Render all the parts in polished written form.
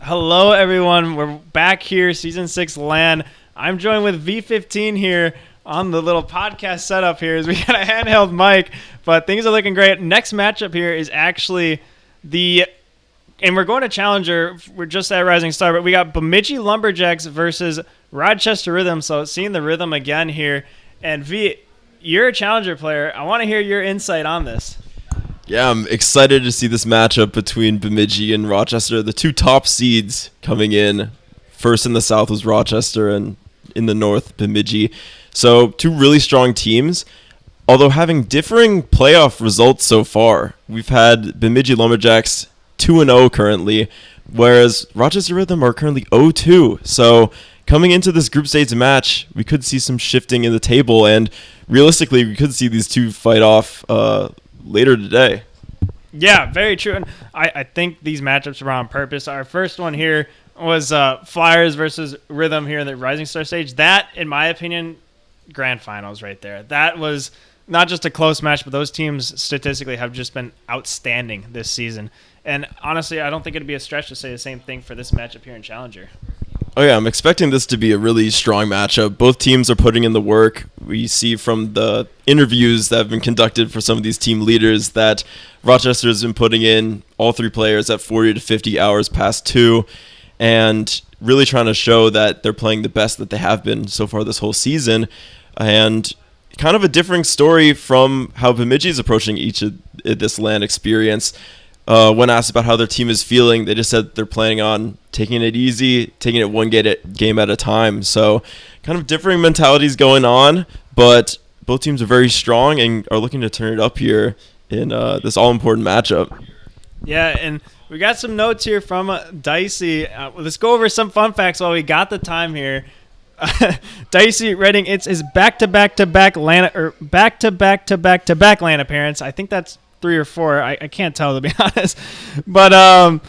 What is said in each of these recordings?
Hello, everyone. We're back here, Season 6 LAN. I'm joined with V15 here on the little podcast setup here as we got a handheld mic, but things are looking great. Next matchup here is actually and we're going to Challenger. We're just at Rising Star, but we got Bemidji Lumberjacks versus Rochester Rhythm, so seeing the Rhythm again here. And V, you're a Challenger player. I want to hear your insight on this. Yeah, I'm excited to see this matchup between Bemidji and Rochester, the two top seeds coming in. First in the south was Rochester, and in the north, Bemidji. So two really strong teams, although having differing playoff results so far. We've had Bemidji Lumberjacks 2-0 currently, whereas Rochester Rhythm are currently 0-2. So coming into this group stage match, we could see some shifting in the table, and realistically, we could see these two fight off later today. Yeah, very true. And I think these matchups are on purpose. Our first one here was Flyers versus Rhythm here in the Rising Star stage. That, in my opinion, grand finals right there. That was not just a close match, but those teams statistically have just been outstanding this season. And honestly, I don't think it'd be a stretch to say the same thing for this matchup here in Challenger. Oh yeah, I'm expecting this to be a really strong matchup. Both teams are putting in the work. We see from the interviews that have been conducted for some of these team leaders that Rochester has been putting in all three players at 40 to 50 hours past two, and really trying to show that they're playing the best that they have been so far this whole season. And kind of a differing story from how Bemidji is approaching each of this LAN experience. When asked about how their team is feeling, they just said they're planning on taking it easy, taking it one game at a time. So kind of differing mentalities going on, but both teams are very strong and are looking to turn it up here in this all-important matchup. Yeah, and we got some notes here from Dicey. Let's go over some fun facts while we got the time here. Dicey Redding, it's his back-to-back-to-back LAN or back-to-back-to-back-to-back LAN appearance. I think that's 3 or 4. I can't tell, to be honest. But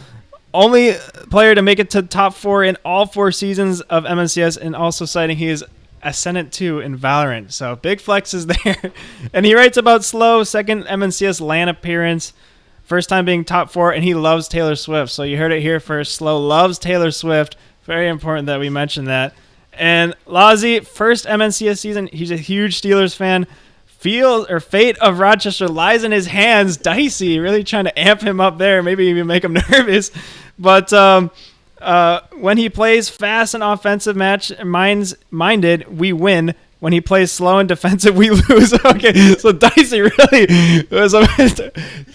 only player to make it to top 4 in all 4 seasons of MNCS, and also citing he is Ascendant 2 in Valorant. So big flexes there. And he writes about Slow, second MNCS LAN appearance, first time being top 4, and he loves Taylor Swift. So you heard it here first. Slow loves Taylor Swift. Very important that we mention that. And Lazi, first MNCS season, he's a huge Steelers fan. Fate of Rochester lies in his hands. Dicey really trying to amp him up there, maybe even make him nervous. But when he plays fast and offensive minded, we win. When he plays slow and defensive, we lose. Okay, so Dicey really some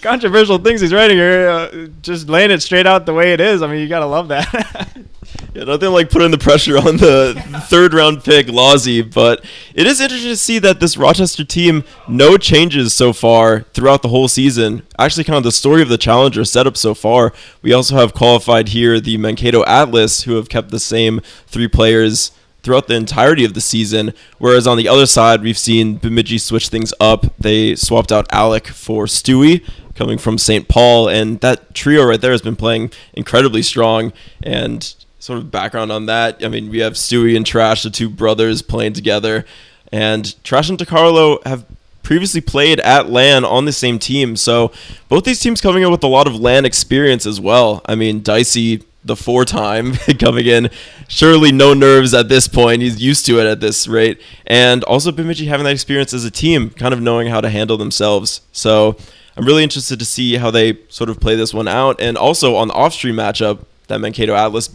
controversial things he's writing here. Just laying it straight out the way it is. I mean, you gotta love that. Yeah, nothing like putting the pressure on the third-round pick, Lawsy, but it is interesting to see that this Rochester team, no changes so far throughout the whole season. Actually, kind of the story of the Challenger setup so far. We also have qualified here the Mankato Atlas, who have kept the same 3 players throughout the entirety of the season, whereas on the other side, we've seen Bemidji switch things up. They swapped out Alec for Stewie, coming from St. Paul, and that trio right there has been playing incredibly strong. And sort of background on that, I mean, we have Stewie and Trash, the 2 brothers, playing together, and Trash and DeCarlo have previously played at LAN on the same team, so both these teams coming in with a lot of LAN experience as well. I mean, Dicey, the 4-time coming in, surely no nerves at this point. He's used to it at this rate, and also Bemidji having that experience as a team, kind of knowing how to handle themselves. So I'm really interested to see how they sort of play this one out, and also on the off-stream matchup, that Mankato Atlas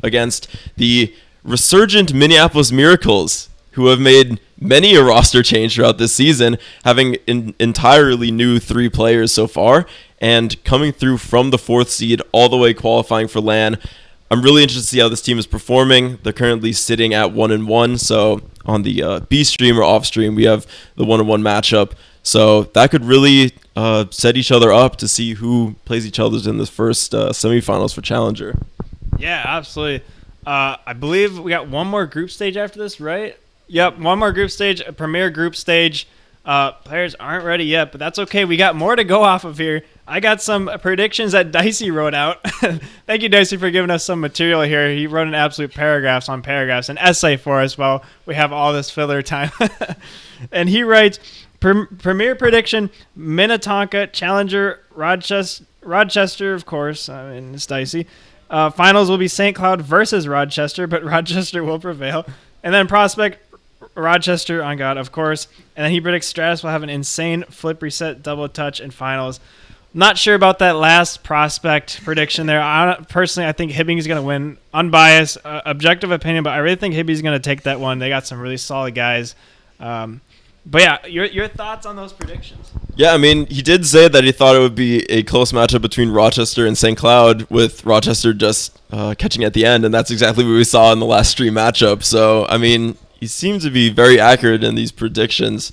against the resurgent Minneapolis Miracles, who have made many a roster change throughout this season, having an entirely new 3 players so far, and coming through from the 4th seed all the way qualifying for LAN. I'm really interested to see how this team is performing. They're currently sitting at 1-1, so on the B stream or off stream, we have the 1-1 matchup. So that could really set each other up to see who plays each other in this first semifinals for Challenger. Yeah, absolutely. I believe we got one more group stage after this, right? Yep, one more group stage, a premier group stage. Players aren't ready yet, but that's okay. We got more to go off of here. I got some predictions that Dicey wrote out. Thank you, Dicey, for giving us some material here. He wrote an absolute paragraphs on paragraphs, an essay for us while we have all this filler time. And he writes, premier prediction, Minnetonka, Challenger, Rochester, of course. I mean, it's Dicey. Finals will be St. Cloud versus Rochester, but Rochester will prevail. And then prospect Rochester on God, of course. And then he predicts Stratus will have an insane flip reset double touch in finals. Not sure about that last prospect prediction there. Personally, I think Hibbing's going to win. Unbiased, objective opinion, but I really think Hibby's going to take that one. They got some really solid guys. But yeah, your thoughts on those predictions? Yeah, I mean, he did say that he thought it would be a close matchup between Rochester and St. Cloud, with Rochester just catching at the end, and that's exactly what we saw in the last stream matchup. So, I mean, he seems to be very accurate in these predictions.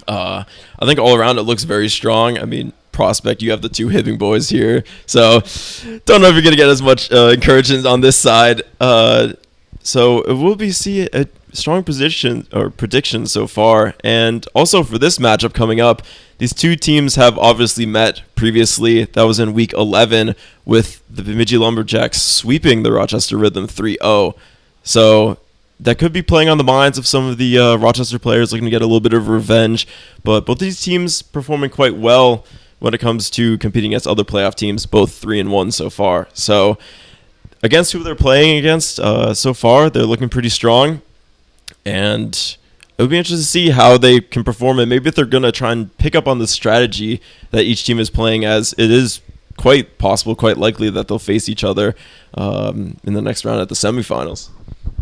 I think all around it looks very strong. I mean, prospect, you have the two Hibbing boys here, so don't know if you're going to get as much encouragement on this side. So we'll be see a strong position or prediction so far. And also for this matchup coming up, these two teams have obviously met previously. That was in week 11 with the Bemidji Lumberjacks sweeping the Rochester Rhythm 3-0. So that could be playing on the minds of some of the Rochester players looking to get a little bit of revenge. But both these teams performing quite well when it comes to competing against other playoff teams, both 3-1 so far. So against who they're playing against so far, they're looking pretty strong. And it would be interesting to see how they can perform, and maybe if they're going to try and pick up on the strategy that each team is playing, as it is quite possible, quite likely that they'll face each other in the next round at the semifinals.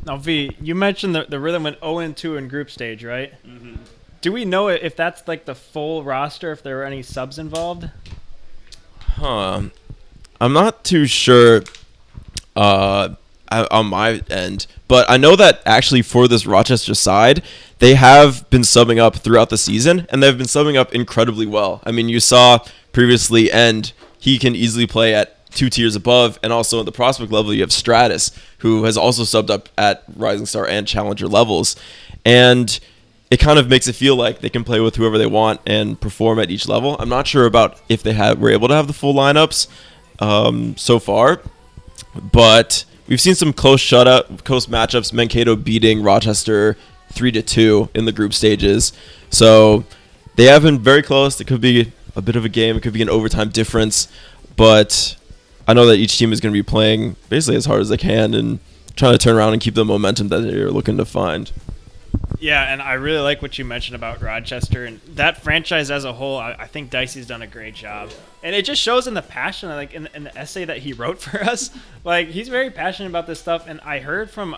Now, V, you mentioned the Rhythm went 0-2 in group stage, right? Mm-hmm. Do we know if that's like the full roster, if there were any subs involved? I'm not too sure on my end, but I know that actually for this Rochester side, they have been subbing up throughout the season, and they've been subbing up incredibly well. I mean, you saw previously, and he can easily play at 2 tiers above, and also at the prospect level, you have Stratus, who has also subbed up at Rising Star and Challenger levels, and it kind of makes it feel like they can play with whoever they want and perform at each level. I'm not sure about if they were able to have the full lineups so far, but we've seen some close matchups. Mankato beating Rochester 3-2 in the group stages. So they have been very close. It could be a bit of a game. It could be an overtime difference. But I know that each team is going to be playing basically as hard as they can and trying to turn around and keep the momentum that they're looking to find. Yeah, and I really like what you mentioned about Rochester. And that franchise as a whole, I think Dicey's done a great job. And it just shows in the passion, like in the essay that he wrote for us. Like, he's very passionate about this stuff. And I heard from,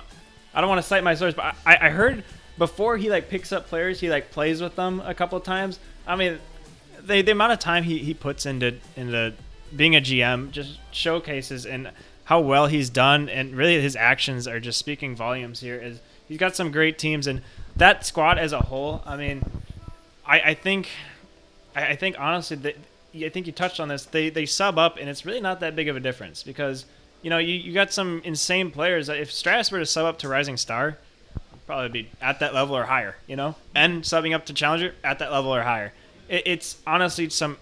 I don't want to cite my source, but I heard before he, like, picks up players, he, like, plays with them a couple of times. I mean, the amount of time he puts into being a GM just showcases and how well he's done. And really his actions are just speaking volumes here. He's got some great teams, and that squad as a whole, I mean, I think honestly that I think you touched on this. They sub up, and it's really not that big of a difference because you got some insane players. If Stratus were to sub up to Rising Star, probably be at that level or higher. And subbing up to Challenger at that level or higher. It's honestly some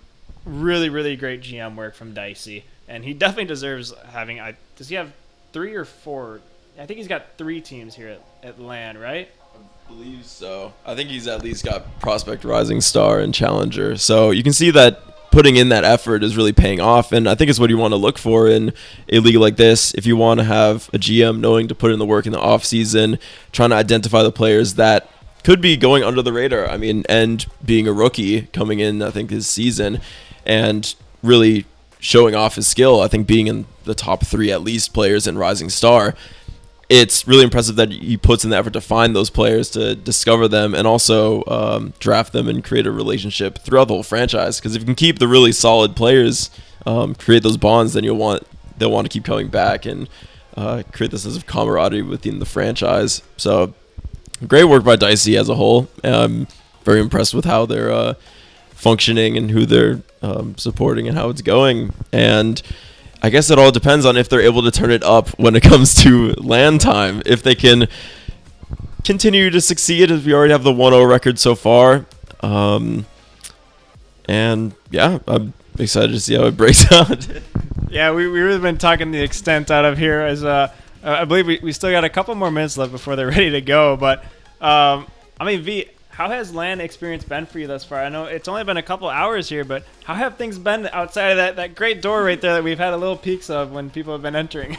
really, really great GM work from Dicey, and he definitely deserves having. Does he have 3 or 4? I think he's got 3 teams here at LAN, right? I believe so. I think he's at least got Prospect, Rising Star, and Challenger. So you can see that putting in that effort is really paying off, and I think it's what you want to look for in a league like this. If you want to have a GM knowing to put in the work in the off season, trying to identify the players that could be going under the radar. I mean, and being a rookie coming in, I think, this season, and really showing off his skill. I think being in the top 3 at least players in Rising Star, it's really impressive that he puts in the effort to find those players, to discover them, and also draft them and create a relationship throughout the whole franchise. Because if you can keep the really solid players, create those bonds, then they'll want to keep coming back and create this sense of camaraderie within the franchise. So great work by Dicey as a whole. I'm very impressed with how they're functioning and who they're supporting and how it's going. And I guess it all depends on if they're able to turn it up when it comes to LAN time. If they can continue to succeed, as we already have the 1-0 record so far. And yeah, I'm excited to see how it breaks out. Yeah, we really been talking the extent out of here. As I believe we still got a couple more minutes left before they're ready to go. But I mean, V, how has LAN experience been for you thus far? I know it's only been a couple hours here, but how have things been outside of that great door right there that we've had a little peeks of when people have been entering?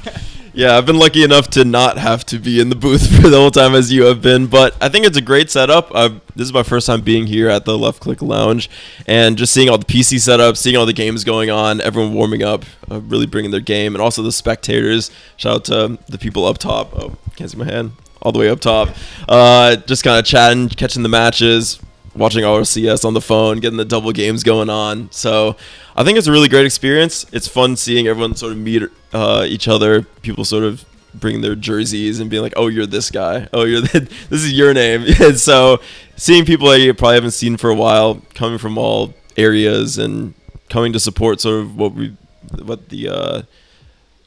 Yeah, I've been lucky enough to not have to be in the booth for the whole time as you have been, but I think it's a great setup. This is my first time being here at the Left Click Lounge, and just seeing all the PC setups, seeing all the games going on, everyone warming up, really bringing their game, and also the spectators. Shout out to the people up top. Oh, can't see my hand. All the way up top. Just kind of chatting, catching the matches, watching RCS on the phone, getting the double games going on. So I think it's a really great experience. It's fun seeing everyone sort of meet each other. People sort of bring their jerseys and being like, oh, you're this guy. Oh, this is your name. And so seeing people that you probably haven't seen for a while, coming from all areas and coming to support sort of what the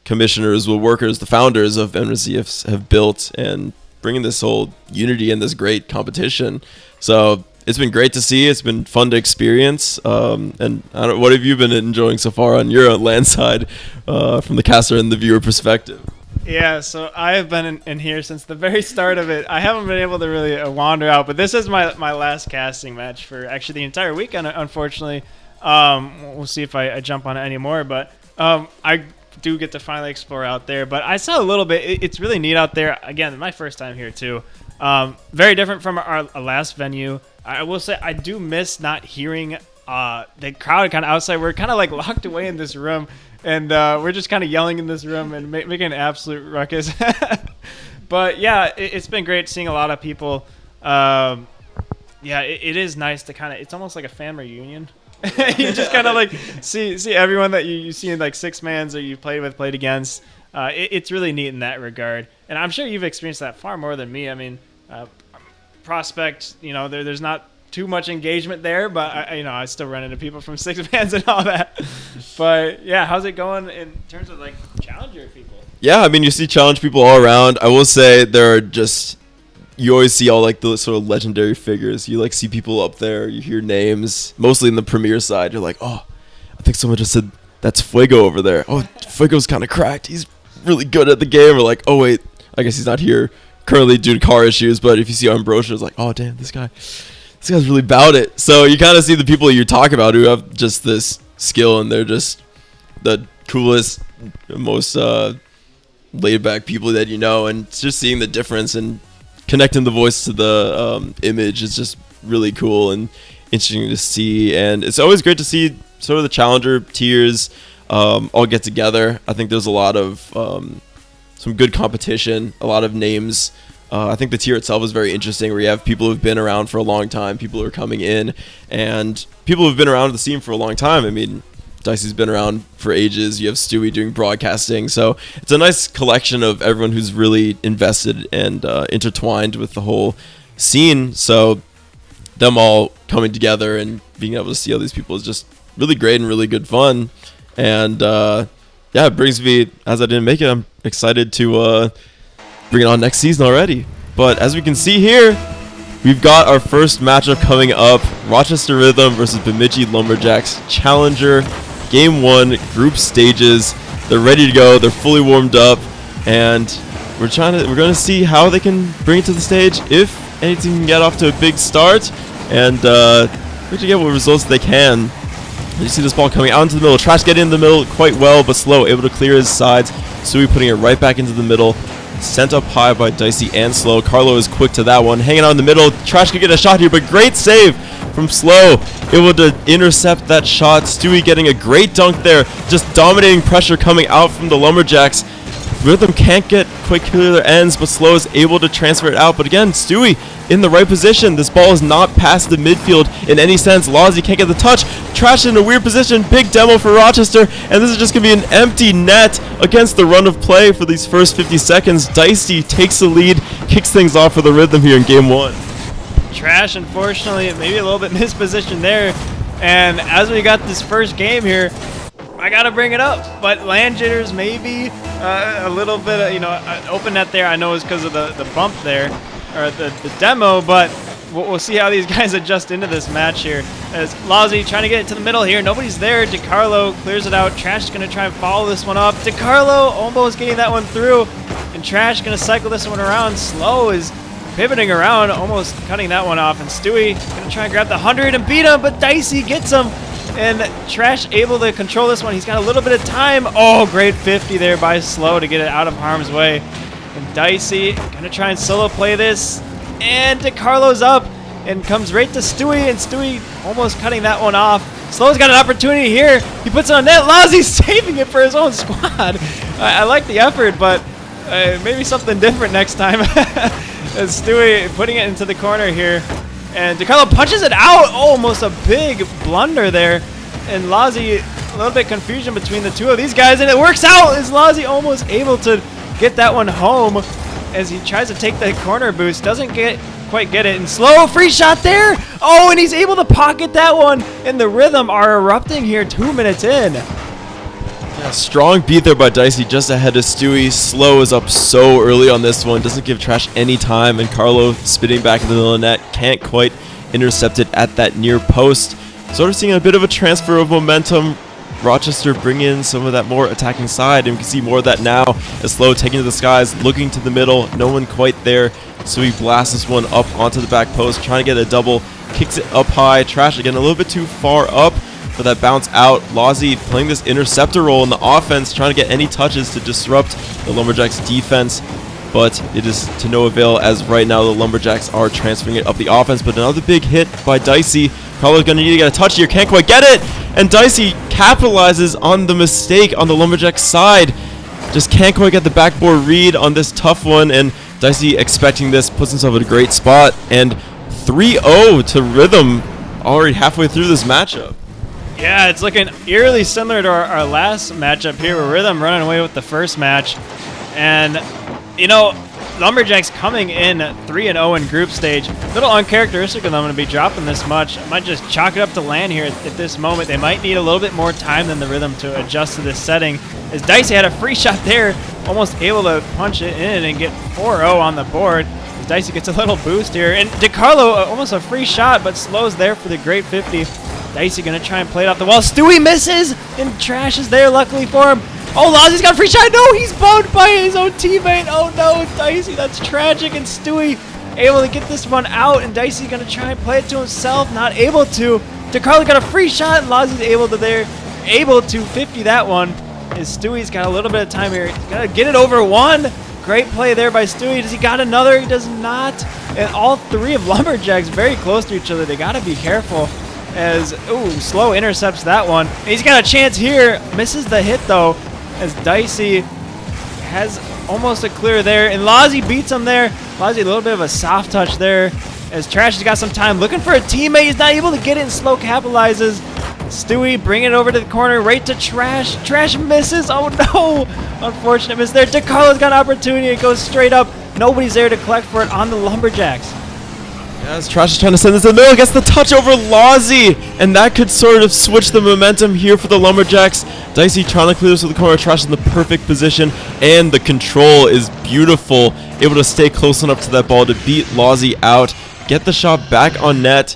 commissioners, the workers, the founders of MSCF have built, and bringing this whole unity in this great competition. So it's been great to see. It's been fun to experience. And what have you been enjoying so far on your LAN side from the caster and the viewer perspective? Yeah, so I have been in here since the very start of it. I haven't been able to really wander out, but this is my last casting match for actually the entire weekend, unfortunately. We'll see if I jump on it anymore, but I do get to finally explore out there. But I saw a little bit. It's really neat out there. Again, my first time here too. Very different from our last venue. I will say I do miss not hearing the crowd kind of outside. We're kind of like locked away in this room, and we're just kind of yelling in this room and making an absolute ruckus. But yeah, it's been great seeing a lot of people. Yeah, it is nice to kind of. It's almost like a family reunion. You just kind of like see everyone that you see in like six mans or you played against. It's really neat in that regard, and I'm sure you've experienced that far more than me. I mean, Prospect, there's not too much engagement there, but I still run into people from six mans and all that. But yeah, how's it going in terms of like challenger people? Yeah, I mean, you see challenge people all around. I will say there are just. You always see all like the sort of legendary figures. You like see people up there. You hear names, mostly in the Premier side. You're like, oh, I think someone just said that's Fuego over there. Oh, Fuego's kind of cracked. He's really good at the game. Or like, oh wait, I guess he's not here currently due to car issues. But if you see Ambrosia, it's like, oh damn, this guy's really about it. So you kind of see the people you talk about who have just this skill, and they're just the coolest, most laid back people that you know, and just seeing the difference and connecting the voice to the image is just really cool and interesting to see. And it's always great to see sort of the challenger tiers all get together. I think there's a lot of some good competition, a lot of names. I think the tier itself is very interesting, where you have people who've been around for a long time, people who are coming in, and people who've been around the scene for a long time. I mean, Dicey's been around for ages. You have Stewie doing broadcasting. So it's a nice collection of everyone who's really invested and intertwined with the whole scene. So them all coming together and being able to see all these people is just really great and really good fun. And yeah, it brings me, as I didn't make it, I'm excited to bring it on next season already. But as we can see here, we've got our first matchup coming up. Rochester Rhythm versus Bemidji Lumberjacks Challenger. Game 1, group stages. They're ready to go. They're fully warmed up, and we're going to see how they can bring it to the stage. If any team can get off to a big start, and to get what results they can. You see this ball coming out into the middle. Trash getting in the middle quite well, but slow, able to clear his sides. Sui putting it right back into the middle. Sent up high by Dicey and Slow. Carlo is quick to that one. Hanging out in the middle. Trash could get a shot here, but great save from Slow. Able to intercept that shot. Stewie getting a great dunk there. Just dominating pressure coming out from the Lumberjacks. Rhythm can't get quite clear their ends, but Slow is able to transfer it out. But again, Stewie in the right position. This ball is not past the midfield in any sense. Lozzie can't get the touch. Trash in a weird position. Big demo for Rochester. And this is just going to be an empty net against the run of play for these first 50 seconds. Dicey takes the lead, kicks things off for the Rhythm here in Game 1. Trash, unfortunately, maybe a little bit mispositioned there. And as we got this first game here, I got to bring it up. But land jitters, maybe a little bit of, an open net there. I know it's because of the bump there, or the demo, but we'll see how these guys adjust into this match here. As Lozzie trying to get it to the middle here. Nobody's there. DeCarlo clears it out. Trash is going to try and follow this one up. DeCarlo almost getting that one through. And Trash going to cycle this one around. Slow is pivoting around, almost cutting that one off. And Stewie going to try and grab the 100 and beat him, but Dicey gets him. And Trash able to control this one. He's got a little bit of time. Oh, great 50 there by Slow to get it out of harm's way. And Dicey going to try and solo play this. And DeCarlo's up and comes right to Stewie. And Stewie almost cutting that one off. Slow's got an opportunity here. He puts it on net. Lozy's saving it for his own squad. I like the effort, but maybe something different next time. As Stewie putting it into the corner here. And DeCarlo punches it out. Oh, almost a big blunder there. And Lozy, a little bit confusion between the two of these guys. And it works out as Lozy almost able to get that one home as he tries to take the corner boost. Doesn't quite get it. And Slow, free shot there. Oh, and he's able to pocket that one. And the Rhythm are erupting here 2 minutes in. Yeah, strong beat there by Dicey just ahead of Stewie. Slow is up so early on this one. Doesn't give Trash any time. And Carlo spitting back into the middle of the net. Can't quite intercept it at that near post. Sort of seeing a bit of a transfer of momentum. Rochester bring in some of that more attacking side, and we can see more of that now as Slow taking to the skies, looking to the middle, no one quite there, so he blasts this one up onto the back post, trying to get a double, kicks it up high. Trash again a little bit too far up for that bounce out. Lozy playing this interceptor role in the offense, trying to get any touches to disrupt the Lumberjacks defense, but it is to no avail as right now the Lumberjacks are transferring it up the offense. But another big hit by Dicey. Carlo's going to need to get a touch here, can't quite get it, and Dicey capitalizes on the mistake on the Lumberjacks side. Just can't quite get the backboard read on this tough one, and Dicey expecting this puts himself in a great spot, and 3-0 to Rhythm already halfway through this matchup. Yeah, it's looking eerily similar to our last matchup here where Rhythm running away with the first match. And, you know, Lumberjacks coming in 3-0 in group stage. A little uncharacteristic of them to be dropping this much. I might just chalk it up to LAN here at this moment. They might need a little bit more time than the Rhythm to adjust to this setting. As Dicey had a free shot there, almost able to punch it in and get 4-0 on the board. As Dicey gets a little boost here. And DeCarlo, almost a free shot, but Slows there for the great 50. Dicey going to try and play it off the wall. Stewie misses, and Trash is there luckily for him. Oh, Lozy's got a free shot. No, he's boned by his own teammate. Oh, no, Dicey, that's tragic. And Stewie able to get this one out, and Dicey going to try and play it to himself. Not able to. DeCarlo got a free shot, and Lozy's able to 50 that one. As Stewie's got a little bit of time here. He's got to get it over one. Great play there by Stewie. Does he got another? He does not. And all three of Lumberjacks very close to each other. They got to be careful. As, ooh, Slow intercepts that one. He's got a chance here. Misses the hit, though, as Dicey has almost a clear there. And Lozy beats him there. Lozy a little bit of a soft touch there. As Trash has got some time looking for a teammate. He's not able to get it, and Slow capitalizes. Stewie bringing it over to the corner, right to Trash. Trash misses. Oh, no. Unfortunate miss there. DeCarlo's got an opportunity. It goes straight up. Nobody's there to collect for it on the Lumberjacks. As Trash is trying to send this in the middle, gets the touch over Lozy, and that could sort of switch the momentum here for the Lumberjacks. Dicey trying to clear this with the corner. Trash in the perfect position, and the control is beautiful. Able to stay close enough to that ball to beat Lozy out, get the shot back on net.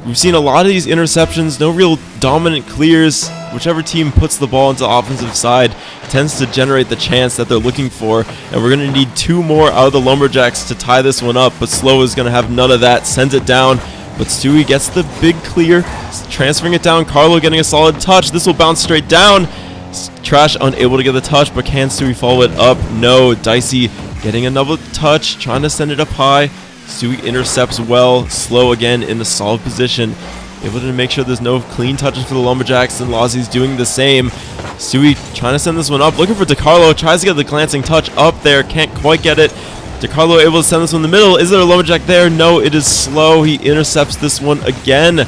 We've seen a lot of these interceptions, no real dominant clears. Whichever team puts the ball into the offensive side tends to generate the chance that they're looking for. And we're going to need two more out of the Lumberjacks to tie this one up. But Slow is going to have none of that. Sends it down. But Stewie gets the big clear. Transferring it down. Carlo getting a solid touch. This will bounce straight down. Trash unable to get the touch. But can Stewie follow it up? No. Dicey getting another touch. Trying to send it up high. Stewie intercepts well. Slow again in the solid position. Able to make sure there's no clean touches for the Lumberjacks, and Lozy's doing the same. Stewie trying to send this one up, looking for DeCarlo, tries to get the glancing touch up there, can't quite get it. DeCarlo able to send this one in the middle. Is there a Lumberjack there? No, it is Slow. He intercepts this one again,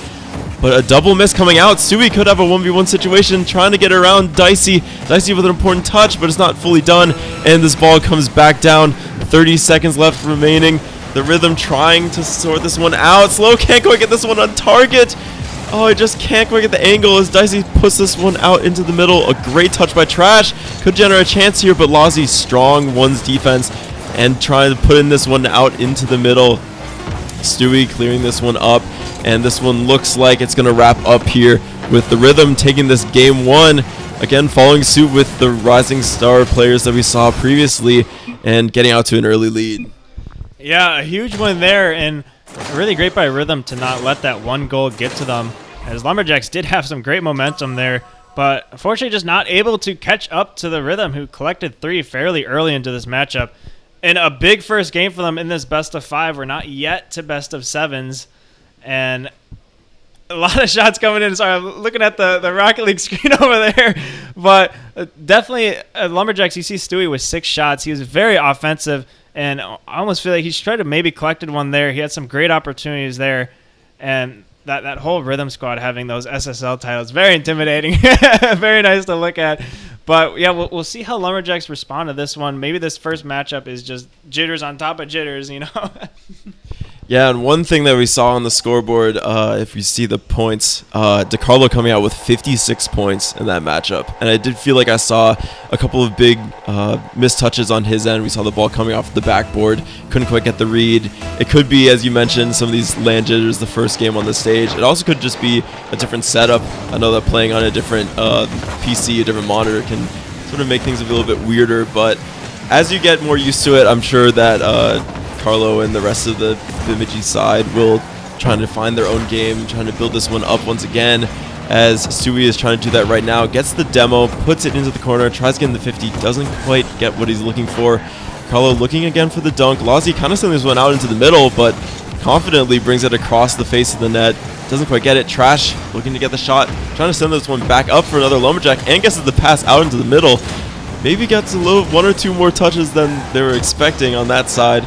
but a double miss coming out. Stewie could have a 1v1 situation, trying to get around Dicey. Dicey with an important touch, but it's not fully done, and this ball comes back down. 30 seconds left remaining. The Rhythm trying to sort this one out. Slow can't quite get this one on target. Oh, I just can't quite get the angle as Dicey puts this one out into the middle. A great touch by Trash. Could generate a chance here, but Lozy strong one's defense and trying to put in this one out into the middle. Stewie clearing this one up, and this one looks like it's going to wrap up here with the Rhythm taking this game one. Again, following suit with the rising star players that we saw previously and getting out to an early lead. Yeah, a huge win there, and really great by Rhythm to not let that one goal get to them, as Lumberjacks did have some great momentum there, but unfortunately just not able to catch up to the Rhythm, who collected 3 fairly early into this matchup. And a big first game for them in this best of 5. We're not yet to best of 7s, and a lot of shots coming in. Sorry, I'm looking at the Rocket League screen over there. But definitely Lumberjacks, you see Stewie with 6 shots. He was very offensive, and I almost feel like he should have maybe collected one there. He had some great opportunities there. And that whole Rhythm squad having those SSL titles, very intimidating. Very nice to look at. But, yeah, we'll see how Lumberjacks respond to this one. Maybe this first matchup is just jitters on top of jitters, you know? Yeah, and one thing that we saw on the scoreboard, if you see the points, DeCarlo coming out with 56 points in that matchup. And I did feel like I saw a couple of big missed touches on his end. We saw the ball coming off the backboard, couldn't quite get the read. It could be, as you mentioned, some of these LAN jitters the first game on the stage. It also could just be a different setup. I know that playing on a different PC, a different monitor, can sort of make things a little bit weirder. But as you get more used to it, I'm sure that Carlo and the rest of the Bemidji side will try to find their own game, trying to build this one up once again, as Stewie is trying to do that right now. Gets the demo, puts it into the corner, tries to get in the 50, doesn't quite get what he's looking for. Carlo looking again for the dunk. Lozzie kind of sending this one out into the middle, but confidently brings it across the face of the net. Doesn't quite get it. Trash looking to get the shot, trying to send this one back up for another Lumberjack, and gets the pass out into the middle. Maybe gets a little 1 or 2 more touches than they were expecting on that side.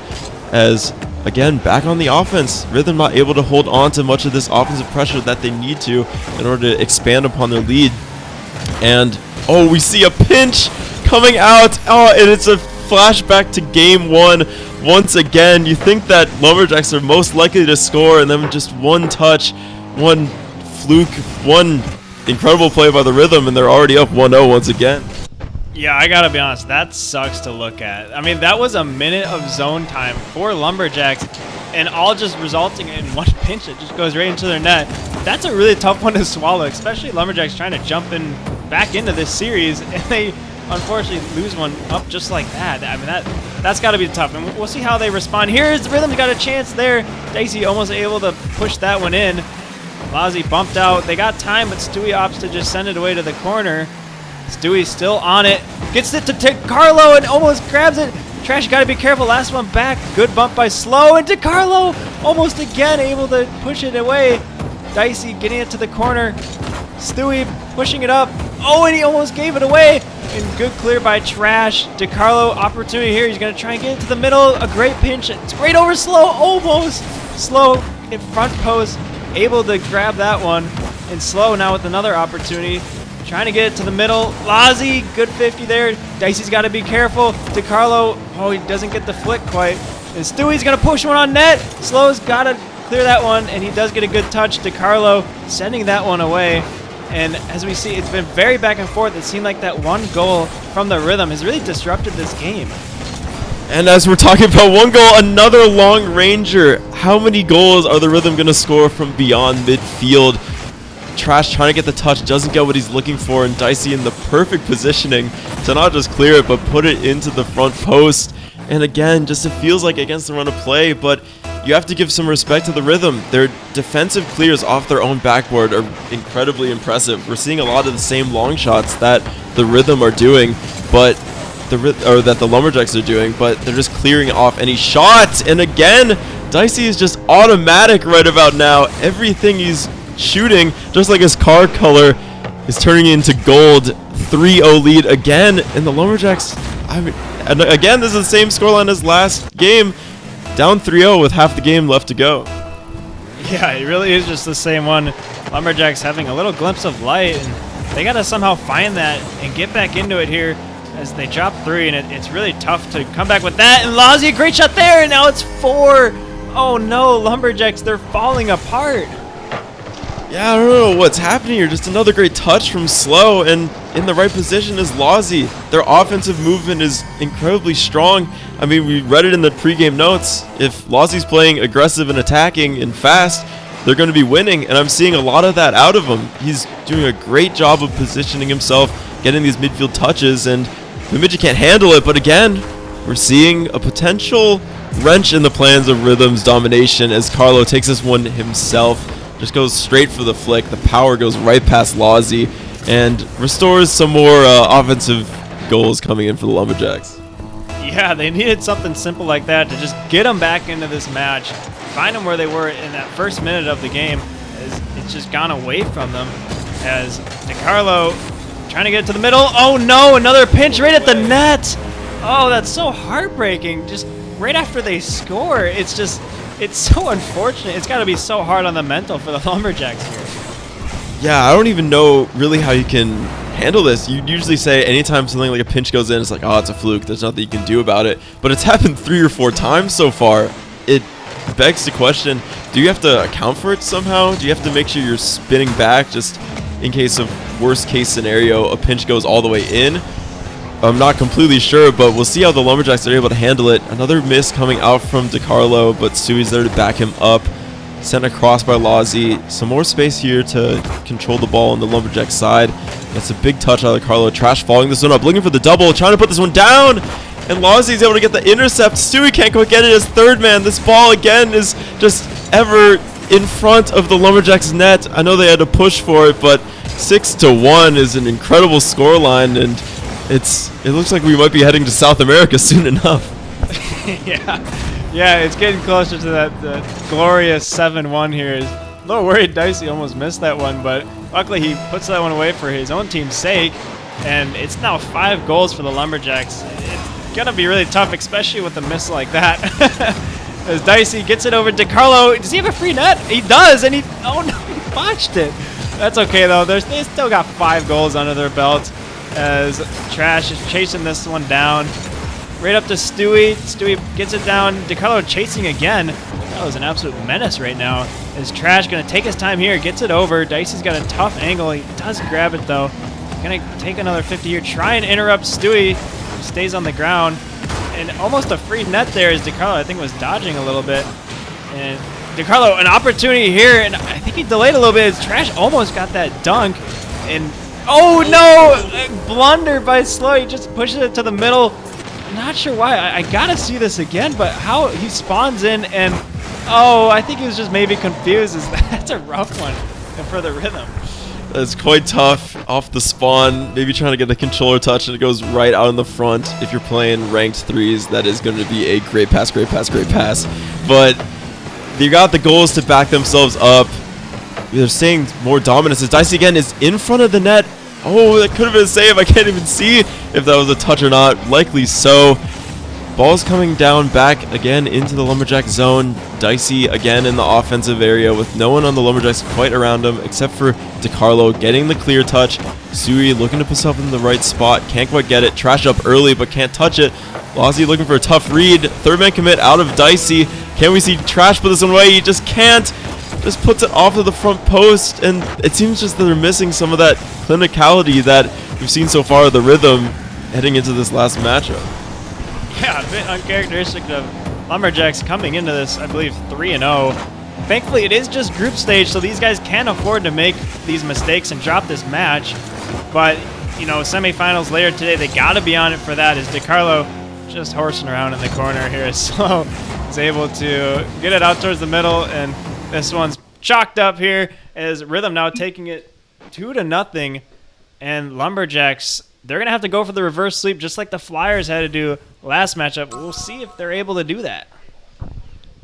As, again, back on the offense, Rhythm not able to hold on to much of this offensive pressure that they need to in order to expand upon their lead. And, oh, we see a pinch coming out. Oh, and it's a flashback to game 1 once again. You think that Lumberjacks are most likely to score, and then just one touch, one fluke, one incredible play by the Rhythm, and they're already up 1-0 once again. Yeah, I gotta be honest, that sucks to look at. I mean, that was a minute of zone time for Lumberjacks, and all just resulting in one pinch that just goes right into their net. That's a really tough one to swallow, especially Lumberjacks trying to jump in back into this series, and they unfortunately lose one up just like that. I mean, that's got to be tough, and we'll see how they respond. Here's Rhythm's got a chance there. Dicey almost able to push that one in. Lozzie bumped out. They got time, but Stewie opts to just send it away to the corner. Stewie still on it. Gets it to Carlo and almost grabs it. Trash, you got to be careful. Last one back. Good bump by Slow. And DeCarlo almost again able to push it away. Dicey getting it to the corner. Stewie pushing it up. Oh, and he almost gave it away. And good clear by Trash. DeCarlo, opportunity here. He's going to try and get it to the middle. A great pinch. It's right over Slow. Almost. Slow in front post. Able to grab that one. And Slow now with another opportunity. Trying to get it to the middle. Lozzie, good 50 there. Dicey's got to be careful. DeCarlo, oh, he doesn't get the flick quite. And Stewie's going to push one on net. Slow's got to clear that one, and he does get a good touch. DeCarlo sending that one away. And as we see, it's been very back and forth. It seemed like that one goal from the Rhythm has really disrupted this game. And as we're talking about one goal, another long ranger. How many goals are the Rhythm going to score from beyond midfield? Trash trying to get the touch, doesn't get what he's looking for, and Dicey in the perfect positioning to not just clear it, but put it into the front post. And again, just it feels like against the run of play, but you have to give some respect to the Rhythm. Their defensive clears off their own backboard are incredibly impressive. We're seeing a lot of the same long shots that the Rhythm are doing, but that the Lumberjacks are doing, but they're just clearing off any shots. And again, Dicey is just automatic right about now. Everything he's shooting, just like his car color, is turning into gold. 3-0 lead again, and the Lumberjacks, I mean, and again, this is the same scoreline as last game, down 3-0 with half the game left to go. Yeah, it really is just the same one. Lumberjacks having a little glimpse of light, and they got to somehow find that and get back into it here as they drop 3, and it's really tough to come back with that. And Lozzie, a great shot there, and now it's 4. Oh no, Lumberjacks, they're falling apart. Yeah, I don't know what's happening here. Just another great touch from Slow, and in the right position is Lozzie. Their offensive movement is incredibly strong. I mean, we read it in the pregame notes. If Lozzie's playing aggressive and attacking and fast, they're going to be winning, and I'm seeing a lot of that out of him. He's doing a great job of positioning himself, getting these midfield touches, and Bemidji can't handle it. But again, we're seeing a potential wrench in the plans of Rhythm's domination as Carlo takes this one himself. Just goes straight for the flick. The power goes right past Lawsy and restores some more offensive goals coming in for the Lumberjacks. Yeah, they needed something simple like that to just get them back into this match, find them where they were in that first minute of the game. As it's just gone away from them as DeCarlo trying to get it to the middle. Oh no, another pinch right at the net. Oh, that's so heartbreaking. Just right after they score, it's so unfortunate. It's got to be so hard on the mental for the Lumberjacks here. Yeah, I don't even know really how you can handle this. You usually say anytime something like a pinch goes in, it's like, oh, it's a fluke. There's nothing you can do about it. But it's happened 3 or 4 times so far. It begs the question, do you have to account for it somehow? Do you have to make sure you're spinning back just in case of worst case scenario, a pinch goes all the way in? I'm not completely sure, but we'll see how the Lumberjacks are able to handle it. Another miss coming out from DeCarlo, but Sui's there to back him up. Sent across by Lawsy. Some more space here to control the ball on the Lumberjack side. That's a big touch out of DeCarlo. Trash following this one up, looking for the double, trying to put this one down. And Lawsy's able to get the intercept. Stewie can't quite get it as third man. This ball again is just ever in front of the Lumberjacks net. I know they had to push for it, but 6-1 is an incredible scoreline, and it looks like we might be heading to South America soon enough. Yeah, it's getting closer to that glorious 7-1 here. A little worried Dicey almost missed that one, but luckily he puts that one away for his own team's sake, and it's now 5 goals for the Lumberjacks. It's gonna be really tough, especially with a miss like that. As Dicey gets it over to DeCarlo. Does he have a free net? He does, and he botched it. That's okay though. They still got 5 goals under their belt. As Trash is chasing this one down. Right up to Stewie. Stewie gets it down. DeCarlo chasing again. That was an absolute menace right now. As Trash going to take his time here. Gets it over. Dicey's got a tough angle. He does grab it though. Going to take another 50 here. Try and interrupt Stewie. Stays on the ground. And almost a free net there as DeCarlo, I think, was dodging a little bit. And DeCarlo, an opportunity here. And I think he delayed a little bit as Trash almost got that dunk. And oh no! A blunder by Slow. He just pushes it to the middle. Not sure why. I gotta see this again, but how he spawns in and oh, I think he was just maybe confused. That's a rough one for the Rhythm. That's quite tough off the spawn. Maybe trying to get the controller touch and it goes right out in the front. If you're playing ranked 3s, that is going to be a great pass. But they got the goals to back themselves up. They're staying more dominance. As Dicey again is in front of the net. Oh, that could have been a save. I can't even see if that was a touch or not. Likely so. Ball's coming down back again into the Lumberjack zone. Dicey again in the offensive area with no one on the Lumberjacks quite around him except for DeCarlo getting the clear touch. Sui looking to put himself in the right spot. Can't quite get it. Trash up early but can't touch it. Lawsy looking for a tough read. Third man commit out of Dicey. Can we see Trash put this one away? He just can't. Just puts it off of the front post, and it seems just that they're missing some of that clinicality that we've seen so far of the Rhythm heading into this last matchup. Yeah, a bit uncharacteristic of Lumberjacks coming into this, I believe, 3-0. Thankfully, it is just group stage, so these guys can afford to make these mistakes and drop this match. But, you know, semifinals later today, they got to be on it for that. As DeCarlo just horsing around in the corner here, Slow is able to get it out towards the middle, and this one's chalked up here as Rhythm now taking it 2-0, and Lumberjacks, they're going to have to go for the reverse sweep just like the Flyers had to do last matchup. We'll see if they're able to do that.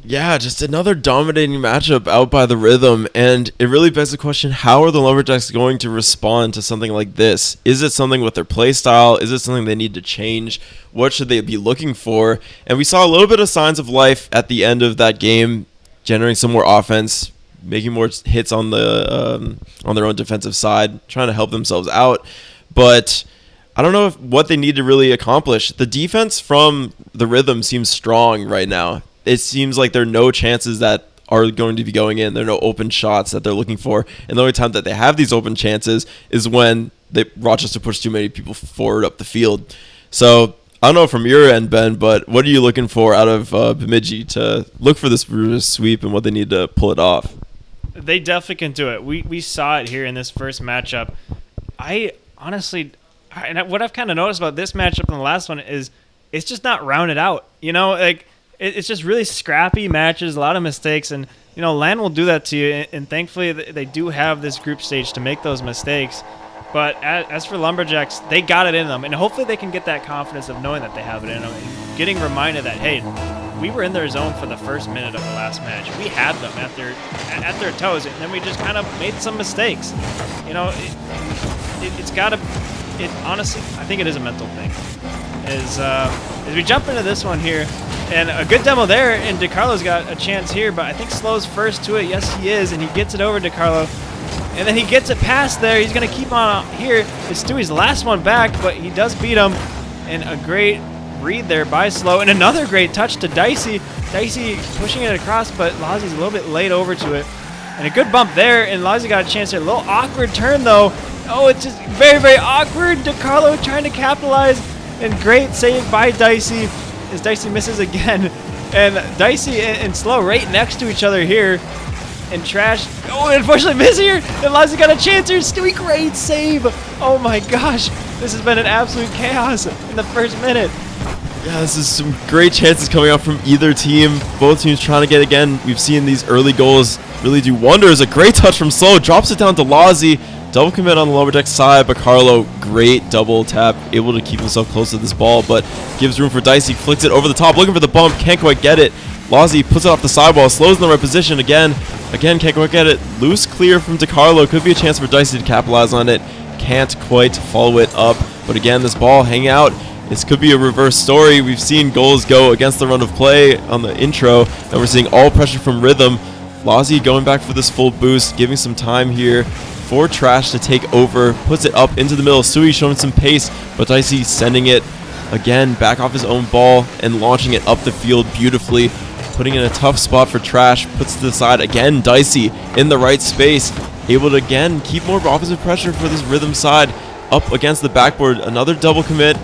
Yeah, just another dominating matchup out by the Rhythm, and it really begs the question, how are the Lumberjacks going to respond to something like this? Is it something with their play style? Is it something they need to change? What should they be looking for? And we saw a little bit of signs of life at the end of that game, generating some more offense, making more hits on the on their own defensive side, trying to help themselves out. But I don't know what they need to really accomplish. The defense from the Rhythm seems strong right now. It seems like there are no chances that are going to be going in. There are no open shots that they're looking for. And the only time that they have these open chances is when Rochester push too many people forward up the field. So I don't know from your end, Ben, but what are you looking for out of Bemidji to look for this sweep and what they need to pull it off? They definitely can do it. We saw it here in this first matchup. I honestly, what I've kind of noticed about this matchup and the last one is it's just not rounded out. You know, like it's just really scrappy matches, a lot of mistakes, and LAN will do that to you. And thankfully, they do have this group stage to make those mistakes. But as for Lumberjacks, they got it in them, and hopefully they can get that confidence of knowing that they have it in them, and getting reminded that, hey, we were in their zone for the first minute of the last match. We had them at their toes, and then we just kind of made some mistakes. Honestly, I think it is a mental thing. As we jump into this one here, and a good demo there, and DeCarlo's got a chance here, but I think Slow's first to it. Yes, he is, and he gets it over DeCarlo. And then he gets it past there. He's going to keep on here. It's Stewie's last one back, but he does beat him. And a great read there by Slow. And another great touch to Dicey. Dicey pushing it across, but Lazzie's a little bit late over to it. And a good bump there, and Lazzie got a chance here. A little awkward turn, though. Oh, it's just very, very awkward. DeCarlo trying to capitalize. And great save by Dicey as Dicey misses again. And Dicey and Slow right next to each other here. And Trash, unfortunately miss here. And Lazzie got a chance here. Stewie, great save. Oh my gosh. This has been an absolute chaos in the first minute. Yeah, this is some great chances coming out from either team. Both teams trying to get again. We've seen these early goals really do wonders. A great touch from Slow. Drops it down to Lazzie. Double commit on the Lumberjack side, but Carlo, great double tap. Able to keep himself close to this ball, but gives room for Dicey. Flicks it over the top, looking for the bump. Can't quite get it. Lazzie puts it off the sidewall. Slows in the right position again. Again, can't quite get it. Loose clear from DeCarlo. Could be a chance for Dicey to capitalize on it. Can't quite follow it up. But again, this ball hanging out. This could be a reverse story. We've seen goals go against the run of play on the intro, and we're seeing all pressure from Rhythm. Lazzie going back for this full boost, giving some time here for Trash to take over. Puts it up into the middle. Sui showing some pace, but Dicey sending it again back off his own ball and launching it up the field beautifully. Putting in a tough spot for Trash, puts to the side again. Dicey in the right space, able to again keep more offensive pressure for this Rhythm side. Up against the backboard, another double commit.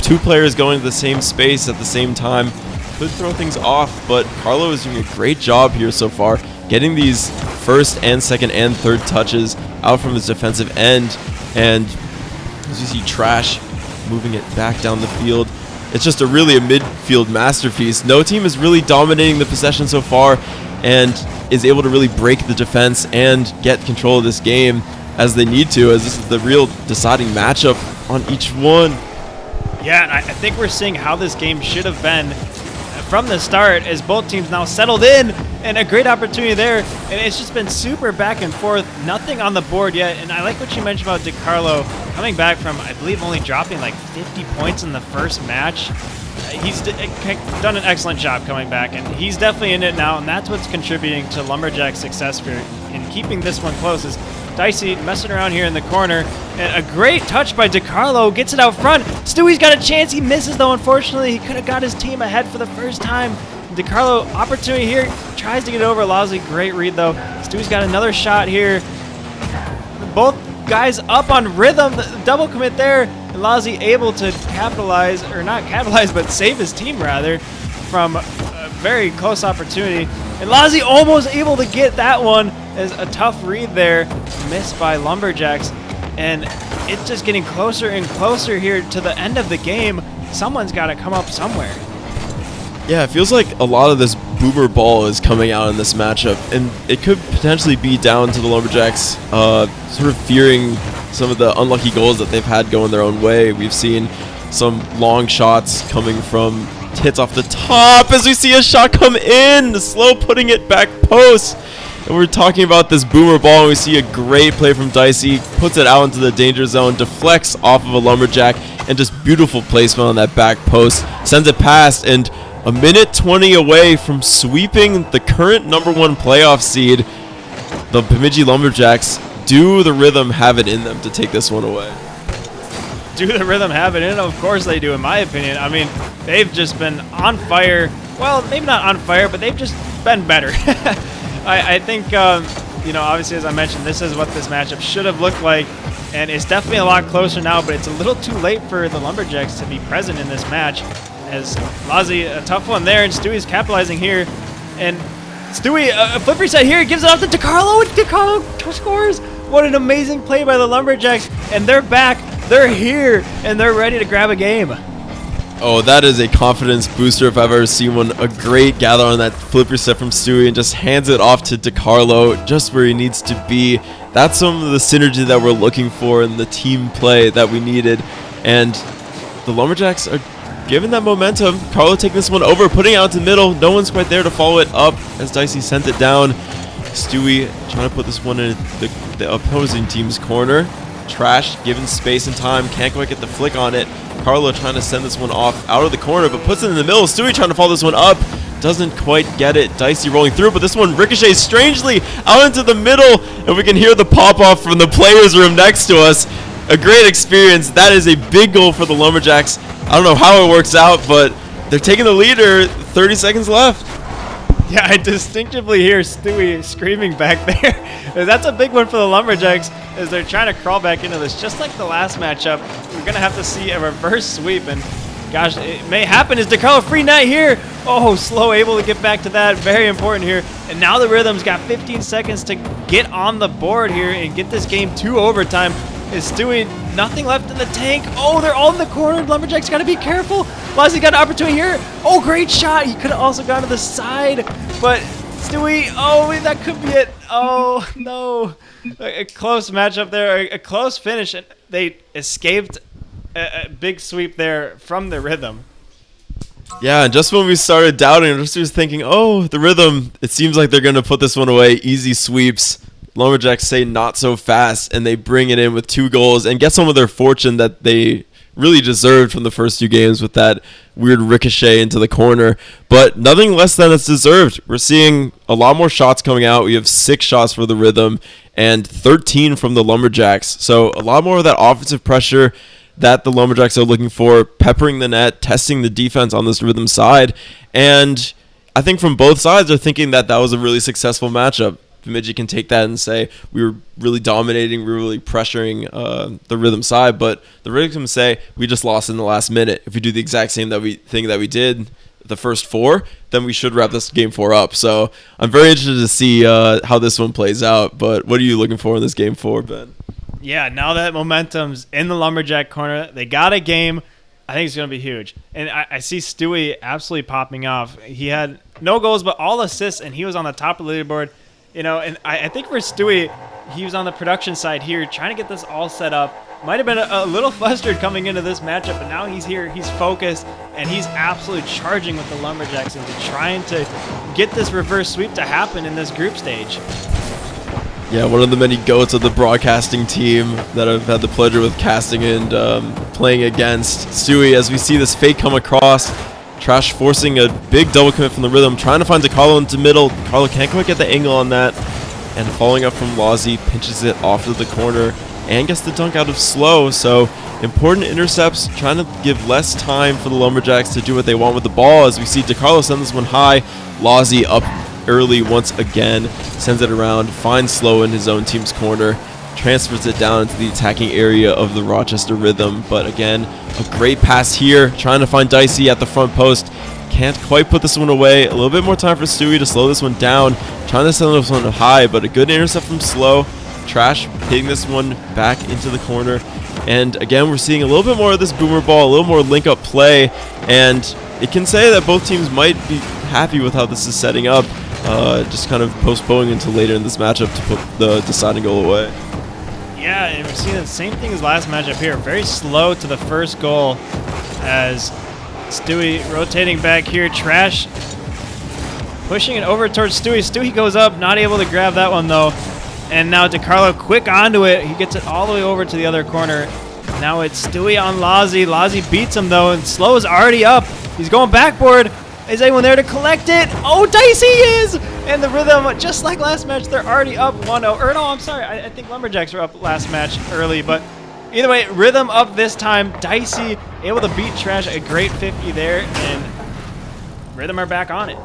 Two players going to the same space at the same time. Could throw things off, but Carlo is doing a great job here so far, getting these first and second and third touches out from his defensive end. And as you see Trash moving it back down the field, it's just a midfield masterpiece. No team is really dominating the possession so far and is able to really break the defense and get control of this game as they need to, as this is the real deciding matchup on each one. Yeah, and I think we're seeing how this game should have been from the start, as both teams now settled in, and a great opportunity there. And it's just been super back and forth, nothing on the board yet. And I like what you mentioned about DeCarlo coming back from, I believe, only dropping like 50 points in the first match. He's done an excellent job coming back, and he's definitely in it now, and that's what's contributing to Lumberjack's success here in keeping this one close. Is Dicey messing around here in the corner, and a great touch by DeCarlo, gets it out front. Stewie's got a chance, he misses though, unfortunately. He could have got his team ahead for the first time. DeCarlo, opportunity here, tries to get it over Lazzie, great read though. Stewie's got another shot here. Both guys up on Rhythm, the double commit there, and Lazzie able to capitalize, or not capitalize, but save his team rather, from a very close opportunity. And Lazzie almost able to get that one, as a tough read there, missed by Lumberjacks. And it's just getting closer and closer here to the end of the game. Someone's got to come up somewhere. Yeah, it feels like a lot of this boomer ball is coming out in this matchup, and it could potentially be down to the Lumberjacks sort of fearing some of the unlucky goals that they've had going their own way. We've seen some long shots coming from hits off the top as we see a shot come in, Slow putting it back post. And we're talking about this boomer ball, and we see a great play from Dicey, puts it out into the danger zone, deflects off of a Lumberjack, and just beautiful placement on that back post, sends it past, and a minute 20 away from sweeping the current #1 playoff seed. The Bemidji Lumberjacks, do the Rhythm have it in them to take this one away? Do the Rhythm have it in? Of course they do, in my opinion. I mean, they've just been on fire. Well, maybe not on fire, but they've just been better. I think, obviously, as I mentioned, this is what this matchup should have looked like, and it's definitely a lot closer now, but it's a little too late for the Lumberjacks to be present in this match, as Lazzie, a tough one there, and Stewie's capitalizing here, and Stewie, a flip reset here, gives it off to DeCarlo, and DeCarlo scores. What an amazing play by the Lumberjacks, and they're back, they're here, and they're ready to grab a game. Oh, that is a confidence booster if I've ever seen one. A great gather on that flip reset from Stewie and just hands it off to DiCarlo just where he needs to be. That's some of the synergy that we're looking for in the team play that we needed. And the Lumberjacks are given that momentum. Carlo taking this one over, putting it out to middle. No one's quite there to follow it up as Dicey sent it down. Stewie trying to put this one in the opposing team's corner. Trash, given space and time, can't quite get the flick on it. Carlo trying to send this one off out of the corner, but puts it in the middle. Stewie trying to follow this one up. Doesn't quite get it. Dicey rolling through, but this one ricochets strangely out into the middle, and we can hear the pop-off from the players' room next to us. A great experience. That is a big goal for the Lumberjacks. I don't know how it works out, but they're taking the leader. 30 seconds left. Yeah, I distinctively hear Stewie screaming back there. That's a big one for the Lumberjacks as they're trying to crawl back into this. Just like the last matchup, we're going to have to see a reverse sweep. And gosh, it may happen. Is DiCarlo free net here? Oh, Slow able to get back to that. Very important here. And now the Rhythm's got 15 seconds to get on the board here and get this game to overtime. Is Stewie nothing left in the tank? Oh, they're all in the corner. Lumberjacks got to be careful. Lazzy got an opportunity here. Oh, great shot. He could have also gone to the side. But Stewie, oh, that could be it. Oh, no. A close matchup there. A close finish. And they escaped a big sweep there from the Rhythm. Yeah, and just when we started doubting, I just was thinking, oh, the Rhythm, it seems like they're going to put this one away. Easy sweeps. Lumberjacks say not so fast, and they bring it in with 2 goals and get some of their fortune that they really deserved from the first 2 games with that weird ricochet into the corner. But nothing less than it's deserved. We're seeing a lot more shots coming out. We have 6 shots for the Rhythm and 13 from the Lumberjacks. So a lot more of that offensive pressure that the Lumberjacks are looking for, peppering the net, testing the defense on this Rhythm side. And I think from both sides are thinking that that was a really successful matchup. Bemidji can take that and say we were really dominating, we were really pressuring the Rhythm side, but the Rhythm say we just lost in the last minute. If we do the exact same thing that we did the first 4, then we should wrap this game 4 up. So I'm very interested to see how this one plays out. But what are you looking for in this game 4, Ben? Yeah, now that momentum's in the Lumberjack corner, they got a game. I think it's going to be huge. And I see Stewie absolutely popping off. He had no goals but all assists, and he was on the top of the leaderboard. You know, and I think for Stewie, he was on the production side here trying to get this all set up. Might have been a little flustered coming into this matchup, but now he's here, he's focused, and he's absolutely charging with the Lumberjacks into trying to get this reverse sweep to happen in this group stage. Yeah, one of the many goats of the broadcasting team that I've had the pleasure with casting and playing against. Stewie, as we see this fake come across, Trash forcing a big double commit from the Rhythm, trying to find DiCarlo into middle. Carlo can't quite get the angle on that. And following up from Lazzy, pinches it off to the corner and gets the dunk out of Slow. So important intercepts, trying to give less time for the Lumberjacks to do what they want with the ball. As we see DiCarlo send this one high. Lazzy up early once again, sends it around, finds Slow in his own team's corner, transfers it down into the attacking area of the Rochester Rhythm. But again, a great pass here, trying to find Dicey at the front post. Can't quite put this one away. A little bit more time for Stewie to slow this one down. Trying to send this one high, but a good intercept from Slow. Trash hitting this one back into the corner. And again, we're seeing a little bit more of this boomer ball, a little more link-up play. And it can say that both teams might be happy with how this is setting up. Just kind of postponing until later in this matchup to put the deciding goal away. Yeah, and we're seeing the same thing as last matchup here. Very slow to the first goal as Stewie rotating back here. Trash pushing it over towards Stewie. Stewie goes up, not able to grab that one though. And now DiCarlo quick onto it. He gets it all the way over to the other corner. Now it's Stewie on Lazzy. Lazzy beats him though, and Slow is already up. He's going backboard. Is anyone there to collect it? Oh, Dicey is! And the Rhythm, just like last match, they're already up 1-0. Or no, I'm sorry. I think Lumberjacks were up last match early. But either way, Rhythm up this time. Dicey able to beat Trash. A great 50 there. And Rhythm are back on it.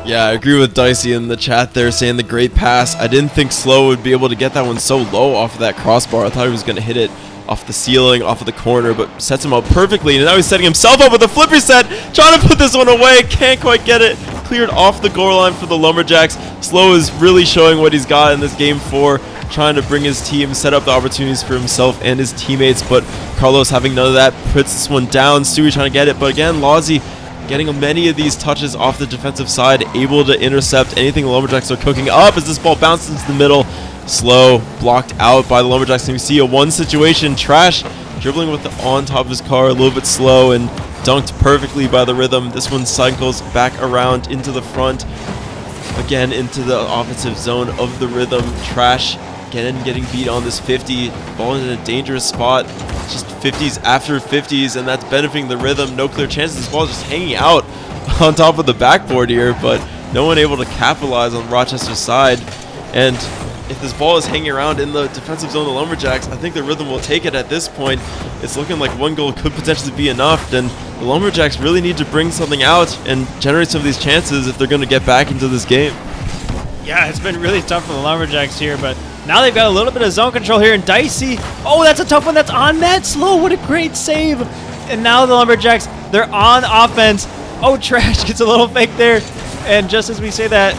Yeah, I agree with Dicey in the chat there saying the great pass. I didn't think Slow would be able to get that one so low off of that crossbar. I thought he was going to hit it off the ceiling, off of the corner, but sets him up perfectly. And now he's setting himself up with a flip reset, trying to put this one away. Can't quite get it. Cleared off the goal line for the Lumberjacks. Slow is really showing what he's got in this game 4. trying to bring his team, set up the opportunities for himself and his teammates, but Carlos having none of that, puts this one down. Stewie trying to get it, but again, Lozzy getting many of these touches off the defensive side, able to intercept anything the Lumberjacks are cooking up as this ball bounces into the middle. Slow, blocked out by the Lumberjacks. And we see a one situation, Trash dribbling with the on top of his car, a little bit slow, and dunked perfectly by the Rhythm. This one cycles back around into the front, again into the offensive zone of the Rhythm. Trash again getting beat on this 50, ball in a dangerous spot, just 50s after 50s, and that's benefiting the Rhythm. No clear chances. This ball just hanging out on top of the backboard here, but no one able to capitalize on Rochester's side. And if this ball is hanging around in the defensive zone of the Lumberjacks, I think the Rhythm will take it at this point. It's looking like one goal could potentially be enough, and the Lumberjacks really need to bring something out and generate some of these chances if they're going to get back into this game. Yeah, it's been really tough for the Lumberjacks here, but now they've got a little bit of zone control here, and Dicey, oh, that's a tough one. That's on net. Slow, what a great save. And now the Lumberjacks, they're on offense. Oh, Trash gets a little fake there. And just as we say that,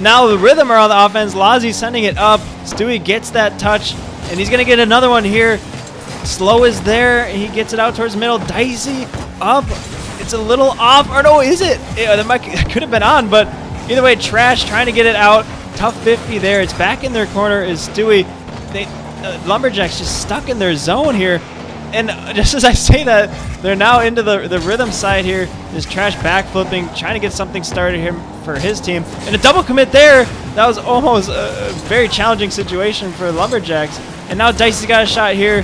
now the Rhythm are on the offense. Lozzy sending it up. Stewie gets that touch, and he's going to get another one here. Slow is there. He gets it out towards the middle. Dicey up. It's a little off. Or no, is it? It could have been on, but either way, Trash trying to get it out. Tough 50 there. It's back in their corner is Stewie. Lumberjacks just stuck in their zone here. And just as I say that, they're now into the Rhythm side here. This Trash backflipping, trying to get something started here for his team. And a double commit there. That was almost a very challenging situation for Lumberjacks. And now Dicey's got a shot here.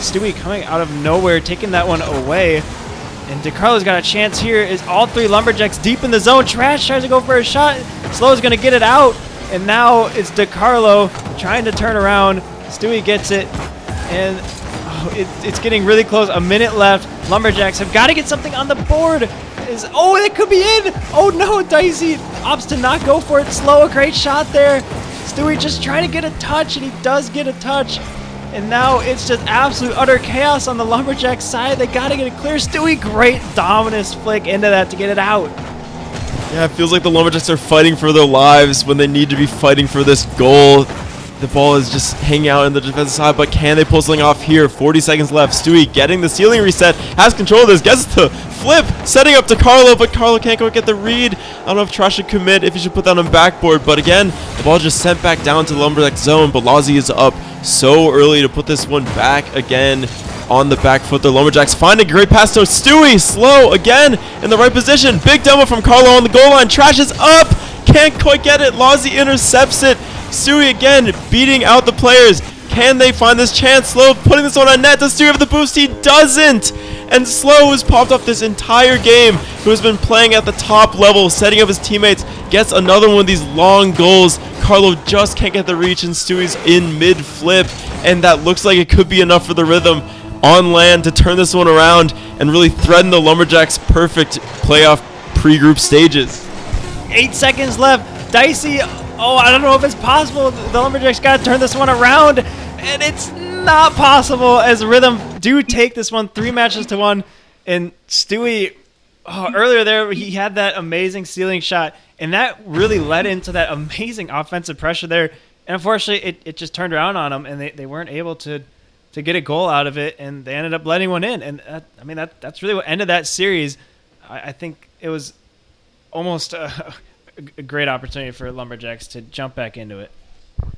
Stewie coming out of nowhere, taking that one away. And DeCarlo's got a chance here. Is all three Lumberjacks deep in the zone. Trash tries to go for a shot. Slow's going to get it out. And now it's DeCarlo trying to turn around. Stewie gets it. And it's getting really close. A minute left. Lumberjacks have got to get something on the board. Oh, it could be in. Oh, no. Dicey opts to not go for it. Slow, a great shot there. Stewie just trying to get a touch, and he does get a touch. And now it's just absolute utter chaos on the Lumberjack side. They got to get it clear. Stewie, great dominance flick into that to get it out. Yeah, it feels like the Lumberjacks are fighting for their lives when they need to be fighting for this goal. The ball is just hanging out in the defensive side, but can they pull something off here? 40 seconds left. Stewie getting the ceiling reset, has control of this, gets the flip, setting up to Carlo, but Carlo can't go get the read. I don't know if Trash should commit, if he should put that on backboard, but again, the ball just sent back down to the Lumberjack zone, but Lozzy is up so early to put this one back again on the back foot. The Lumberjacks find a great pass to Stewie. Slow again in the right position. Big demo from Carlo on the goal line. Trash is up. Can't quite get it. Lozzy intercepts it. Stewie again beating out the players. Can they find this chance? Slow putting this one on net. Does Stewie have the boost? He doesn't. And Slow, who's popped up this entire game, who has been playing at the top level, setting up his teammates, gets another one of these long goals. Carlo just can't get the reach, and Stewie's in mid-flip, and that looks like it could be enough for the Rhythm on land to turn this one around and really threaten the Lumberjacks' perfect playoff pre-group stages. 8 seconds left. Dicey, oh, I don't know if it's possible. The Lumberjacks got to turn this one around, and it's not possible as Rhythm do take this one 3-1. And Stewie, earlier there, he had that amazing ceiling shot, and that really led into that amazing offensive pressure there. And unfortunately, it just turned around on them, and they weren't able to get a goal out of it, and they ended up letting one in. And that's really what ended that series. I think it was almost a great opportunity for Lumberjacks to jump back into it.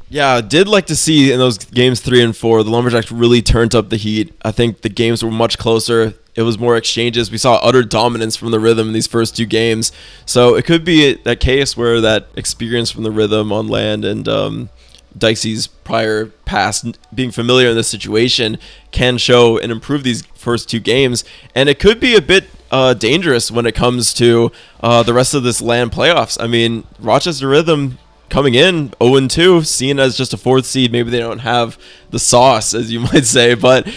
Yeah, I did like to see in those games 3 and 4, the Lumberjacks really turned up the heat. I think the games were much closer. It was more exchanges. We saw utter dominance from the Rhythm in these first 2 games. So it could be that case where that experience from the Rhythm on land and Dicey's prior past being familiar in this situation can show and improve these first 2 games. And it could be a bit dangerous when it comes to the rest of this LAN playoffs. I mean, Rochester Rhythm coming in 0-2, seen as just a 4th seed. Maybe they don't have the sauce, as you might say. But,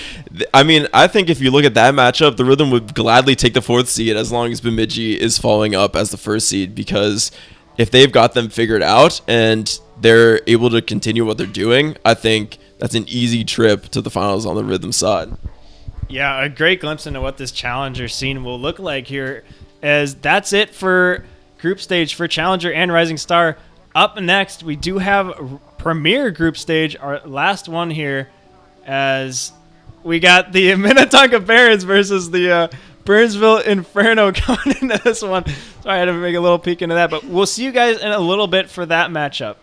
I mean, I think if you look at that matchup, the Rhythm would gladly take the 4th seed as long as Bemidji is following up as the 1st seed. Because if they've got them figured out and they're able to continue what they're doing, I think that's an easy trip to the finals on the Rhythm side. Yeah, a great glimpse into what this Challenger scene will look like here, as that's it for group stage for Challenger and Rising Star. Up next, we do have premier group stage, our last one here, as we got the Minnetonka Barons versus the Burnsville Inferno going into this one. So I had to make a little peek into that, but we'll see you guys in a little bit for that matchup.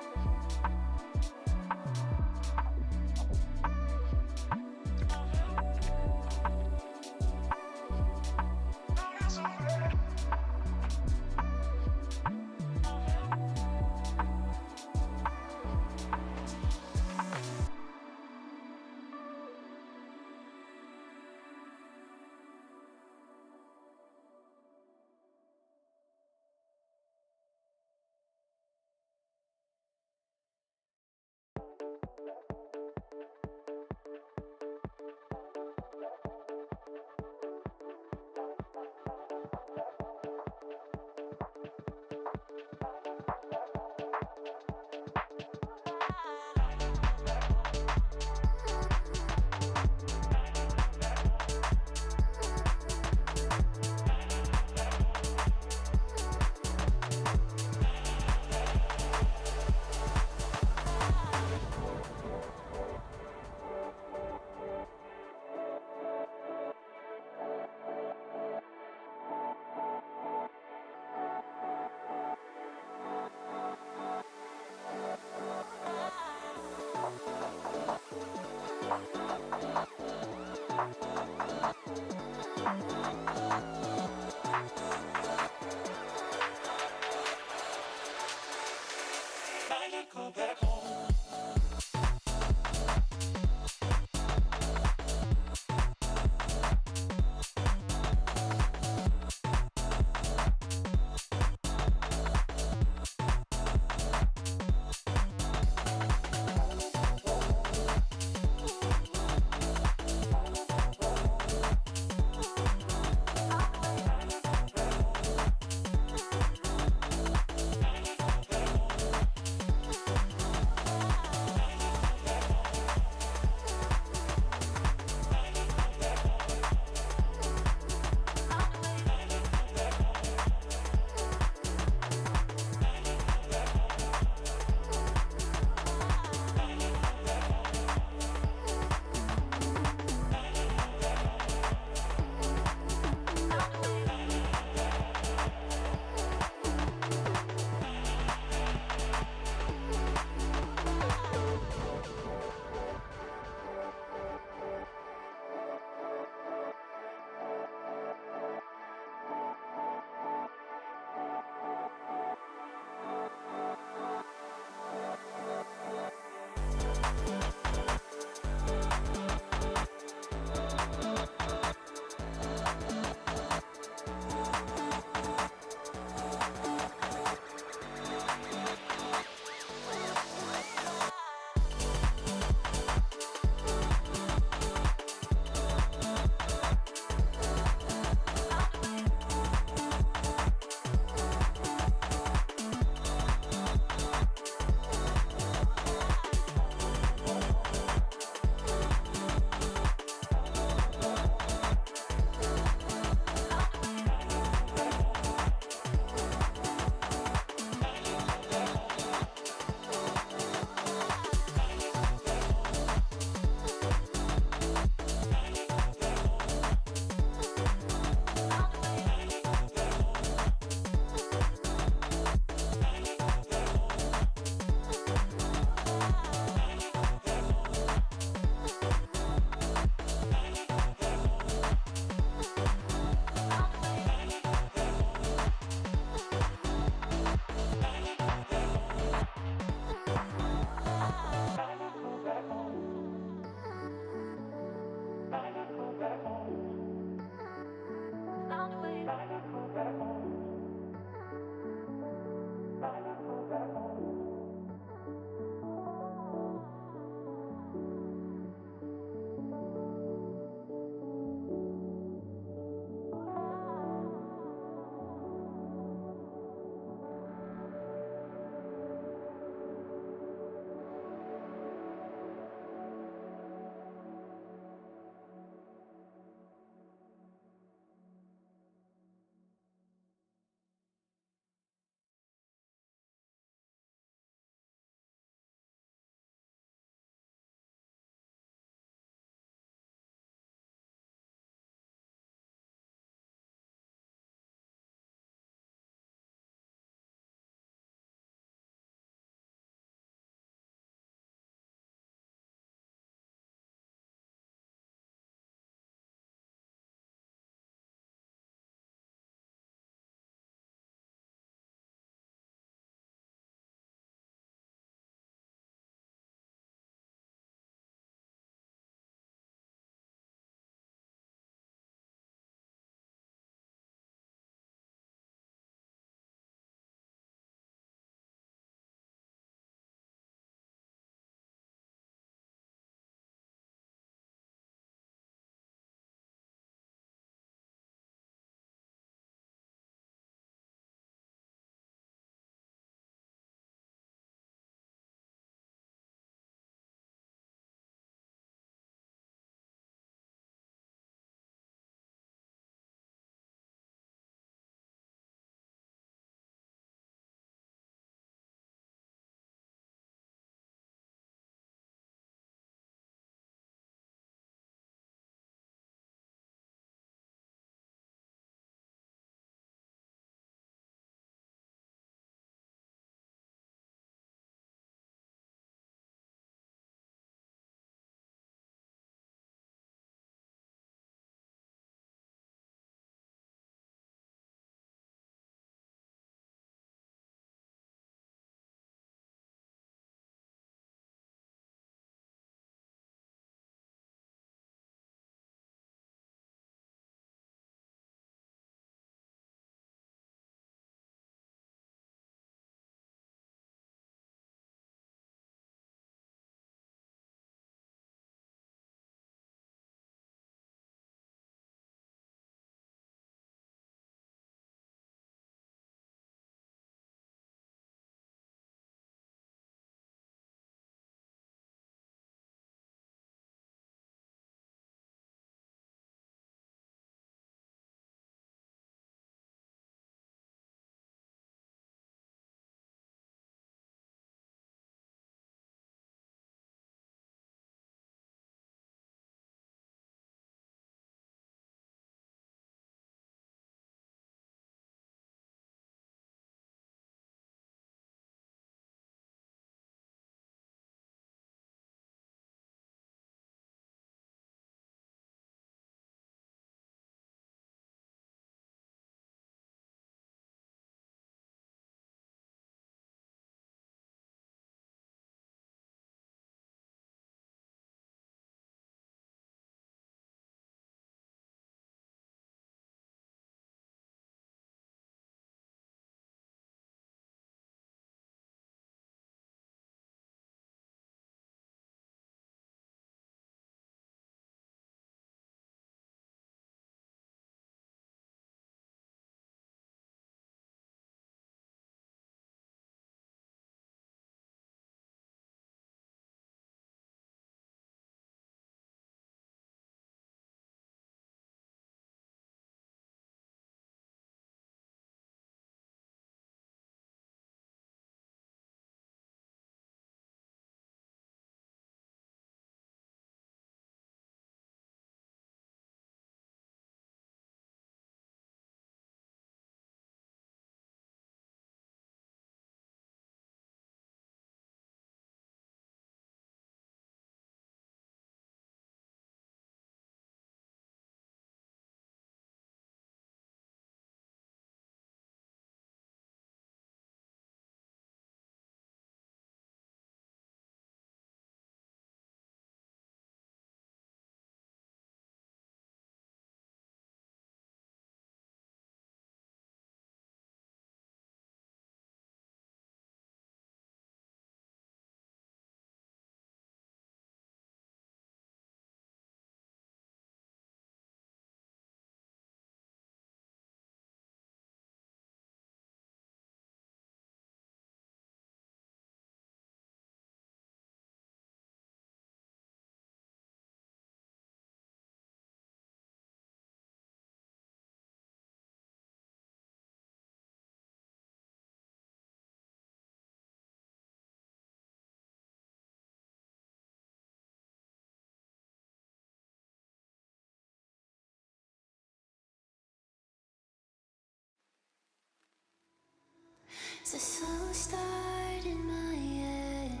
It's a slow start in my head.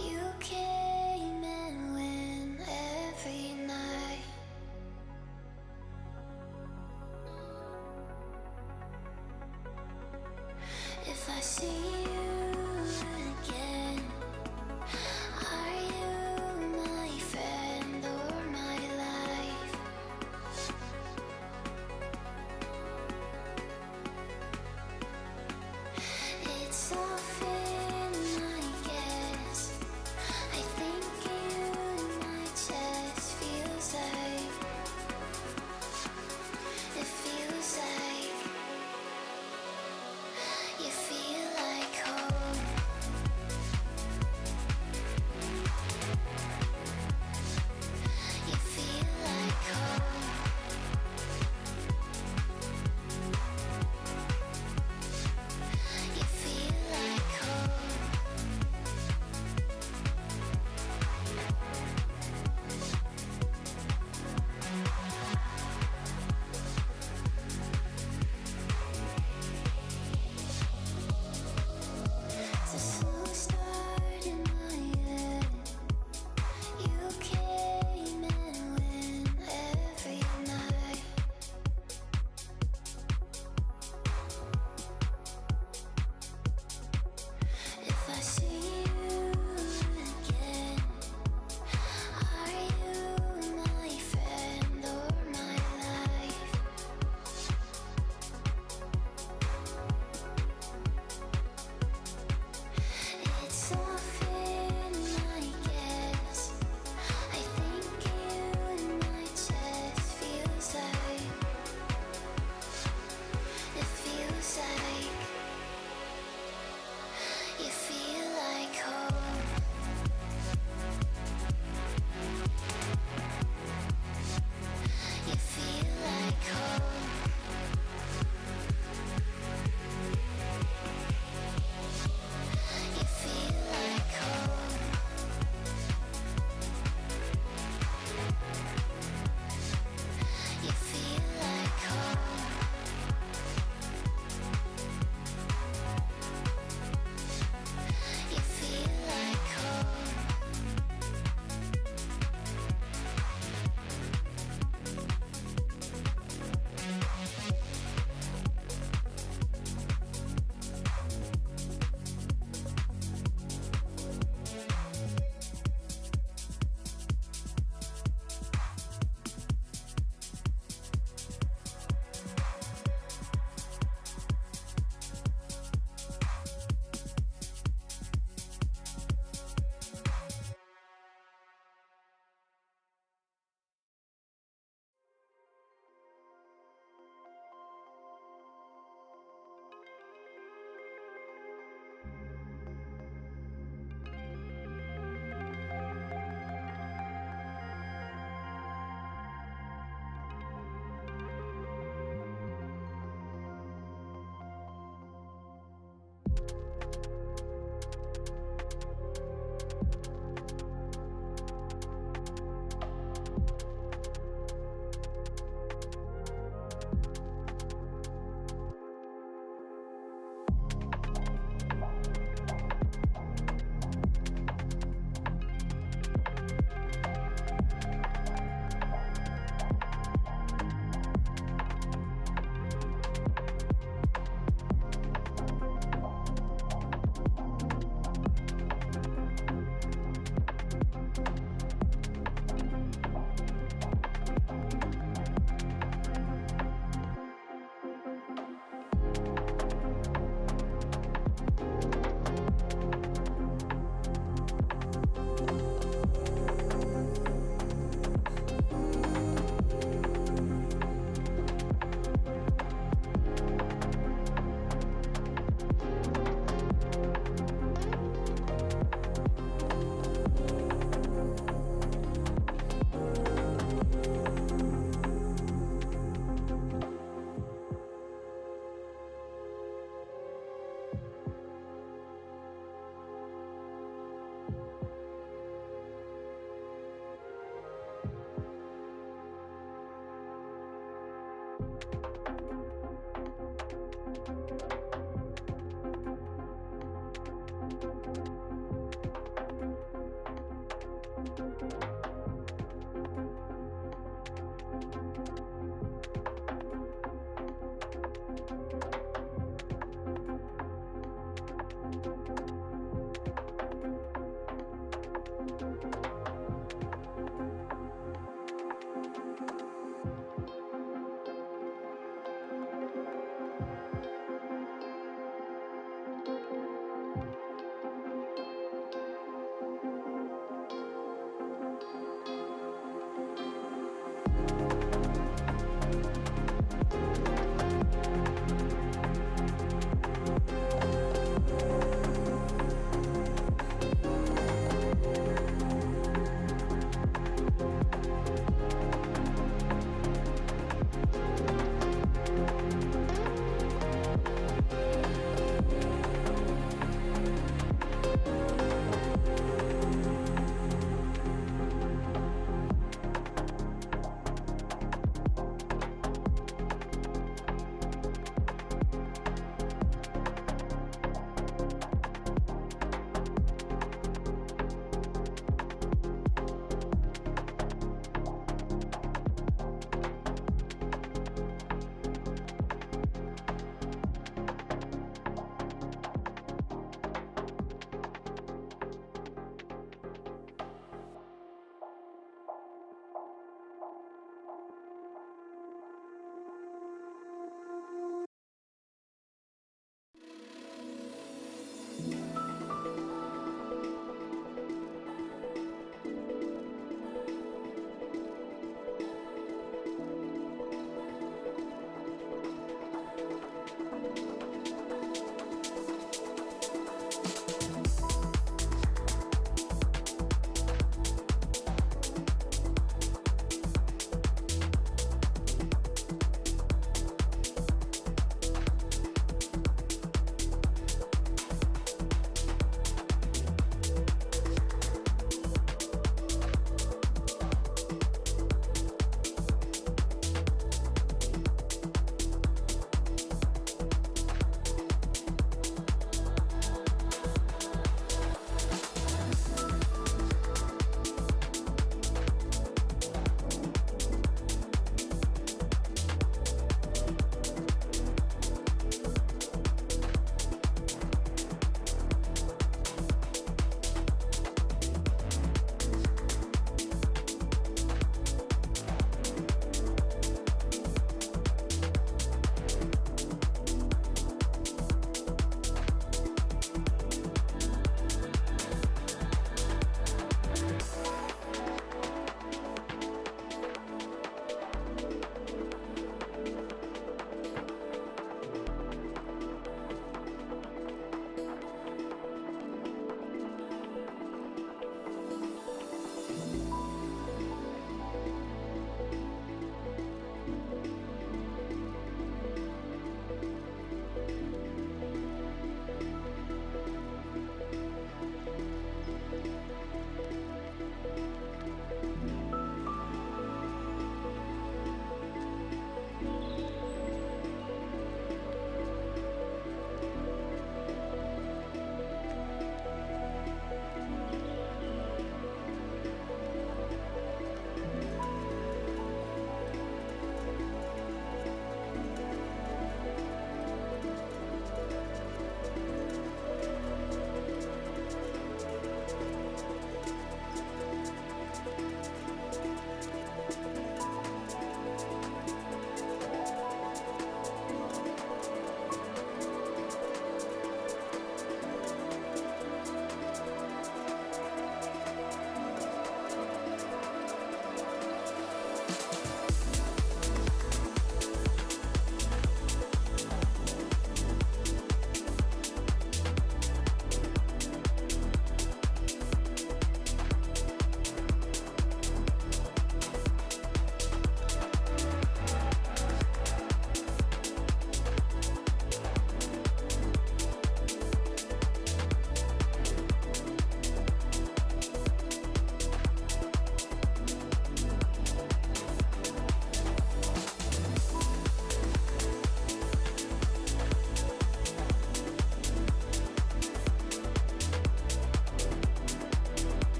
You came and went every night. If I see you again, are you my friend or my life? It's often, I guess, I think you in my chest feels like, it feels like you feel like home. You feel like home. You feel like home. It's a slow start in my head. You came and went every night. If I see you again, are you my friend or my life? It's often, I guess, I think you in my chest feels like, it feels like you feel like home. You feel like home. You feel like home. You feel like home. You feel like home.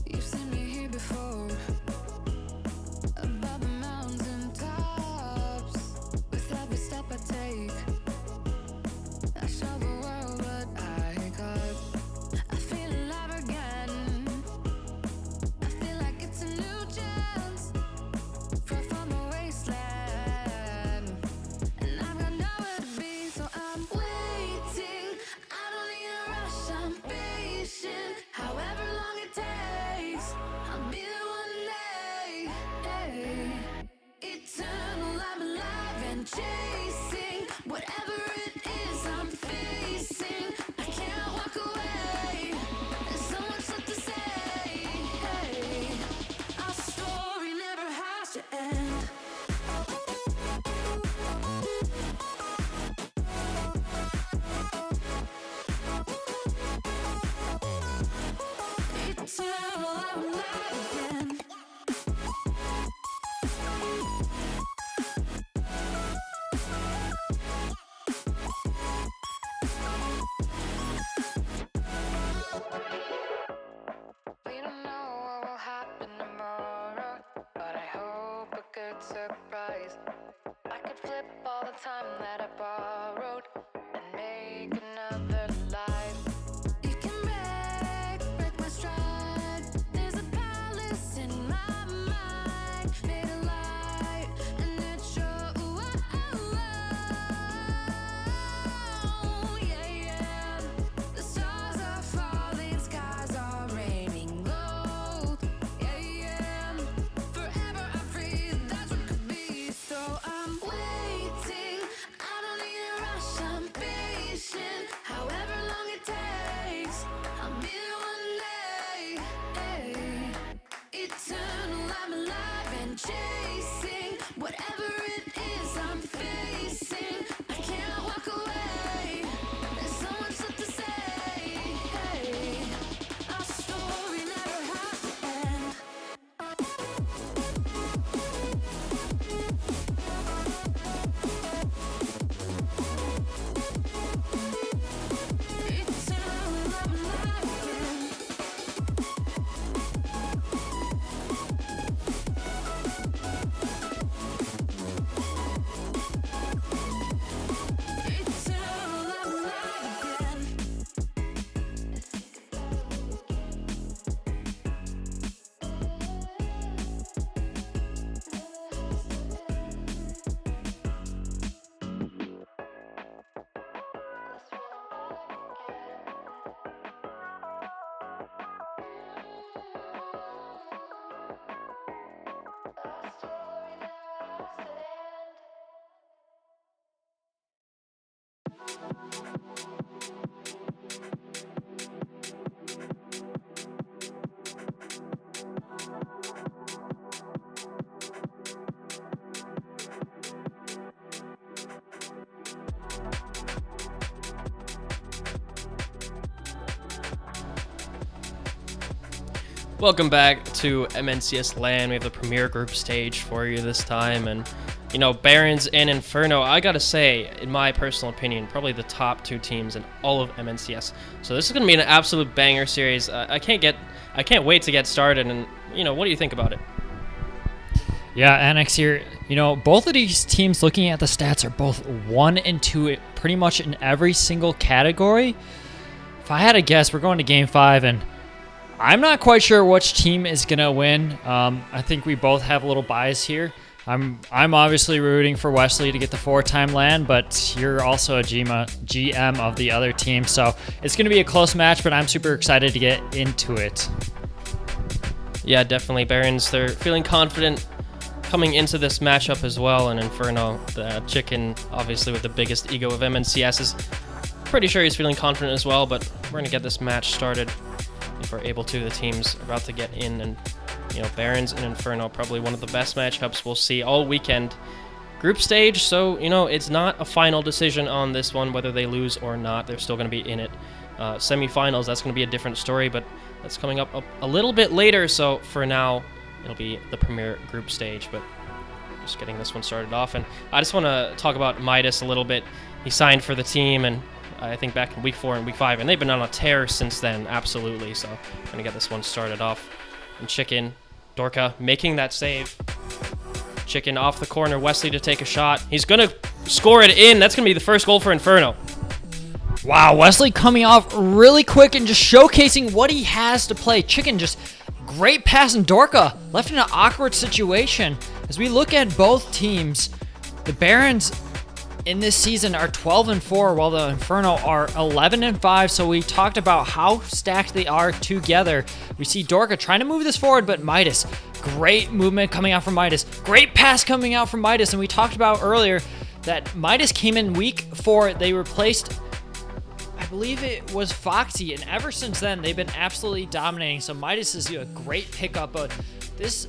You've seen me here before, above the mountain tops. With every step I take, I show the world what I got. I feel alive again. I feel like it's a new chance. Free from the wasteland, and I've got nowhere to be, so I'm waiting. I don't need a rush, I'm patient. However long it takes, I'll be there one day. Hey. Eternal, I'm alive and chasing whatever it is I'm facing. I can't walk away. There's so much left to say. Hey. Our story never has to end. Eternal, I'm alive again. We don't know what will happen tomorrow, but I hope a good surprise. I could flip all the time that I borrowed and make another life. You can break my stride. There's a palace in my mind, made of light, and it shows. Yeah, yeah. The stars are falling, skies are raining gold. Yeah, yeah. Forever I'm free, that's what could be. So I'm waiting. I don't need a rush, I'm patient. However long it takes, I'll be there one day. Hey. Eternal, I'm alive and chasing whatever it is I'm facing. I can't walk away. There's so much left to say. Hey. Our story never has to end. Eternal, I'm alive again. Eternal, I'm alive again. Our story never has to end. Welcome back to MNCS LAN. We have the premier group stage for you this time, and you know, Barons and Inferno, I gotta say, in my personal opinion, probably the top two teams in all of MNCS. So this is gonna be an absolute banger series. I can't wait to get started. And you know, what do you think about it? Yeah, Annex here. You know, both of these teams, looking at the stats, are both 1 and 2 pretty much in every single category. If I had to guess, we're going to Game 5, and I'm not quite sure which team is going to win. I think we both have a little bias here. I'm obviously rooting for Wesley to get the 4-time LAN, but you're also a GM of the other team, so it's going to be a close match, but I'm super excited to get into it. Yeah, definitely. Barons, they're feeling confident coming into this matchup as well, and Inferno, the chicken, obviously with the biggest ego of MNCS, is pretty sure he's feeling confident as well, but we're going to get this match started if we're able to. The team's about to get in, and you know, Barons and Inferno, probably one of the best matchups we'll see all weekend. group stage, so, you know, it's not a final decision on this one, whether they lose or not. They're still going to be in it. Semifinals, that's going to be a different story, but that's coming up a little bit later, so for now, it'll be the premier group stage, but just getting this one started off. And I just want to talk about Midas a little bit. He signed for the team, and I think back in week 4 and week 5, and they've been on a tear since then, absolutely. So I'm going to get this one started off. And Chicken, Dorka making that save. Chicken off the corner, Wesley to take a shot. He's going to score it in. That's going to be the first goal for Inferno. Wow, Wesley coming off really quick and just showcasing what he has to play. Chicken just great pass, and Dorka left in an awkward situation. As we look at both teams, the Barons in this season are 12-4, while the Inferno are 11-5. So we talked about how stacked they are together. We see Dorka trying to move this forward, but Midas, great movement coming out from Midas. Great pass coming out from Midas. And we talked about earlier that Midas came in week 4. They replaced, I believe it was Foxy, and ever since then they've been absolutely dominating. So Midas is a great pickup, but this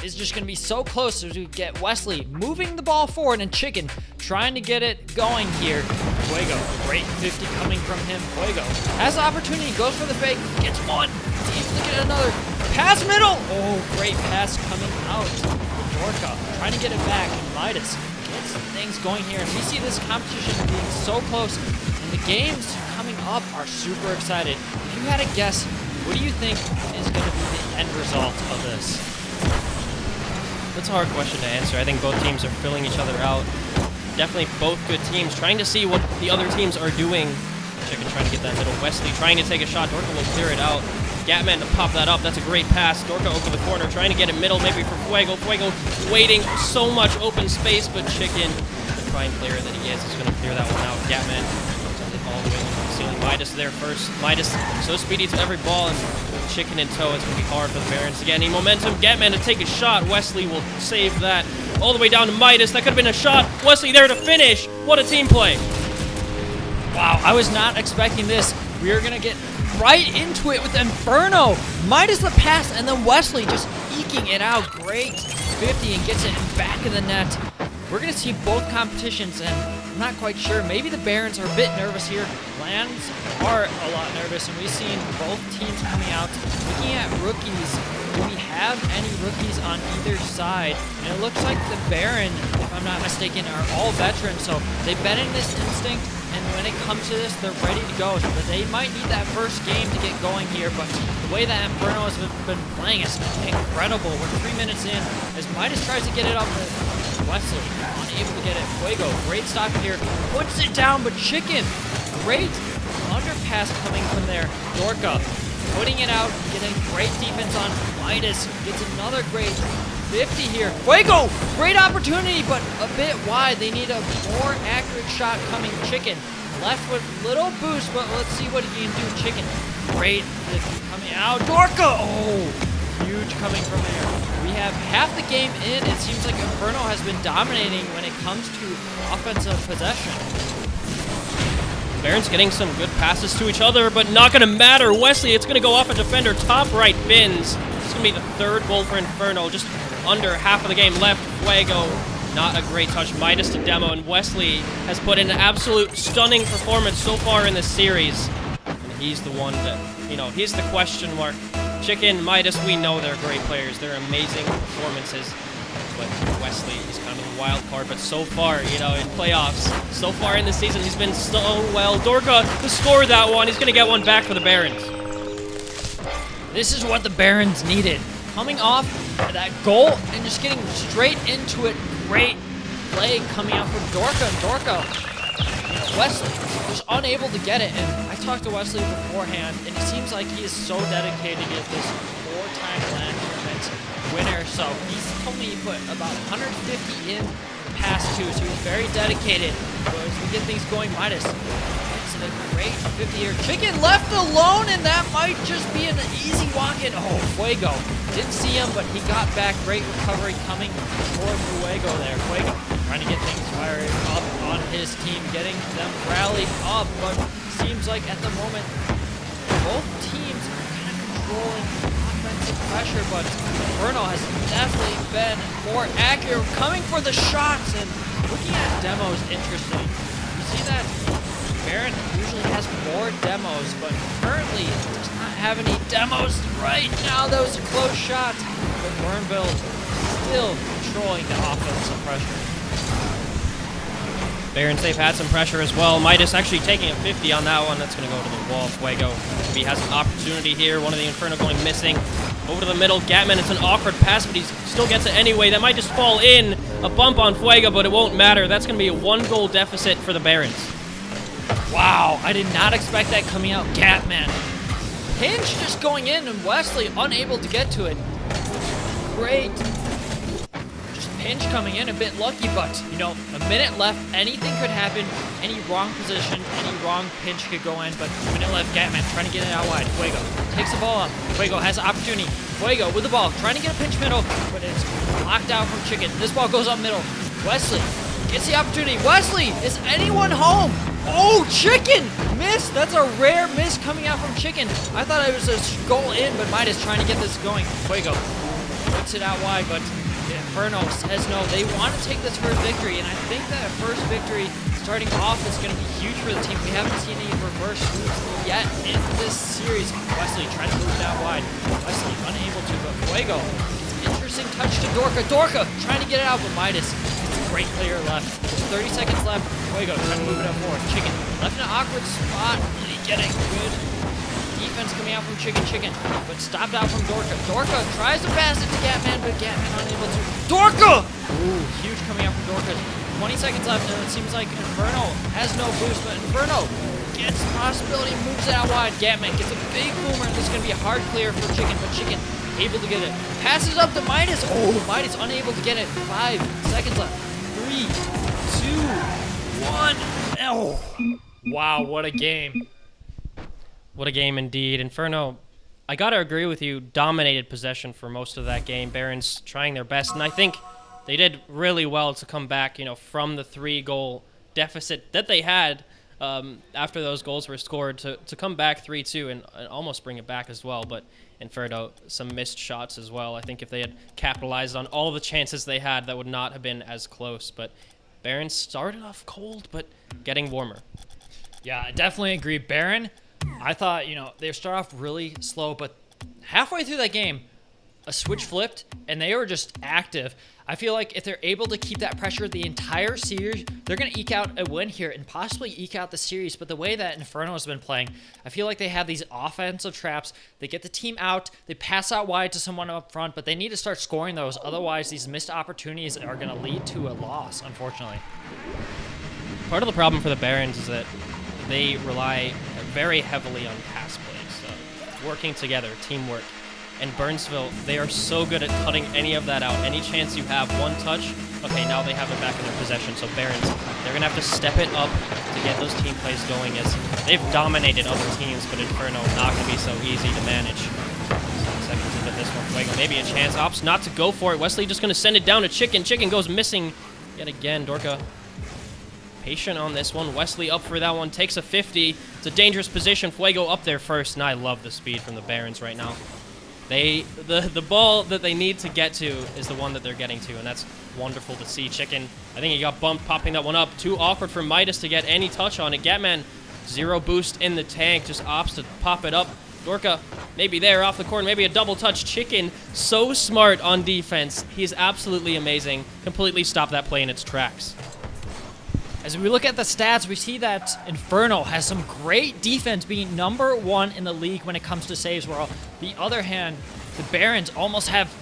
is just going to be so close as we get Wesley moving the ball forward, and Chicken trying to get it going here. Fuego, great 50 coming from him. Fuego has the opportunity, goes for the fake, gets one. Look at another pass middle. Oh, great pass coming out. Dorka trying to get it back, and Midas gets things going here. And we see this competition being so close, and the games coming up are super excited. If you had a guess, what do you think is going to be the end result of this? That's a hard question to answer. I think both teams are filling each other out. Definitely both good teams, trying to see what the other teams are doing. Chicken trying to get that middle. Wesley trying to take a shot. Dorka will clear it out. Gatman to pop that up. That's a great pass. Dorka over the corner, trying to get it middle, maybe for Fuego. Fuego waiting, so much open space, but Chicken, the fine player that he is going to clear that one out. Gatman sends it all the way to the ceiling. Midas there first. Midas so speedy to every ball, and Chicken in tow. It's going to be hard for the Barons to get any momentum. Gatman to take a shot. Wesley will save that all the way down to Midas. That could have been a shot. Wesley there to finish. What a team play. Wow, I was not expecting this. We are going to get right into it with Inferno. Midas the pass, and then Wesley just eking it out. Great 50 and gets it back in the net. We're going to see both competitions, and I'm not quite sure. Maybe the Barons are a bit nervous here. Lands are a lot nervous, and we've seen both teams coming out. Looking at rookies, do we have any rookies on either side? And it looks like the Baron, if I'm not mistaken, are all veterans, so they've been in this instinct, and when it comes to this, they're ready to go. But they might need that first game to get going here, but the way that Inferno has been playing is incredible. We're 3 minutes in as Midas tries to get it up with Wesley, unable to get it. Fuego, great stop here, puts it down, but Chicken, great underpass coming from there. Dorka putting it out, getting great defense on Midas, gets another great 50 here. Fuego, great opportunity, but a bit wide. They need a more accurate shot coming. Chicken left with little boost, but let's see what he can do. Chicken, great 50 coming out. Dorka, oh, huge coming from there. We have half the game in. It seems like Inferno has been dominating when it comes to offensive possession. Barons getting some good passes to each other, but not going to matter. Wesley, it's going to go off a defender. Top right bins. It's going to be the third goal for Inferno. Just under half of the game left. Fuego, not a great touch. Midas to demo, and Wesley has put in an absolute stunning performance so far in this series. And he's the one that, he's the question mark. Chicken, Midas, we know they're great players. They're amazing performances. But Wesley is kind of a wild card. But so far, in playoffs, so far in this season, he's been so well. Dorka to score that one. He's going to get one back for the Barons. This is what the Barons needed. Coming off that goal and just getting straight into it. Great play coming out from Dorka. And Dorka, Wesley was unable to get it. And I talked to Wesley beforehand, and it seems like he is so dedicated to get this 4-time LAN tournament winner. So he's told me he put about 150 in the past 2, so he's very dedicated. So as we get things going, Midas gets a great 50 here. Chicken left alone, and that might just be an easy walk-in. Oh, Fuego. Didn't see him, but he got back. Great recovery coming for Fuego there. Fuego trying to get things fired up on his team, getting them rallied up, but seems like at the moment both teams are kind of controlling offensive pressure, but Inferno has definitely been more accurate, coming for the shots, and looking at demos, interesting. You see that Baron usually has more demos, but currently does not have any demos right now. That was a close shot, but Burnville still controlling the offensive pressure. Barons, they've had some pressure as well. Midas actually taking a 50 on that one. That's going to go to the wall. Fuego maybe has an opportunity here. One of the Inferno going missing. Over to the middle. Gatman, it's an awkward pass, but he still gets it anyway. That might just fall in. A bump on Fuego, but it won't matter. That's going to be a 1-goal deficit for the Barons. Wow, I did not expect that coming out. Gatman. Pinch just going in, and Wesley unable to get to it. Great. Pinch coming in, a bit lucky, but, you know, a minute left, anything could happen, any wrong position, any wrong pinch could go in, but a minute left, Gatman trying to get it out wide. Fuego takes the ball up. Fuego has an opportunity. Fuego with the ball, trying to get a pinch middle, but it's blocked out from Chicken. This ball goes up middle. Wesley gets the opportunity. Wesley, is anyone home? Oh, Chicken missed. That's a rare miss coming out from Chicken. I thought it was a goal in, but Midas trying to get this going. Fuego puts it out wide, but Inferno says no. They want to take this first victory, and I think that a first victory starting off is going to be huge for the team. We haven't seen any reverse sweeps yet in this series. Wesley trying to move it out wide. Wesley unable to, but Fuego gets an interesting touch to Dorka. Dorka trying to get it out, but Midas gets a great player left. There's 30 seconds left. Fuego trying to move it up forward. Chicken left in an awkward spot. Really getting good defense coming out from Chicken, but stopped out from Dorka. Dorka tries to pass it to Gatman, but Gatman unable to. Dorka! Ooh, huge coming out from Dorka. 20 seconds left, and it seems like Inferno has no boost, but Inferno gets the possibility, moves it out wide. Gatman gets a big boomer, and this is going to be a hard clear for Chicken, but Chicken able to get it. Passes up to Midas. Oh, Midas unable to get it. 5 seconds left. 3, 2, 1. Oh. Wow, what a game. What a game indeed. Inferno, I gotta agree with you, dominated possession for most of that game. Barons trying their best, and I think they did really well to come back, you know, from the 3-goal deficit that they had after those goals were scored to come back 3-2 and almost bring it back as well. But Inferno, some missed shots as well. I think if they had capitalized on all the chances they had, that would not have been as close. But Barons started off cold, but getting warmer. Yeah, I definitely agree. Baron, I thought, you know, they start off really slow, but halfway through that game, a switch flipped, and they were just active. I feel like if they're able to keep that pressure the entire series, they're going to eke out a win here and possibly eke out the series. But the way that Inferno has been playing, I feel like they have these offensive traps. They get the team out, they pass out wide to someone up front, but they need to start scoring those. Otherwise, these missed opportunities are going to lead to a loss, unfortunately. Part of the problem for the Barons is that they rely very heavily on pass plays, working together, teamwork. And Burnsville, they are so good at cutting any of that out. Any chance you have, one touch, okay, now they have it back in their possession. So Barons, they're going to have to step it up to get those team plays going, as they've dominated other teams, but Inferno not going to be so easy to manage. 7 seconds into this one, Fuego, maybe a chance, opts not to go for it. Wesley just going to send it down to Chicken. Chicken goes missing yet again. Dorka patient on this one. Wesley up for that one, takes a 50. It's a dangerous position. Fuego up there first, and I love the speed from the Barons right now. The ball that they need to get to is the one that they're getting to, and that's wonderful to see. Chicken, I think he got bumped popping that one up. Too awkward for Midas to get any touch on it. Gatman, 0 boost in the tank, just opts to pop it up. Dorka, maybe there off the corner, maybe a double touch. Chicken, so smart on defense. He's absolutely amazing. Completely stopped that play in its tracks. As we look at the stats, we see that Inferno has some great defense, being #1 in the league when it comes to saves, while on the other hand, the Barons almost have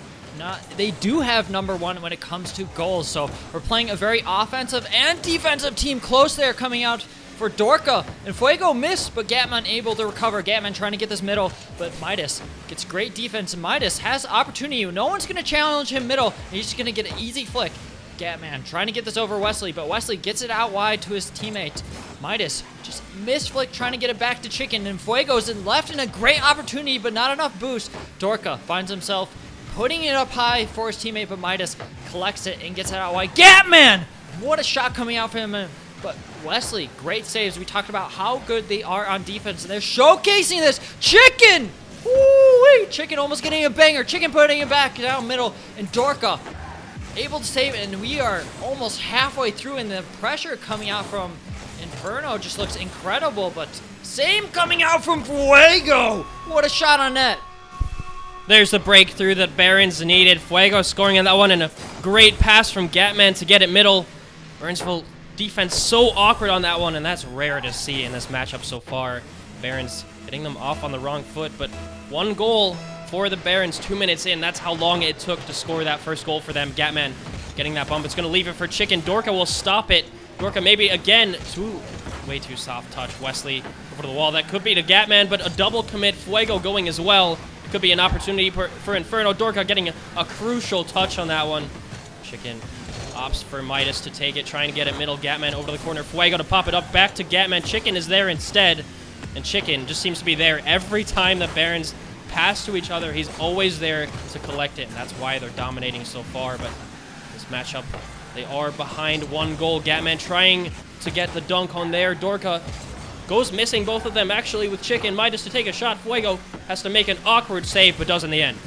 they do have #1 when it comes to goals. So we're playing a very offensive and defensive team. Close there coming out for Dorka. And Fuego missed, but Gatman able to recover. Gatman trying to get this middle, but Midas gets great defense, and Midas has opportunity. No one's going to challenge him middle, and he's just going to get an easy flick. Gatman trying to get this over Wesley, but Wesley gets it out wide to his teammate. Midas just missed flick, trying to get it back to Chicken, and Fuego's left in a great opportunity, but not enough boost. Dorka finds himself putting it up high for his teammate, but Midas collects it and gets it out wide. Gatman! What a shot coming out from him. But Wesley, great saves. We talked about how good they are on defense, and they're showcasing this. Chicken! Woo-wee! Whee! Chicken almost getting a banger. Chicken putting it back down middle. And Dorka able to save it. And we are almost halfway through. And the pressure coming out from Inferno just looks incredible. But same coming out from Fuego. What a shot on net. There's the breakthrough that Barons needed. Fuego scoring on that one, and a great pass from Gatman to get it middle. Burnsville defense so awkward on that one, and that's rare to see in this matchup so far. Barons hitting them off on the wrong foot, but one goal for the Barons 2 minutes in. That's how long it took to score that first goal for them. Gatman getting that bump. It's going to leave it for Chicken. Dorka will stop it. Dorka maybe again. Way too soft touch. Wesley over to the wall. That could be to Gatman, but a double commit. Fuego going as well. Could be an opportunity for Inferno. Dorka getting a crucial touch on that one. Chicken opts for Midas to take it, trying to get it middle. Gatman over to the corner. Fuego to pop it up. Back to Gatman. Chicken is there instead. And Chicken just seems to be there every time the Barons pass to each other. He's always there to collect it, and that's why they're dominating so far. But this matchup, they are behind one goal. Gatman trying to get the dunk on there. Dorka goes missing both of them, actually, with Chicken. Midas to take a shot. Fuego has to make an awkward save, but does in the end.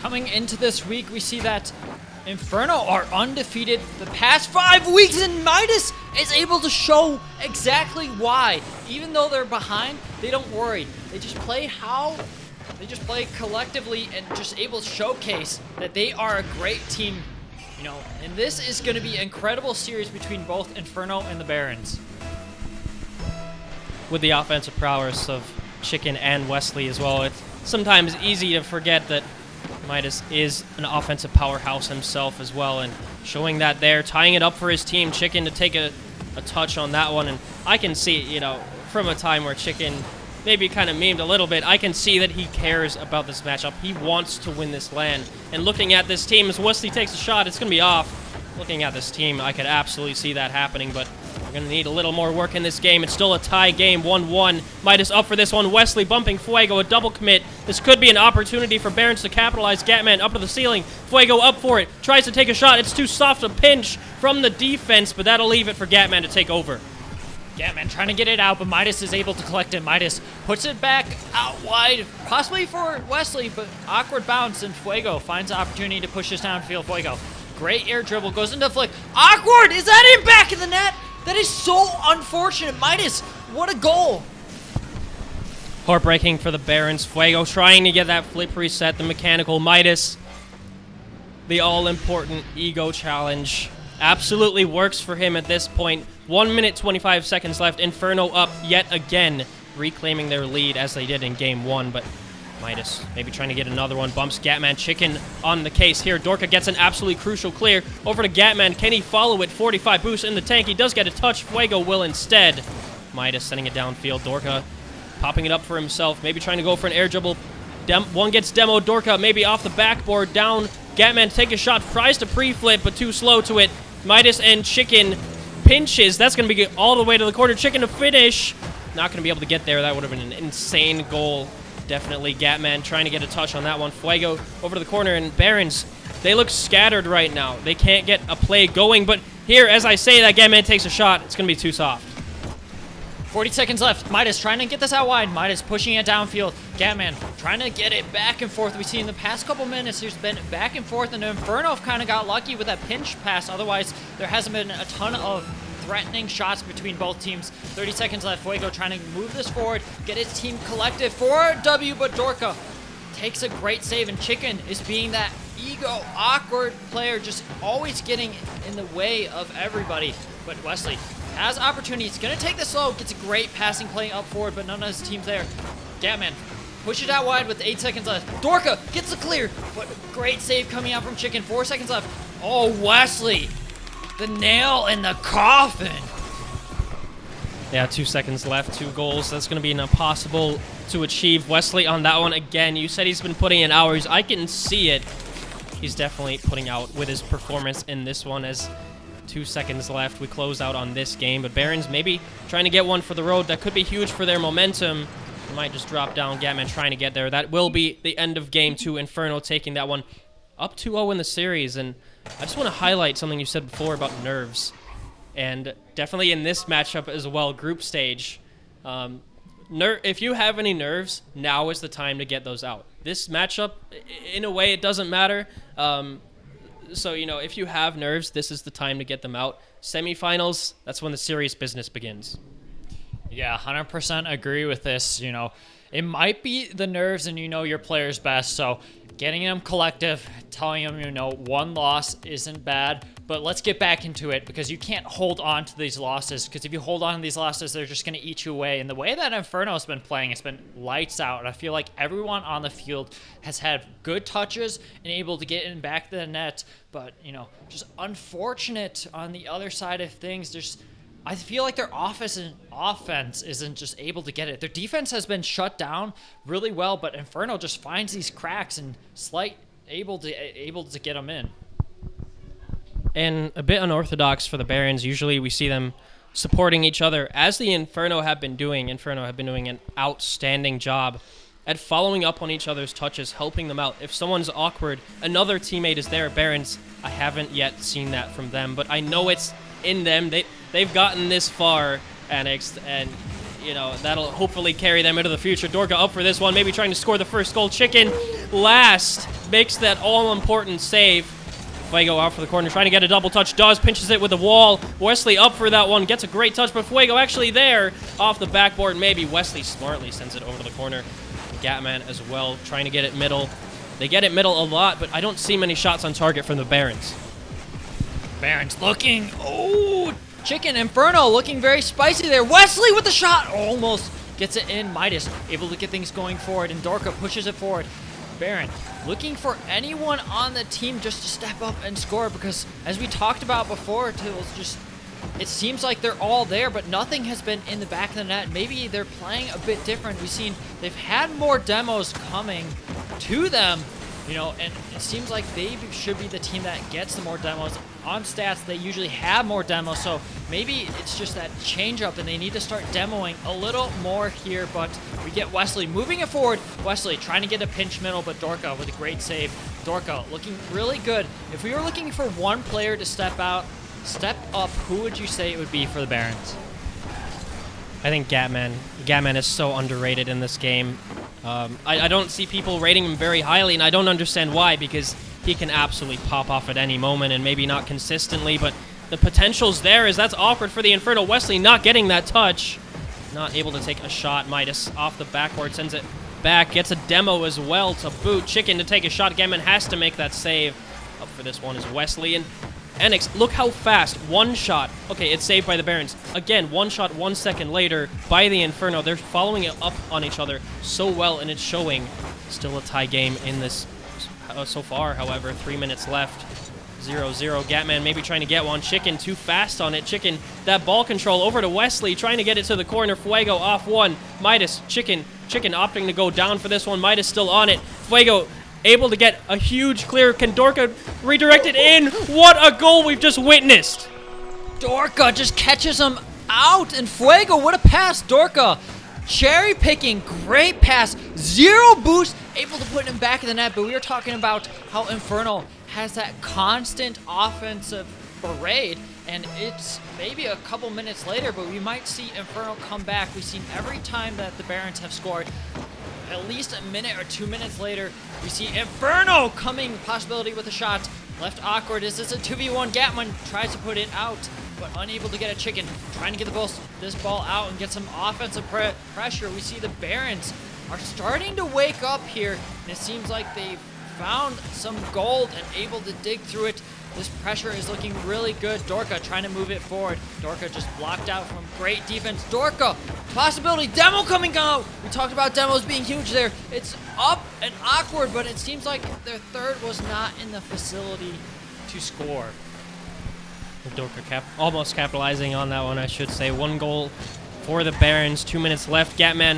Coming into this week, we see that Inferno are undefeated the past 5 weeks, and Midas is able to show exactly why. Even though they're behind, they don't worry. They just play collectively and just able to showcase that they are a great team. You know, and this is going to be an incredible series between both Inferno and the Barons. With the offensive prowess of Chicken and Wesley as well, it's sometimes easy to forget that Midas is an offensive powerhouse himself as well, and showing that there, tying it up for his team. Chicken to take a touch on that one, and I can see, you know, from a time where Chicken maybe kind of memed a little bit, I can see that he cares about this matchup. He wants to win this LAN, and looking at this team, as Wesley takes a shot, it's going to be off. Looking at this team, I could absolutely see that happening, but we're going to need a little more work in this game. It's still a tie game, 1-1. Midas up for this one. Wesley bumping Fuego, a double commit. This could be an opportunity for Barons to capitalize. Gatman up to the ceiling. Fuego up for it. Tries to take a shot. It's too soft, a pinch from the defense, but that'll leave it for Gatman to take over. Gatman trying to get it out, but Midas is able to collect it. Midas puts it back out wide, possibly for Wesley, but awkward bounce, and Fuego finds the opportunity to push this downfield. Fuego, great air dribble, goes into the flick. Awkward! Is that in back of the net? That is so unfortunate. Midas, what a goal. Heartbreaking for the Barons. Fuego trying to get that flip reset. The mechanical Midas. The all-important ego challenge absolutely works for him at this point. 1 minute, 25 seconds left. Inferno up yet again, reclaiming their lead as they did in game one, but Midas maybe trying to get another one. Bumps Gatman. Chicken on the case here. Dorka gets an absolutely crucial clear. Over to Gatman. Can he follow it? 45 boost in the tank. He does get a touch. Fuego will instead. Midas sending it downfield. Dorka popping it up for himself. Maybe trying to go for an air dribble. One gets demoed. Dorka maybe off the backboard. Down. Gatman take a shot. Tries to pre-flip, but too slow to it. Midas and Chicken pinches. That's going to be all the way to the corner. Chicken to finish. Not going to be able to get there. That would have been an insane goal. Definitely Gatman trying to get a touch on that one. Fuego over to the corner, and Barons, they look scattered right now. They can't get a play going, but here, as I say that, Gatman takes a shot. It's going to be too soft. 40 seconds left. Midas trying to get this out wide. Midas pushing it downfield. Gatman trying to get it back and forth. We've seen in the past couple minutes, there's been back and forth, and Inferno kind of got lucky with that pinch pass. Otherwise, there hasn't been a ton of threatening shots between both teams. 30 seconds left. Fuego trying to move this forward, get his team collected for a W, but Dorka takes a great save, and Chicken is being that ego, awkward player, just always getting in the way of everybody. But Wesley has opportunity. He's going to take the slow, gets a great passing play up forward, but none of his team's there. Gatman pushes it out wide with 8 seconds left. Dorka gets the clear, but great save coming out from Chicken. 4 seconds left. Oh, Wesley, the nail in the coffin. Yeah, 2 seconds left, 2 goals. That's going to be impossible to achieve. Wesley on that one again. You said he's been putting in hours. I can see it. He's definitely putting out with his performance in this one. As 2 seconds left, we close out on this game. But Barons maybe trying to get one for the road. That could be huge for their momentum. They might just drop down. Gatman trying to get there. That will be the end of game 2. Inferno taking that one up 2-0 in the series. And I just want to highlight something you said before about nerves. And definitely in this matchup as well, group stage. if you have any nerves, now is the time to get those out. This matchup, in a way, it doesn't matter. So, if you have nerves, this is the time to get them out. Semifinals, that's when the serious business begins. Yeah, 100% agree with this. It might be the nerves and your players best. So getting them collective, telling them, one loss isn't bad, but let's get back into it because you can't hold on to these losses because if you hold on to these losses, they're just going to eat you away. And the way that Inferno's been playing, it's been lights out. I feel like everyone on the field has had good touches and able to get in back of the net, but, just unfortunate on the other side of things. I feel like their offense isn't just able to get it. Their defense has been shut down really well, but Inferno just finds these cracks and able to get them in. And a bit unorthodox for the Barons. Usually we see them supporting each other, as the Inferno have been doing. Inferno have been doing an outstanding job at following up on each other's touches, helping them out. If someone's awkward, another teammate is there. Barons, I haven't yet seen that from them, but I know it's in them. They've gotten this far, Annexed, and that'll hopefully carry them into the future. Dorka up for this one, maybe trying to score the first goal. Chicken last makes that all-important save. Fuego out for the corner, trying to get a double touch. Dawes pinches it with the wall. Wesley up for that one, gets a great touch, but Fuego actually there off the backboard. Maybe Wesley smartly sends it over to the corner. Gatman as well, trying to get it middle. They get it middle a lot, but I don't see many shots on target from the Barons. Barons looking. Oh, Chicken Inferno looking very spicy there. Wesley with the shot. Almost gets it in. Midas able to get things going forward, and Dorka pushes it forward. Baron looking for anyone on the team just to step up and score because, as we talked about before, it seems like they're all there, but nothing has been in the back of the net. Maybe they're playing a bit different. We've seen they've had more demos coming to them, and it seems like they should be the team that gets the more demos. On stats, they usually have more demos, so maybe it's just that change up and they need to start demoing a little more here, but we get Wesley moving it forward. Wesley trying to get a pinch middle, but Dorka with a great save. Dorka looking really good. If we were looking for one player to step up, who would you say it would be for the Barons? I think Gatman. Gatman is so underrated in this game. I don't see people rating him very highly, and I don't understand why, because he can absolutely pop off at any moment and maybe not consistently, but the potential's there as that's awkward for the Inferno. Wesley not getting that touch. Not able to take a shot. Midas off the backboard, sends it back, gets a demo as well to boot. Chicken to take a shot. Gatman has to make that save. Up for this one is Wesley, and Enix, look how fast. One shot. Okay, it's saved by the Barons. Again, one shot 1 second later by the Inferno. They're following it up on each other so well, and it's showing. Still a tie game in this so far, however. 3 minutes left. 0-0. Gatman maybe trying to get one. Chicken too fast on it. Chicken, that ball control over to Wesley, trying to get it to the corner. Fuego off one. Midas, Chicken opting to go down for this one. Midas still on it. Fuego able to get a huge clear. Can Dorka redirect it in? What a goal we've just witnessed. Dorka just catches him out, and Fuego, what a pass. Dorka cherry picking, great pass, zero boost, able to put him back in the net. But we were talking about how Inferno has that constant offensive parade, and it's maybe a couple minutes later, but we might see Inferno come back. We've seen every time that the Barons have scored, at least a minute or 2 minutes later, we see Inferno coming, possibility with a shot. Left awkward. Is this a 2v1? Gatman tries to put it out, but unable to get a Chicken. Trying to get this ball out and get some offensive pressure. We see the Barons are starting to wake up here, and it seems like they've found some gold and able to dig through it. This pressure is looking really good. Dorka trying to move it forward. Dorka just blocked out from great defense. Dorka, possibility, demo coming out. We talked about demos being huge there. It's up and awkward, but it seems like their third was not in the facility to score. Dorka almost capitalizing on that one, I should say. 1 goal for the Barons. 2 minutes left. Gatman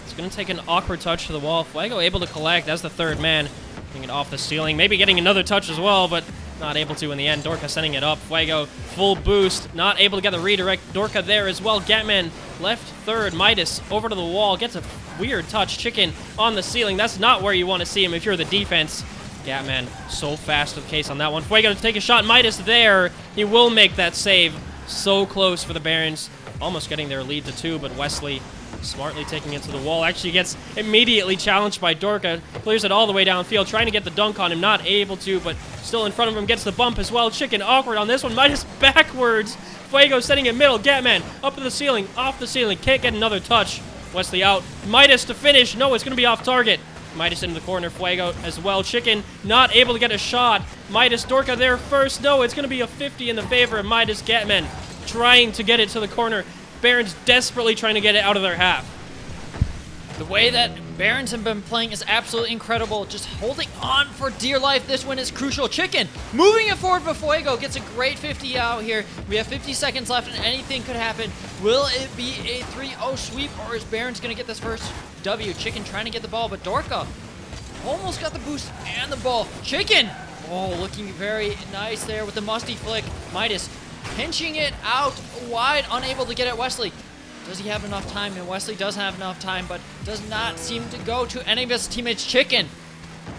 is going to take an awkward touch to the wall. Fuego able to collect as the third man. Getting it off the ceiling. Maybe getting another touch as well, but not able to in the end. Dorka sending it up. Fuego, full boost. Not able to get the redirect. Dorka there as well. Gatman left third. Midas over to the wall. Gets a weird touch. Chicken on the ceiling. That's not where you want to see him if you're the defense. Gatman so fast with case on that one. Fuego to take a shot. Midas there. He will make that save. So close for the Barons. Almost getting their lead to 2, but Wesley smartly taking it to the wall. Actually gets immediately challenged by Dorka. Clears it all the way downfield, trying to get the dunk on him. Not able to, but still in front of him. Gets the bump as well. Chicken awkward on this one. Midas backwards. Fuego setting it middle. Gatman up to the ceiling. Off the ceiling. Can't get another touch. Wesley out. Midas to finish. No, it's going to be off target. Midas into the corner. Fuego as well. Chicken not able to get a shot. Midas, Dorka there first. No, it's going to be a 50 in the favor of Midas. Gatman trying to get it to the corner. Barons desperately trying to get it out of their half. The way that Barons have been playing is absolutely incredible. Just holding on for dear life. This win is crucial. Chicken moving it forward, but Fuego gets a great 50 out here. We have 50 seconds left, and anything could happen. Will it be a 3-0 sweep, or is Barons going to get this first W? Chicken trying to get the ball, but Dorka almost got the boost and the ball. Chicken, oh, looking very nice there with the musty flick. Midas pinching it out wide, unable to get it. Wesley, does he have enough time? And Wesley does have enough time, but does not seem to go to any of his teammates. Chicken,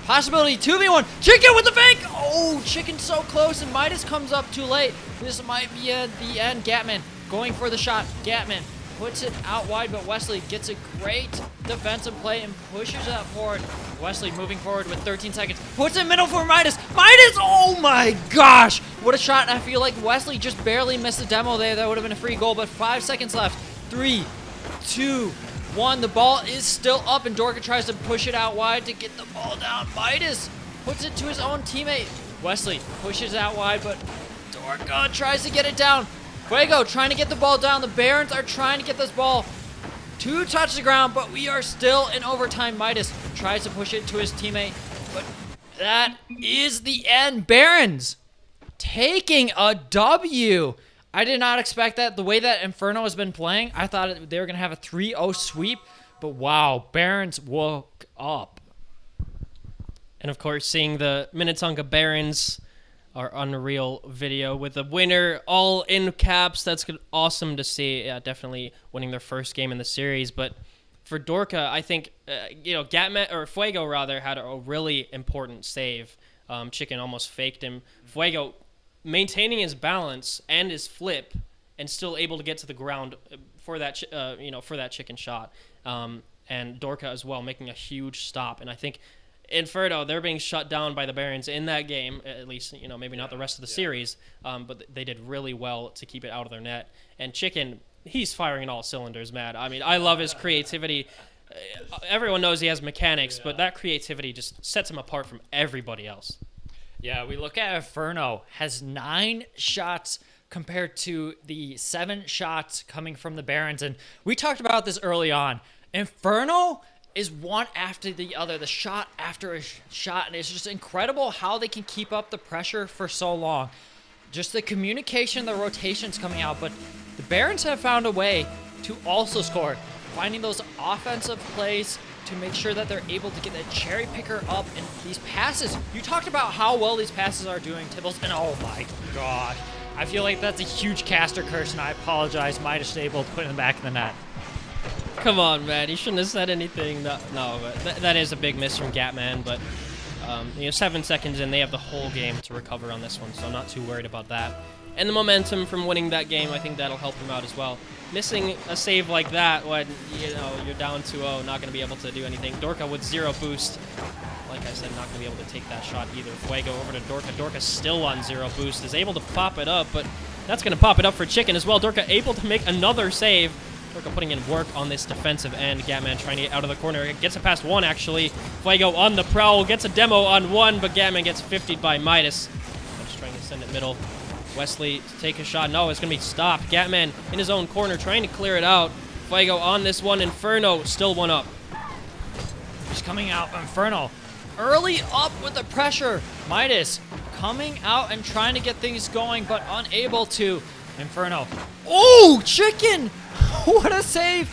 possibility 2v1. Chicken with the fake. Oh, Chicken so close, and Midas comes up too late. This might be the end. Gatman going for the shot. Gatman puts it out wide, but Wesley gets a great defensive play and pushes that forward. Wesley moving forward with 13 seconds. Puts it middle for Midas. Midas, oh my gosh. What a shot. I feel like Wesley just barely missed the demo there. That would have been a free goal, but 5 seconds left. 3, 2, 1. The ball is still up, and Dorka tries to push it out wide to get the ball down. Midas puts it to his own teammate. Wesley pushes out wide, but Dorka tries to get it down. Fuego trying to get the ball down. The Barons are trying to get this ball to touch the ground, but we are still in overtime. Midas tries to push it to his teammate, but that is the end. Barons taking a W. I did not expect that. The way that Inferno has been playing, I thought they were going to have a 3-0 sweep, but wow, Barons woke up. And of course, seeing the Minnetonka Barons, our unreal video with the winner all in caps. That's awesome to see. Yeah, definitely winning their first game in the series. But for Dorka, I think Gatman, or Fuego rather, had a really important save. Chicken almost faked him. Fuego maintaining his balance and his flip, and still able to get to the ground for that for that chicken shot. And Dorka as well making a huge stop. And I think Inferno, they're being shut down by the Barons in that game, at least, maybe not the rest of the series, but they did really well to keep it out of their net. And Chicken, he's firing in all cylinders, man. I mean, I love his creativity. Everyone knows he has mechanics, but that creativity just sets him apart from everybody else. Yeah, we look at Inferno, has 9 shots compared to the 7 shots coming from the Barons. And we talked about this early on. Inferno is one after the other, the shot after a shot, and it's just incredible how they can keep up the pressure for so long. Just the communication, the rotations coming out, but the Barons have found a way to also score, finding those offensive plays to make sure that they're able to get that cherry picker up, and these passes. You talked about how well these passes are doing, Tibbles, and oh my god, I feel like that's a huge caster curse, and I apologize, Midas able to put it back in the net. Come on, man. You shouldn't have said anything. No, but that is a big miss from Gatman. But 7 seconds in, they have the whole game to recover on this one, so I'm not too worried about that. And the momentum from winning that game, I think that'll help them out as well. Missing a save like that when you're down 2-0, not going to be able to do anything. Dorka with 0 boost. Like I said, not going to be able to take that shot either. Fuego over to Dorka. Dorka still on 0 boost. Is able to pop it up, but that's going to pop it up for Chicken as well. Dorka able to make another save. Dorka putting in work on this defensive end. Gatman trying to get out of the corner. Gets it past 1, actually. Fuego on the prowl. Gets a demo on 1, but Gatman gets 50'd by Midas. Just trying to send it middle. Wesley to take a shot. No, it's going to be stopped. Gatman in his own corner trying to clear it out. Fuego on this one. Inferno still 1 up. Just coming out, Inferno. Early up with the pressure. Midas coming out and trying to get things going, but unable to. Inferno. Oh, Chicken! What a save!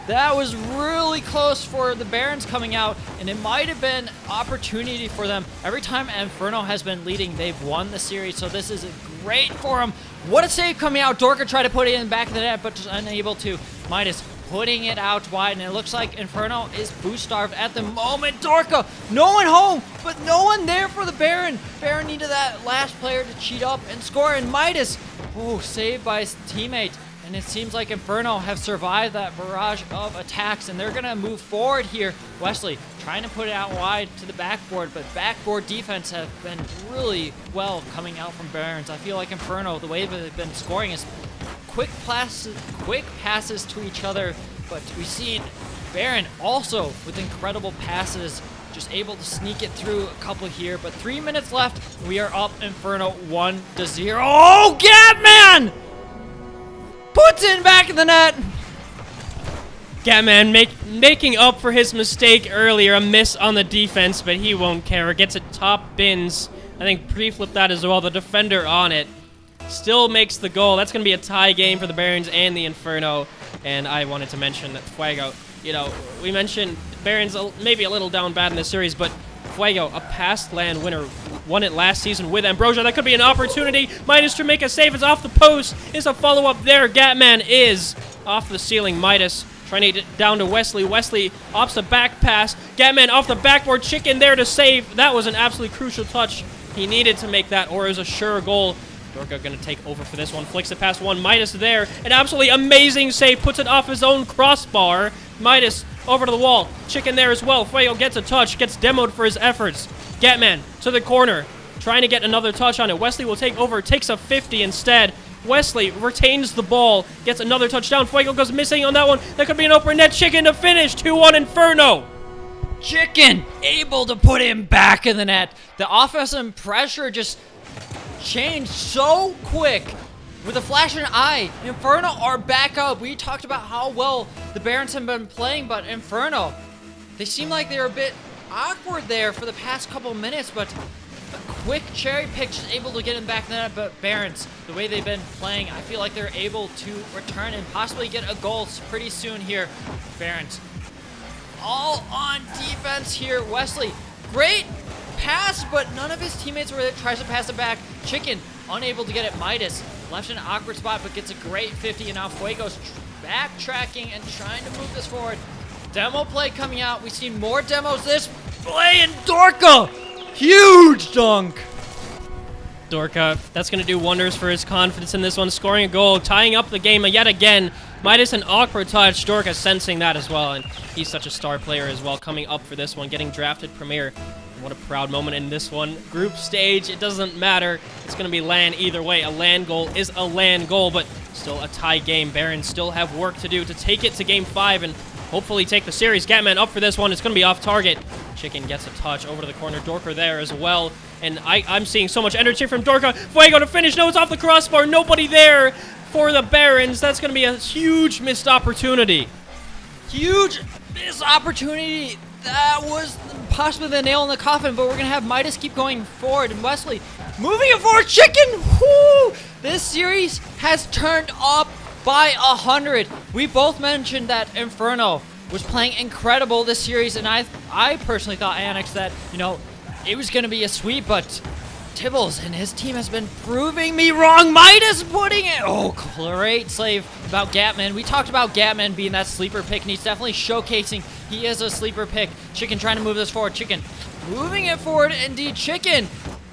That was really close for the Barons coming out, and it might have been opportunity for them. Every time Inferno has been leading, they've won the series, so this is great for them. What a save coming out. Dorka tried to put it in the back of the net, but just unable to. Midas putting it out wide, and it looks like Inferno is boost starved at the moment. Dorka, no one home, but no one there for the Baron. Baron needed that last player to cheat up and score, and Midas, oh, saved by his teammate. And and it seems like Inferno have survived that barrage of attacks, and they're going to move forward here. Wesley trying to put it out wide to the backboard, but backboard defense have been really well coming out from Barons. I feel like Inferno, the way that they've been scoring is quick passes to each other, but we've seen Baron also with incredible passes, just able to sneak it through a couple here, but 3 minutes left. We are up Inferno 1-0. Oh, Gatman! Puts it back in the net. Gatman making up for his mistake earlier, a miss on the defense, but he won't care. Gets it top bins. I think pre-flip that as well. The defender on it still makes the goal. That's going to be a tie game for the Barons and the Inferno. And I wanted to mention that Fuego, we mentioned Barons maybe a little down bad in this series, but Fuego, a past LAN winner, won it last season with Ambrosia. That could be an opportunity. Midas to make a save. It's off the post. Is a follow-up there. Gatman is off the ceiling. Midas trying to get it down to Wesley. Wesley opts the back pass. Gatman off the backboard. Chicken there to save. That was an absolutely crucial touch. He needed to make that, or it was a sure goal. Dorka going to take over for this one. Flicks it past one. Midas there. An absolutely amazing save. Puts it off his own crossbar. Midas over to the wall. Chicken there as well. Fuego gets a touch. Gets demoed for his efforts. Gatman to the corner. Trying to get another touch on it. Wesley will take over. Takes a 50 instead. Wesley retains the ball. Gets another touchdown. Fuego goes missing on that one. That could be an open net. Chicken to finish. 2-1 Inferno. Chicken able to put him back in the net. The offensive pressure just changed so quick. With a flash in an eye, Inferno are back up. We talked about how well the Barons have been playing, but Inferno, they seem like they're a bit awkward there for the past couple minutes, but a quick cherry pick just able to get him back in the net. But Barons, the way they've been playing, I feel like they're able to return and possibly get a goal pretty soon here. Barons all on defense here. Wesley, great pass, but none of his teammates were there. Tries to pass it back. Chicken unable to get it. Midas left in an awkward spot, but gets a great 50, and now Fuego's backtracking and trying to move this forward. Demo play coming out. We've seen more demos this play, and Dorka, huge dunk. Dorka, that's going to do wonders for his confidence in this one, scoring a goal, tying up the game yet again. Midas an awkward touch. Dorka sensing that as well, and he's such a star player as well, coming up for this one, getting drafted Premier. What a proud moment in this one. Group stage, it doesn't matter. It's going to be LAN either way. A LAN goal is a LAN goal, but still a tie game. Barons still have work to do to take it to Game 5 and hopefully take the series. Gatman up for this one. It's going to be off target. Chicken gets a touch over to the corner. Dorka there as well. And I'm seeing so much energy from Dorka. Fuego to finish. No, it's off the crossbar. Nobody there for the Barons. That's going to be a huge missed opportunity. Huge missed opportunity. That was possibly the nail in the coffin, but we're going to have Midas keep going forward. And Wesley moving it forward. Chicken! Whoo! This series has turned up by 100. We both mentioned that Inferno was playing incredible this series, and I personally thought, Annex, that, it was going to be a sweep, but Tibbles and his team has been proving me wrong. Midas putting it. Oh, great save about Gatman. We talked about Gatman being that sleeper pick, and he's definitely showcasing he is a sleeper pick. Chicken trying to move this forward. Chicken moving it forward. Indeed, Chicken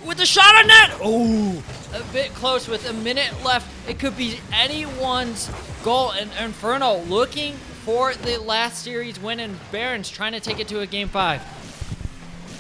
with the shot on net. Oh, a bit close with a minute left. It could be anyone's goal. And Inferno looking for the last series win, and Barons trying to take it to a Game 5.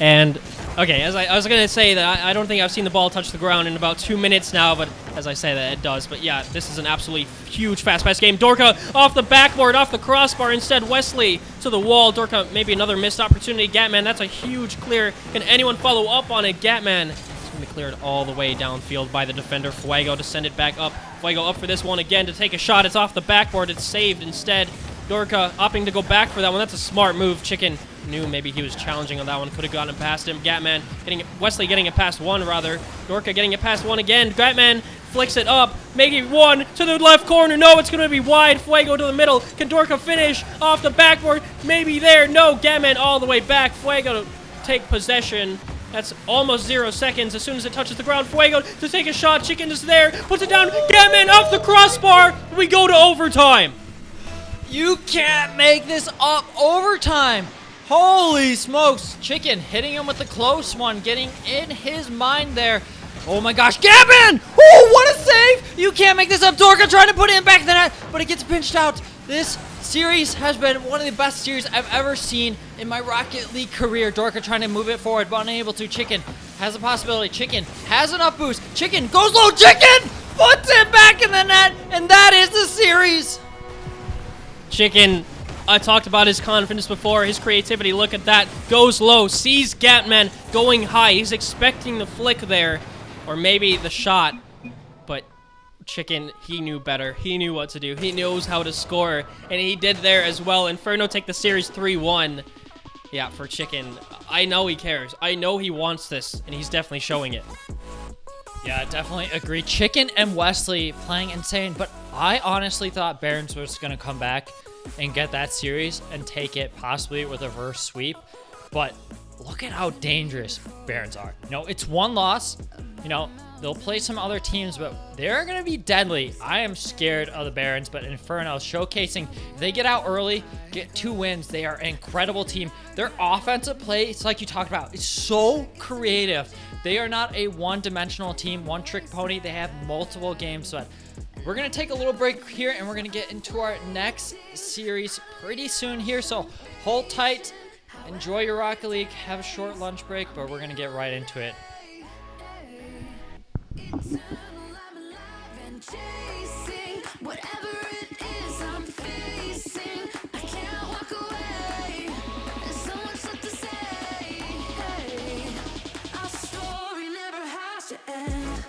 And, okay, as I was going to say that I don't think I've seen the ball touch the ground in about 2 minutes now, but as I say that, it does. But yeah, this is an absolutely huge fast pass game. Dorka off the backboard, off the crossbar. Instead, Wesley to the wall. Dorka, maybe another missed opportunity. Gatman, that's a huge clear. Can anyone follow up on it? Gatman, it's going to be cleared all the way downfield by the defender, Fuego, to send it back up. Fuego up for this one again to take a shot. It's off the backboard. It's saved instead. Dorka opting to go back for that one. That's a smart move. Chicken knew maybe he was challenging on that one. Could have gotten past him. Gatman Wesley getting it past one, rather. Dorka getting it past one again. Gatman flicks it up, making one to the left corner. No, it's going to be wide. Fuego to the middle. Can Dorka finish off the backboard? Maybe there. No, Gatman all the way back. Fuego to take possession. That's almost 0 seconds. As soon as it touches the ground, Fuego to take a shot. Chicken is there. Puts it down. Gatman off the crossbar. We go to overtime. You can't make this up. Overtime. Holy smokes. Chicken hitting him with the close one, getting in his mind there. Oh my gosh, Gavin! Oh, what a save! You can't make this up. Dorka trying to put it in back of the net, but it gets pinched out. This series has been one of the best series I've ever seen in my Rocket League career. Dorka trying to move it forward, but unable to. Chicken has a possibility. Chicken has enough boost. Chicken goes low. Chicken puts it back in the net, and that is the series. Chicken, I talked about his confidence before, his creativity. Look at that. Goes low, sees Gatman going high. He's expecting the flick there, or maybe the shot. But Chicken, he knew better. He knew what to do. He knows how to score, and he did there as well. Inferno take the series 3-1. Yeah, for Chicken, I know he cares. I know he wants this, and he's definitely showing it. Yeah, definitely agree. Chicken and Wesley playing insane, but I honestly thought Barons was going to come back and get that series and take it possibly with a reverse sweep. But look at how dangerous Barons are. No, it's one loss. You know, they'll play some other teams, but they're going to be deadly. I am scared of the Barons, but Inferno showcasing, if they get out early, get 2 wins, they are an incredible team. Their offensive play, it's like you talked about, it's so creative. They are not a one-dimensional team, one-trick pony. They have multiple games. But we're going to take a little break here, and we're going to get into our next series pretty soon here. So hold tight. Enjoy your Rocket League. Have a short lunch break, but we're going to get right into it. Eternal, I'm alive and chasing whatever it is I'm facing. I can't walk away. There's so much left to say. Hey, our story never has to end.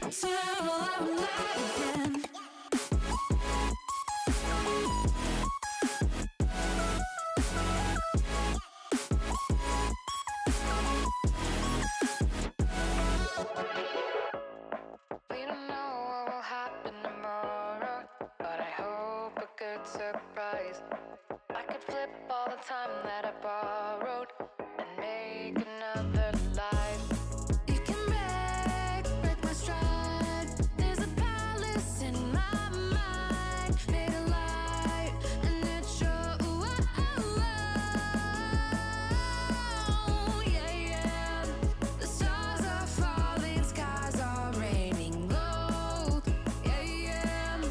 Eternal, I'm alive again. We don't know what will happen tomorrow, but I hope a good surprise. I could flip all the time that I borrowed and make another life. You can break my stride. There's a palace in my mind, made of light, and it shows. Yeah, yeah. The stars are falling, skies are raining gold. Yeah, yeah.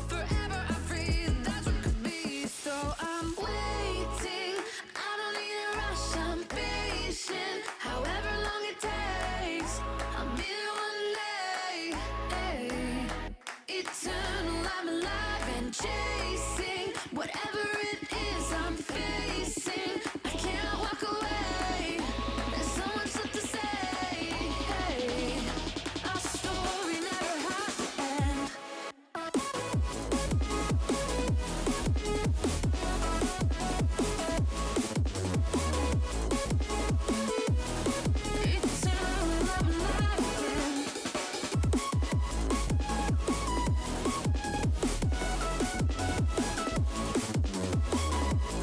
Forever I'm free, that's what could be. So I'm waiting. I don't need a rush, I'm patient. However long it takes, I'll be there one day. Hey. Eternal, I'm alive and chasing whatever it is I'm facing. I can't walk away. There's so much left to say. Hey, our story never has to end. Eternal, I'm alive again. Eternal, I'm alive again. Our story never has to end.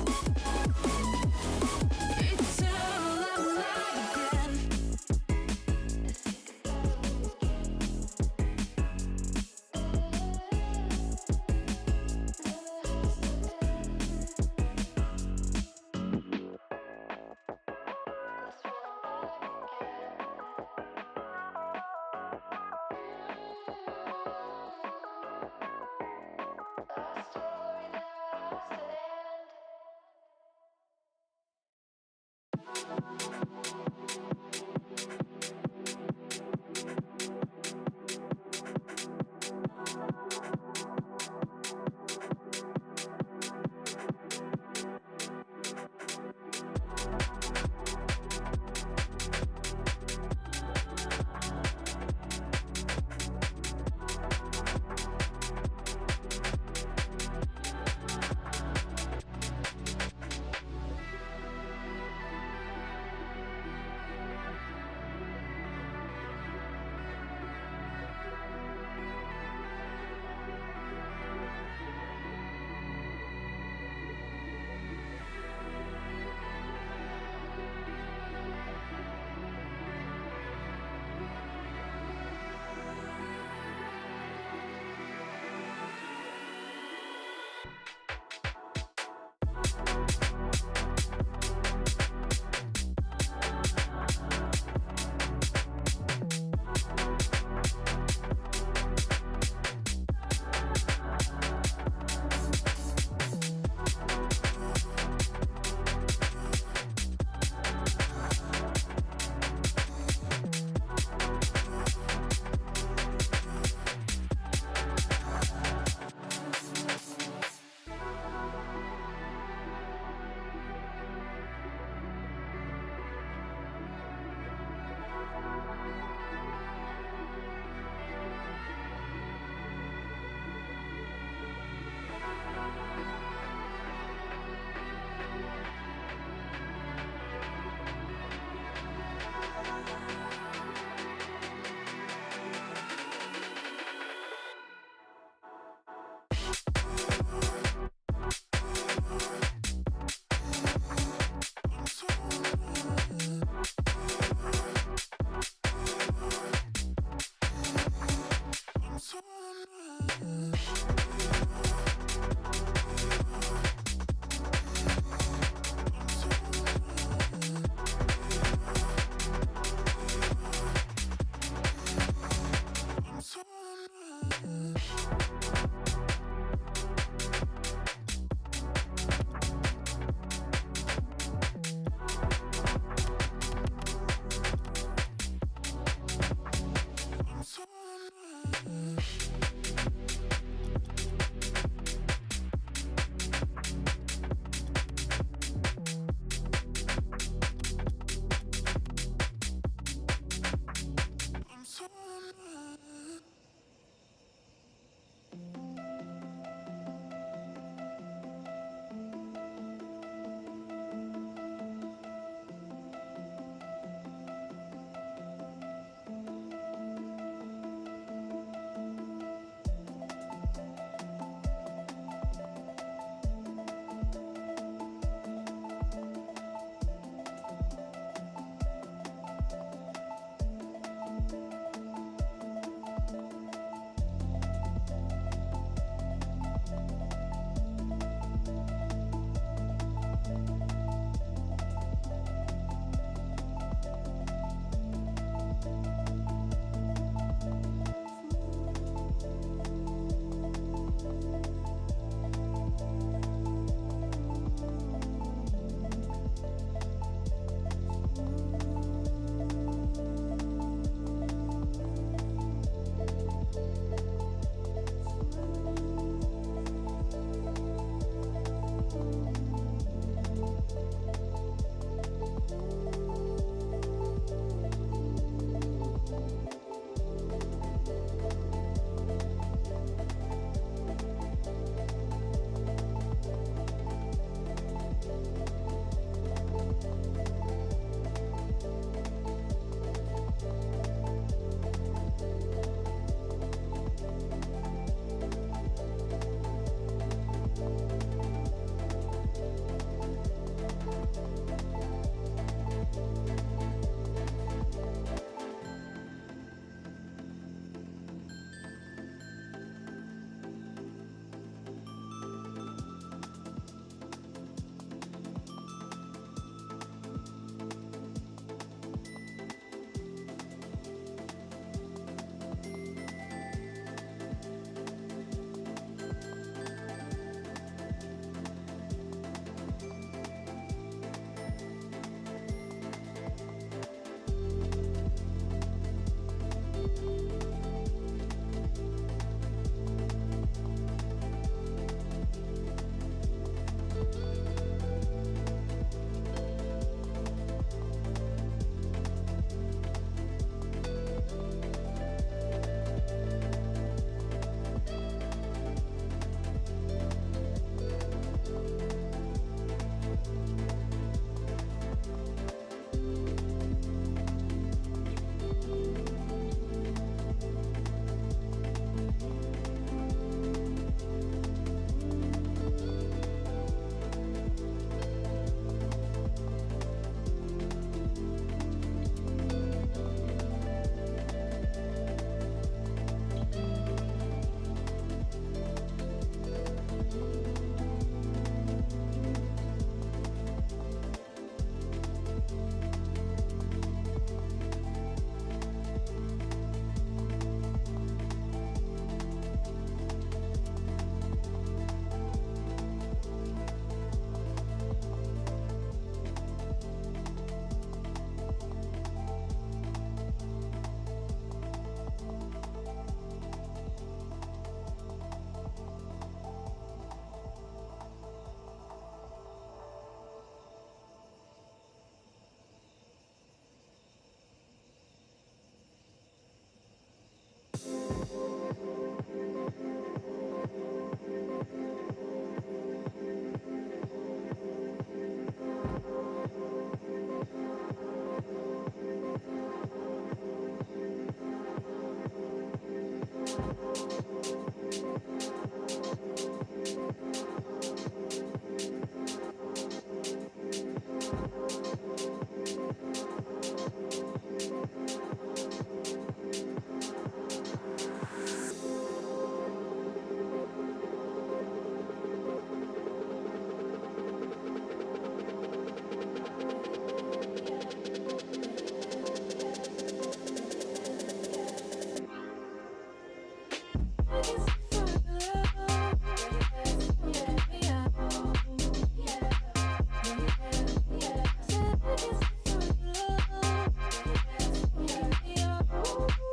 Yeah.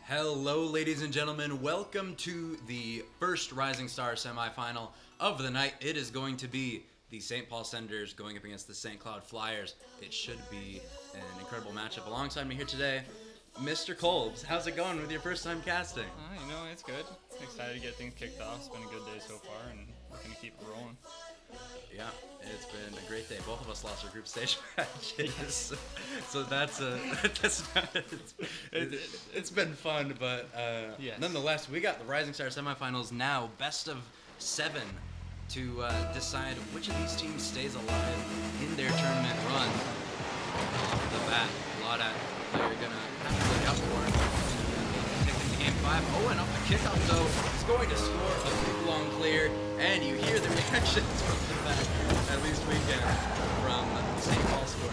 Hello, ladies and gentlemen. Welcome to the first Rising Star semifinal of the night. It is going to be the St. Paul Senators going up against the St. Cloud Flyers. It should be an incredible matchup. Alongside me here today, Mr. Kolbs. How's it going with your first time casting? It's good. Excited to get things kicked off. It's been a good day so far, and we're going to keep it rolling. Yeah, it's been a great day. Both of us lost our group stage matches, so it's been fun. But Yes. Nonetheless, we got the Rising Star semifinals now, best of 7, to decide which of these teams stays alive in their tournament run. Off the bat, a lot of they're gonna have to look out for. Taking the game 5. Owen off the kickoff though is going to score a big long clear, and you hear the reactions from the back. At least we can from the St. Paul score.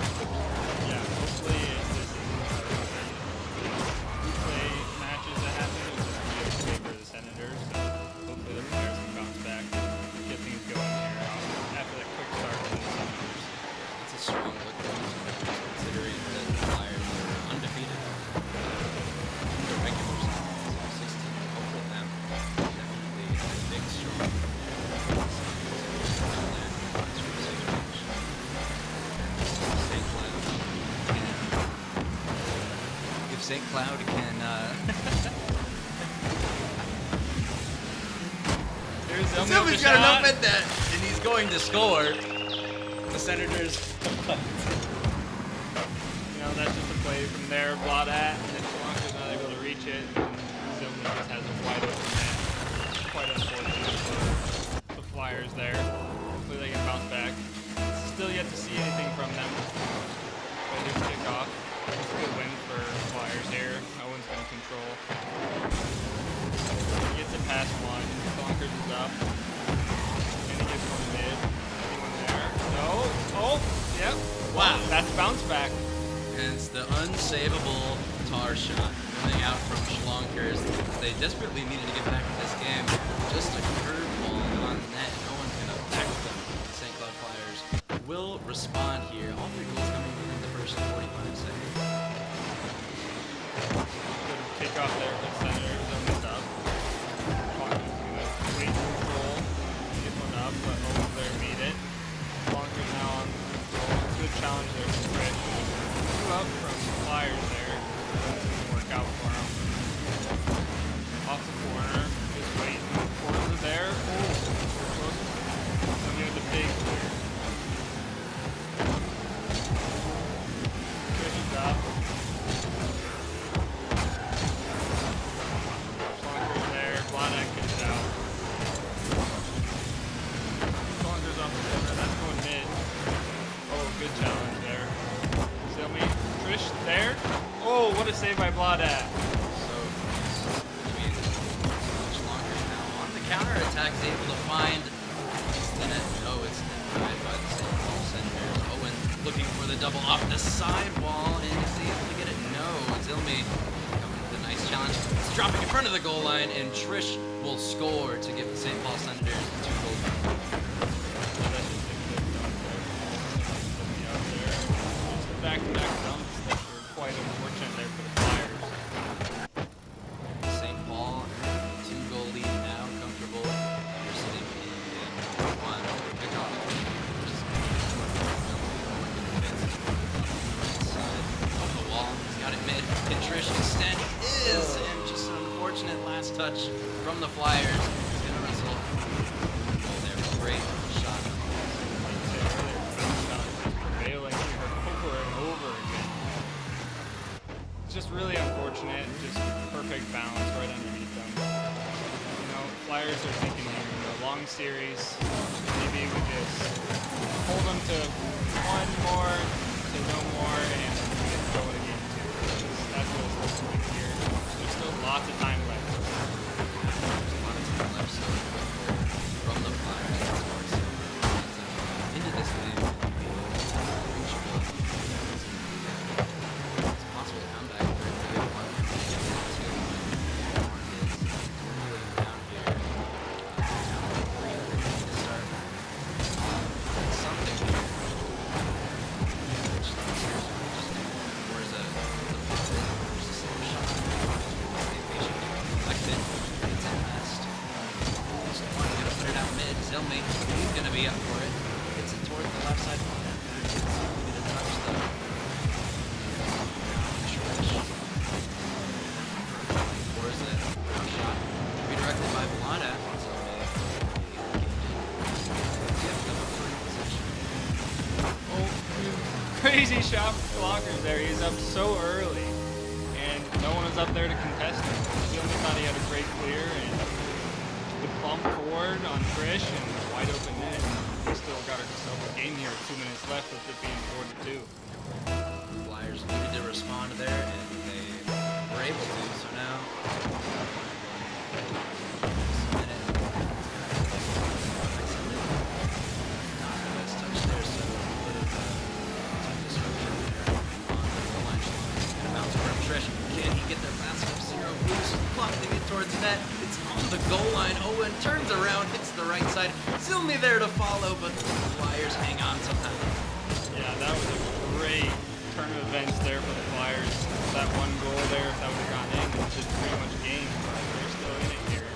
Yeah, hopefully this is play matches that happen. It's just going to be a favor of the Senators. So hopefully the Flyers can bounce back and get things going here after that quick start from the Senators. It's a strong look for us, considering that the Flyers are undefeated in the regular season. 16 over them. Definitely a big, strong. If St. Cloud can There's Silvy's got an open net, and he's going to score. The Senators. That's just a play from there. Bladat, and then Shalonka's not able to reach it. Silvy just has a wide open net. Quite unfortunate for the Flyers there. Hopefully they can bounce back. Still yet to see anything from them. But here's kickoff. It's a good win for the Flyers here. Owen's going to control. He gets it past one. Bonkers is up. And he gets one mid. Anyone there? No. Oh, yep. Wow. That's bounce back. And it's the unsavable tar shot coming out from Schlonkers. They desperately needed to get back in this game. Just a curveball on net. No one's going to back them. The St. Cloud Flyers will respond here. All 3 goals coming within the first 45 seconds. Good kickoff there for the Senators on the stop. Bonkers going to wait to control. Get one up, but Owen's there to meet it. Bonkers now on control. Good challenge there from Rich. Up from the Flyers there. Doesn't work out for him. Off the corner. Just waiting. Corner there. Oh. Something with the big clear. Fish up. Schlonkers there. Bladak gets it out. Schlonkers off the corner. That's going mid. Oh, good challenge there. Trish there. Oh, what a save by Bladat. So, between much longer now on the counter-attack, is able to find the net. No, it's denied by the St. Paul Senators. Owen looking for the double off the sidewall, and is he able to get it? No, Zilmi coming with a nice challenge. It's dropping in front of the goal line, and Trish will score to give the St. Paul Senators a 2-goal lead. Back-to-back dumps that were quite unfortunate there for the Flyers. St. Paul, 2-goal lead now, comfortable. They're sitting in game 1. Kickoff. Side of the wall. He's got it mid. And Trish extend is, and just an unfortunate last touch from the Flyers. He's gonna wrestle. Goal there, great shot. Prevailing here over and over again. It's just really unfortunate. Just perfect balance right underneath them. Flyers are thinking here, long series. Maybe we just hold them to one more, to no more, and get going again too. That's what it's supposed to be here. There's still lots of time left. There's a lot of time left, so from the Flyers, of course. Into this game. It's possible to come back for a good one. Down here. Start something here. Or is a shot? Zilmi up for it. Hits it towards the left side. Gets Zilmi to touch though. Forza shot redirected by Blanda. Crazy shot from Clockers there. He's up so early, and no one was up there to contest him. He only thought he had a great clear, and the bump forward on Trish and wide open net. We still got ourselves a game here. 2 minutes left with it being 4-2. Flyers needed to respond there, and they were able to. So now, can he get there fast enough? Zero boost, lofting it towards net. It's on the goal line. Owen turns around, hits the right side. Zilmi there to follow, but the Flyers hang on somehow. Yeah, that was a great turn of events there for the Flyers. That one goal there, if that would have gone in, it's just pretty much game. But they're still in it here.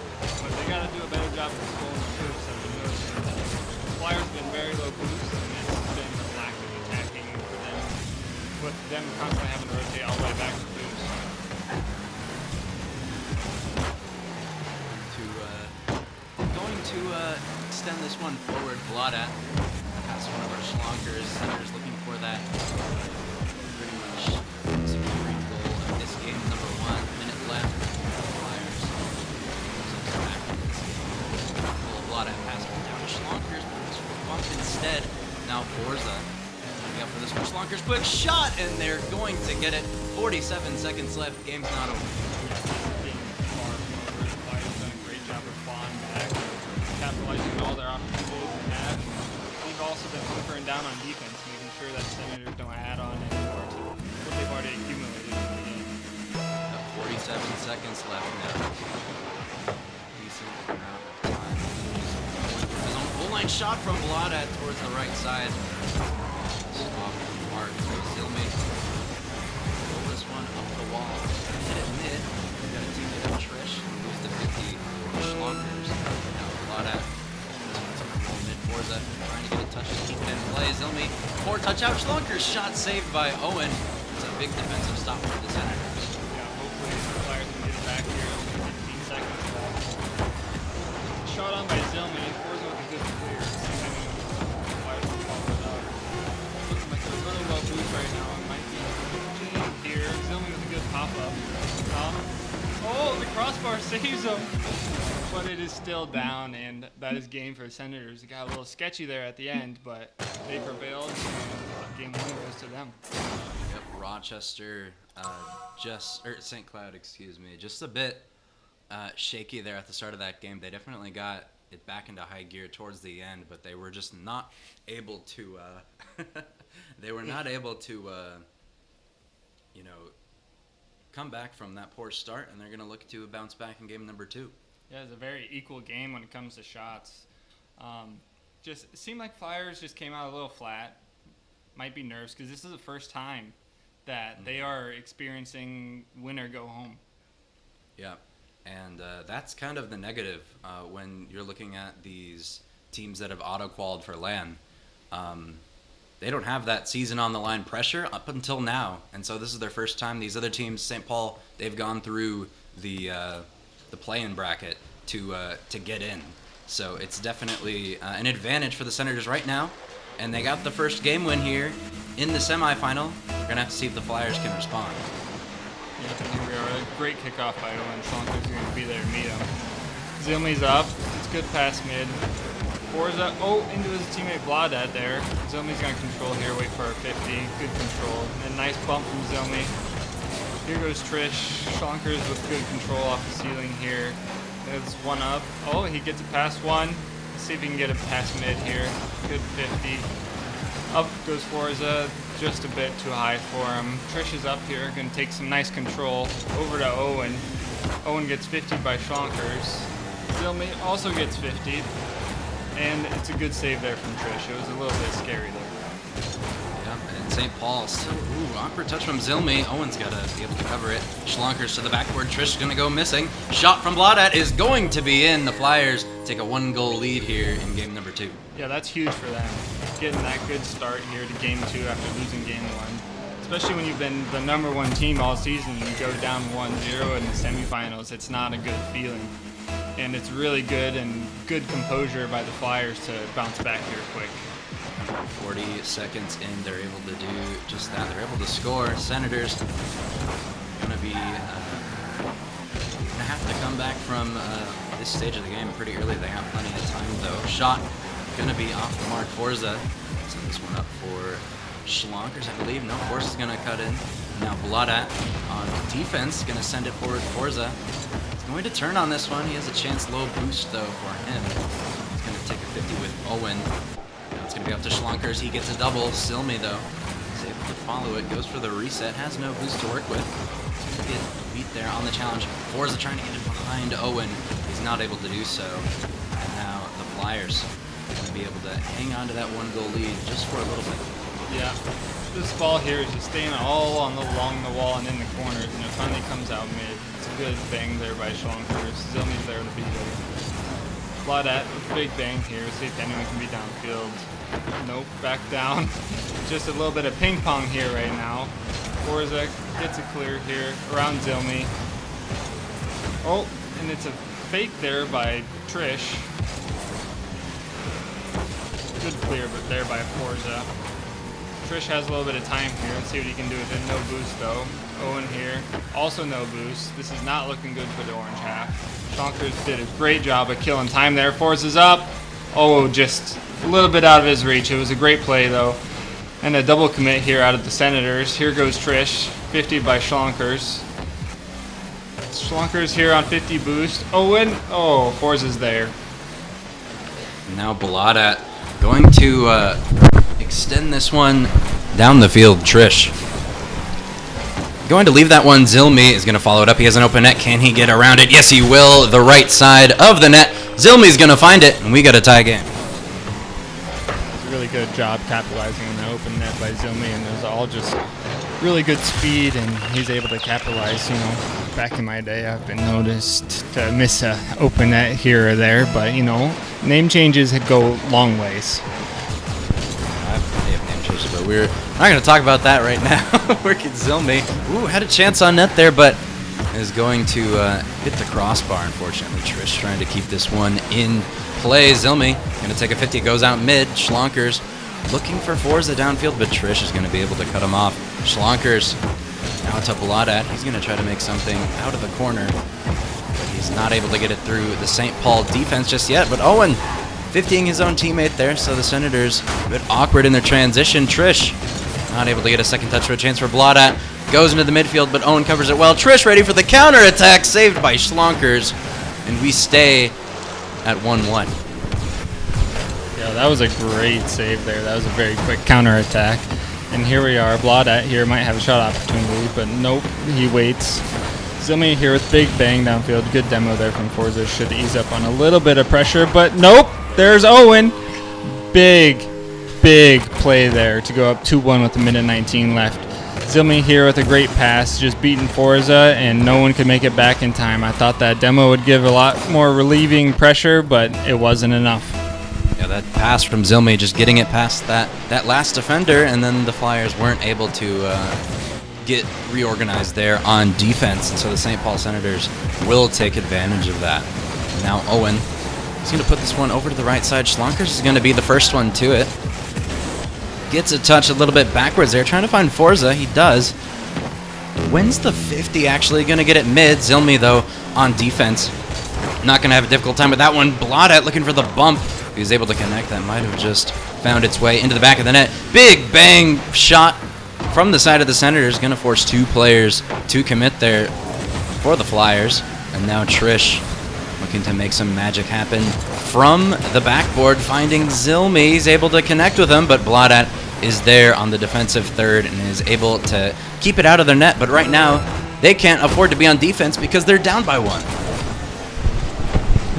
But they got to do a better job of controlling the boost. I've been noticing that the Flyers have been very low boost, and it's been a lack of attacking for them, with them constantly having to rotate all the way back to boost. Going to extend this one forward, Vlada past one of our schlonkers. Senators looking for that pretty much supreme goal of this game, number 1. Minute left. Flyers back in this game. Vlada pass down to schlonkers, but this will bump instead. Now Forza coming up for this one. Schlonkers quick shot, and they're going to get it. 47 seconds left. Game's not over. Capitalizing on all their opportunities they have. We've also been hunkering down on defense, making sure that Senators don't add on anymore to what they've already accumulated in the game. 47 seconds left now. Decent amount of time. His own goal line shot from Vlada towards the right side. This is off the mark. Zilmi pull this one up the wall. Hit it mid. We've got a teammate of Trish. Moves to 50. Schlonkers. Now Vlada. Mid Forza. Trying to get a touch to keep it in play. Zilmi. 4 touch out. Schlonkers shot saved by Owen. It's a big defensive stop for the Senators. Yeah, hopefully the Flyers can get it back here. 15 seconds left. Shot on by Zilmi. Forza with a good clear. The Flyers will follow it up. Looks like they're really low boost right now. It might be here. Zilmi with a good pop-up. Oh, the crossbar saves him. But it is still down, and that is game for the Senators. It got a little sketchy there at the end, but they prevailed, and game 1 goes to them. Yep, Rochester, St. Cloud, excuse me, just a bit shaky there at the start of that game. They definitely got it back into high gear towards the end, but they were just not able to, come back from that poor start, and they're going to look to bounce back in game number 2. Yeah, it's a very equal game when it comes to shots. Just it seemed like Flyers just came out a little flat. Might be nerves because this is the first time that they are experiencing win or go home. Yeah, and that's kind of the negative when you're looking at these teams that have auto-qualified for LAN. They don't have that season on the line pressure up until now, and so this is their first time. These other teams, St. Paul, they've gone through the play-in bracket to get in. So it's definitely an advantage for the Senators right now. And they got the first game win here in the semifinal. We're going to have to see if the Flyers can respond. Yeah, here we are. A great kickoff by Owen. Schlonkers are going to be there to meet him. Zilmi's up. It's good pass mid. Forza, into his teammate Vladat there. Zilmi's going to control here. Wait for our 50. Good control. And a nice bump from Zilmi. Here goes Trish. Schlonkers with good control off the ceiling here. There's one up. Oh, he gets a pass one. Let's see if he can get a pass mid here. Good 50. Up goes Forza. Just a bit too high for him. Trish is up here. Going to take some nice control. Over to Owen. Owen gets 50 by Schlonkers. Zilmi also gets 50. And it's a good save there from Trish. It was a little bit scary there. Yeah, and St. Paul. Still, awkward touch from Zilmi. Owen's got to be able to cover it. Schlonkers to the backboard. Trish going to go missing. Shot from Bladat is going to be in. The Flyers take a 1-goal lead here in game number 2. Yeah, that's huge for them. Getting that good start here to game 2 after losing game 1. Especially when you've been the number 1 team all season and you go down 1-0 in the semifinals. It's not a good feeling. And it's really good and good composure by the Flyers to bounce back here quick. 40 seconds in, they're able to do just that. They're able to score. Senators going to be gonna have to come back from this stage of the game pretty early. They have plenty of time though. Shot going to be off the mark. Forza set this one up for Schlonkers, I believe. No, Forza's going to cut in. Now Bladat on defense, going to send it forward. Forza is going to turn on this one. He has a chance. Low boost though for him. He's going to take a 50 with Owen. Now it's going to be up to Schlonkers. He gets a double. Silmy though is able to follow it. Goes for the reset. Has no boost to work with. He's going to get beat there on the challenge. Forza trying to get it behind Owen. He's not able to do so. And now the Flyers going to be able to hang on to that 1-goal lead just for a little bit. Yeah, this ball here is just staying all along the wall and in the corners, and it finally comes out mid. It's a good bang there by Schlonkers. Zilmi's there to beat it. Bladat with a big bang here. See if anyone can be downfield. Nope, back down. Just a little bit of ping pong here right now. Forza gets it clear here around Zilmi. Oh, and it's a fake there by Trish. Good clear, but there by Forza. Trish has a little bit of time here. Let's see what he can do with it. No boost though. Owen here, also no boost. This is not looking good for the orange half. Schlonkers did a great job of killing time there. Forza's up. Oh, just a little bit out of his reach. It was a great play though. And a double commit here out of the Senators. Here goes Trish, 50 by Schlonkers. Schlonkers here on 50 boost. Owen, oh, Forza's there. Now Bladat going to extend this one down the field. Trish going to leave that one. Zilmi is going to follow it up. He has an open net. Can he get around it? Yes, he will. The right side of the net. Zilmi's going to find it, and we got a tie game. It's a really good job capitalizing on the open net by Zilmi, and it was all just really good speed, and he's able to capitalize. You know, back in my day, I've been noticed to miss a open net here or there, but you know, name changes go long ways. But we're not going to talk about that right now. Working Zilmi. Ooh, had a chance on net there, but is going to hit the crossbar, unfortunately. Trish trying to keep this one in play. Zilmi going to take a 50, goes out mid. Schlonkers looking for Forza downfield, but Trish is going to be able to cut him off. Schlonkers now to Bladat. He's going to try to make something out of the corner, but he's not able to get it through the St. Paul defense just yet. But Owen 50ing his own teammate there, so the Senators a bit awkward in their transition. Trish not able to get a second touch for a chance for Bladat. Goes into the midfield, but Owen covers it well. Trish ready for the counterattack, saved by Schlonkers, and we stay at 1-1. Yeah, that was a great save there. That was a very quick counterattack. And here we are. Bladat here might have a shot opportunity, but nope, he waits. Zilmi here with big bang downfield. Good demo there from Forza. Should ease up on a little bit of pressure, but nope. There's Owen. Big play there to go up 2-1 with a minute 19 left. Zilmi here with a great pass, just beating Forza, and no one could make it back in time. I thought that demo would give a lot more relieving pressure, but it wasn't enough. Yeah, that pass from Zilmi, just getting it past that last defender, and then the Flyers weren't able to get reorganized there on defense, and so the St. Paul Senators will take advantage of that. Now Owen is going to put this one over to the right side. Schlonkers is going to be the first one to it. Gets a touch a little bit backwards there, trying to find Forza. He does. Wins the 50, actually going to get it mid. Zilmi, though, on defense. Not going to have a difficult time with that one. Bladat looking for the bump. He was able to connect. That might have just found its way into the back of the net. Big bang shot from the side of the Senators. Going to force two players to commit there for the Flyers. And now Trish looking to make some magic happen from the backboard, finding Zilmi. He's able to connect with him, but Bladat is there on the defensive third and is able to keep it out of their net. But right now, they can't afford to be on defense because they're down by one.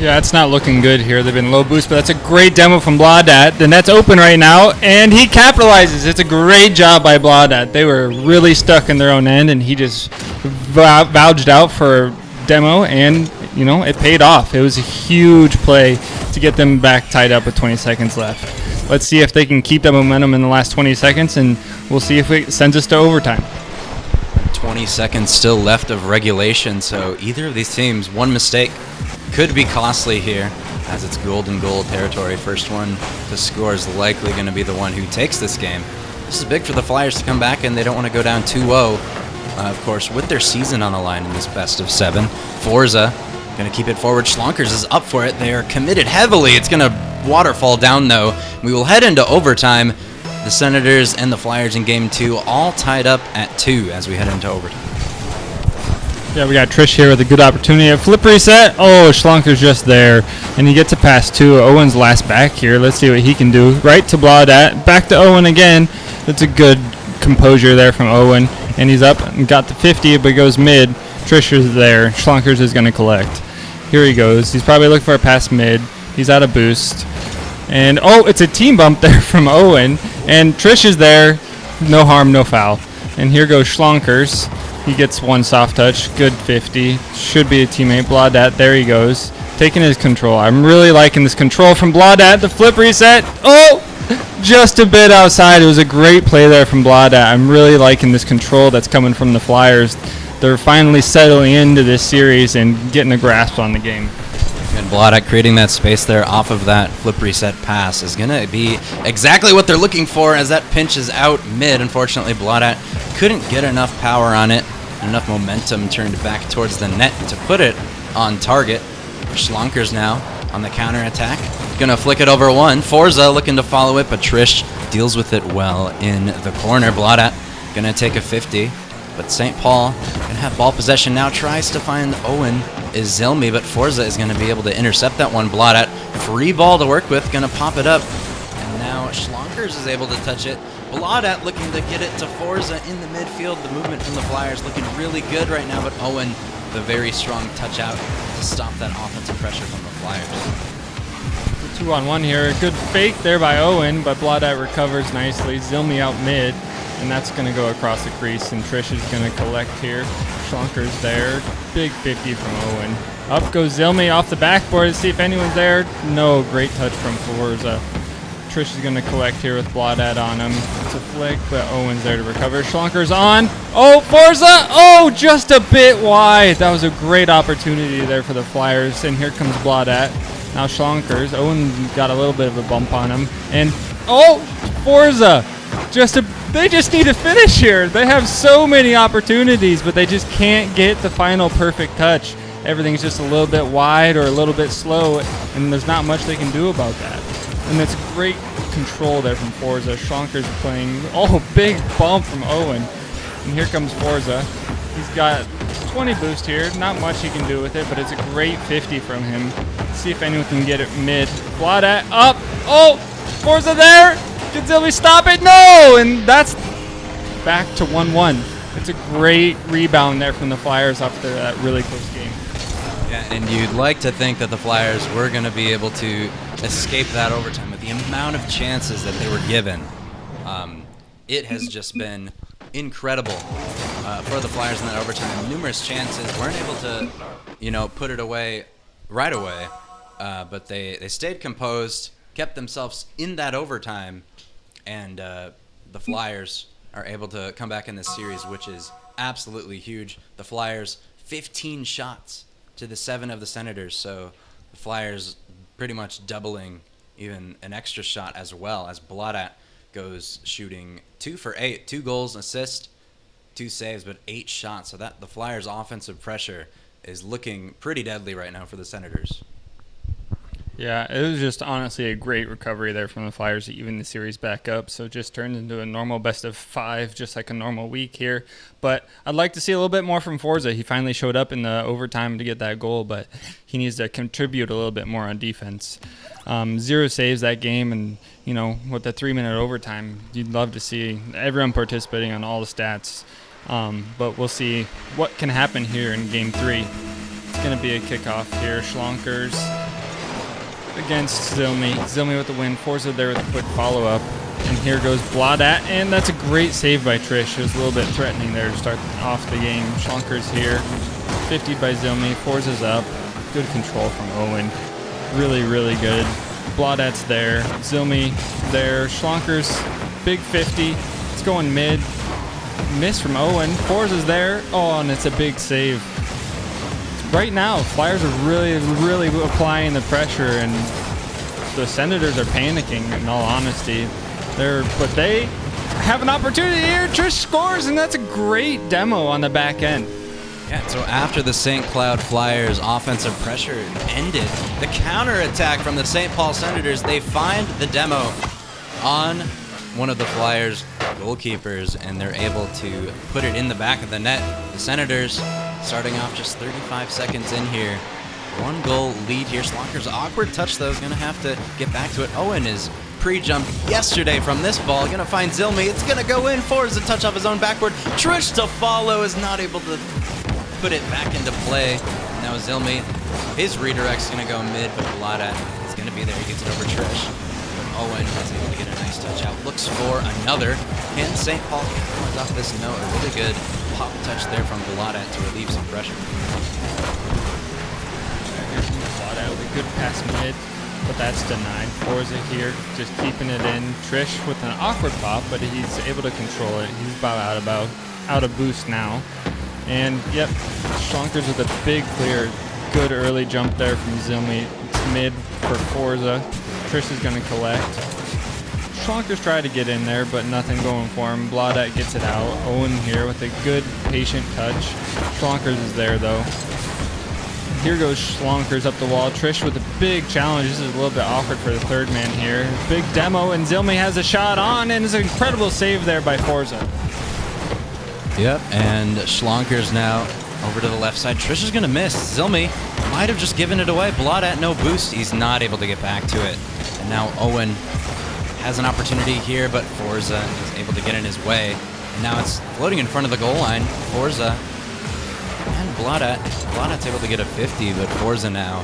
Yeah, it's not looking good here. They've been low boost, but that's a great demo from Bladat. The net's open right now, and he capitalizes. It's a great job by Bladat. They were really stuck in their own end, and he just vouched out for demo, and, you know, it paid off. It was a huge play to get them back tied up with 20 seconds left. Let's see if they can keep that momentum in the last 20 seconds, and we'll see if it sends us to overtime. 20 seconds still left of regulation, so either of these teams, one mistake could be costly here, as it's golden goal territory. First one to score is likely going to be the one who takes this game. This is big for the Flyers to come back, and they don't want to go down 2-0. Of course, with their season on the line in this best of 7. Forza going to keep it forward. Schlonkers is up for it. They are committed heavily. It's going to waterfall down, though. We will head into overtime. The Senators and the Flyers in Game 2 all tied up at 2 as we head into overtime. Yeah, we got Trish here with a good opportunity. A flip reset. Oh, Schlonker's just there. And he gets a pass to Owen's last back here. Let's see what he can do. Right to Bladat. Back to Owen again. That's a good composure there from Owen. And he's up and got the 50, but goes mid. Trish is there. Schlonkers is going to collect. Here he goes. He's probably looking for a pass mid. He's out of boost. And, oh, it's a team bump there from Owen. And Trish is there. No harm, no foul. And here goes Schlonkers. He gets one soft touch. Good 50. Should be a teammate. Bladat. There he goes. Taking his control. I'm really liking this control from Bladat. The flip reset. Oh! Just a bit outside. It was a great play there from Bladat. I'm really liking this control that's coming from the Flyers. They're finally settling into this series and getting a grasp on the game. And Bladat creating that space there off of that flip reset pass is going to be exactly what they're looking for as that pinch is out mid. Unfortunately, Bladat couldn't get enough power on it, enough momentum turned back towards the net to put it on target. Schlonkers now on the counter attack. Gonna flick it over one. Forza looking to follow it, but Trish deals with it well in the corner. Bladat gonna take a 50, but St. Paul gonna have ball possession now. Tries to find Owen is Zilmi, but Forza is gonna be able to intercept that one. Bladat, free ball to work with, gonna pop it up. And now Schlonkers is able to touch it. Bladat looking to get it to Forza in the midfield. The movement from the Flyers looking really good right now, but Owen, the very strong touch out to stop that offensive pressure from the Flyers. 2-on-1 here. Good fake there by Owen, but Bladat recovers nicely. Zilmi out mid, and that's going to go across the crease, and Trish is going to collect here. Schlonker's there. Big 50 from Owen. Up goes Zilmi off the backboard to see if anyone's there. No, great touch from Forza. Trish is going to collect here with Bladat on him. It's a flick, but Owen's there to recover. Schlonker's on. Oh, Forza! Oh, just a bit wide. That was a great opportunity there for the Flyers, and here comes Bladat. Now Schlonkers. Owen got a little bit of a bump on him. And, oh, Forza! They just need to finish here. They have so many opportunities, but they just can't get the final perfect touch. Everything's just a little bit wide or a little bit slow, and there's not much they can do about that. And that's great control there from Forza. Schlonkers playing, oh, big bump from Owen. And here comes Forza. He's got 20 boost here. Not much he can do with it, but it's a great 50 from him. Let's see if anyone can get it mid. Bladat up. Oh, Forza there. Can Zilmi stop it? No! And that's back to 1-1. It's a great rebound there from the Flyers after that really close game. Yeah, and you'd like to think that the Flyers were going to be able to escape that overtime with the amount of chances that they were given. It has just been incredible for the Flyers in that overtime. Numerous chances, weren't able to, put it away right away, but they stayed composed, kept themselves in that overtime, and the Flyers are able to come back in this series, which is absolutely huge. The Flyers, 15 shots to the 7 of the Senators, so the Flyers pretty much doubling even an extra shot as well, as Bladat goes shooting 2 for 8, 2 goals, assist, 2 saves, but 8 shots. So that the Flyers' offensive pressure is looking pretty deadly right now for the Senators. Yeah, it was just honestly a great recovery there from the Flyers to even the series back up. So it just turned into a normal best of 5, just like a normal week here. But I'd like to see a little bit more from Forza. He finally showed up in the overtime to get that goal, but he needs to contribute a little bit more on defense. 0 saves that game, and with the 3-minute overtime, you'd love to see everyone participating on all the stats. But we'll see what can happen here in Game 3. It's going to be a kickoff here. Schlonkers against Zilmi. Zilmi with the win. Forza there with a quick follow-up. And here goes Bladat, and that's a great save by Trish. It was a little bit threatening there to start off the game. Schlonker's here, 50'd by Zilmi. Forza's up. Good control from Owen. Really, really good. Bladat's there. Zilmi there. Schlonker's big 50. It's going mid. Miss from Owen. Forza's there. Oh, and it's a big save. Right now, Flyers are really, really applying the pressure, and the Senators are panicking, in all honesty. But they have an opportunity here. Trish scores, and that's a great demo on the back end. Yeah, so after the St. Cloud Flyers offensive pressure ended, the counterattack from the St. Paul Senators, they find the demo on one of the Flyers' goalkeepers, and they're able to put it in the back of the net. The Senators starting off just 35 seconds in here. 1 goal lead here. Schlonker's awkward touch, though, is going to have to get back to it. Owen is pre-jumped yesterday from this ball. Going to find Zilmi. It's going to go in. Forza a touch off his own backboard. Trish to follow, is not able to put it back into play. Now Zilmi, his redirect's going to go mid, but Bladat is going to be there. He gets it over Trish. But Owen is able to get a nice touch out. Looks for another. Can St. Paul capitalize off this note? A really good pop touch there from Bladat to relieve some pressure. Bladat with a good pass mid, but that's denied. Forza here, just keeping it in. Trish with an awkward pop, but he's able to control it. He's about out of boost now. And yep, Schlonker's with a big clear. Good early jump there from Zilmi. It's mid for Forza. Trish is going to collect. Schlonker's tried to get in there, but nothing going for him. Bladat gets it out. Owen here with a good patient touch. Schlonker's is there though. Here goes Schlonker's up the wall. Trish with a big challenge. This is a little bit awkward for the third man here. Big demo, and Zilmi has a shot on, and it's an incredible save there by Forza. Yep, and Schlonker's now over to the left side. Trish is going to miss. Zilmi might have just given it away. Bladat, no boost. He's not able to get back to it. And now Owen has an opportunity here, but Forza is able to get in his way. And now it's floating in front of the goal line. Forza and Bladat's able to get a 50, but Forza now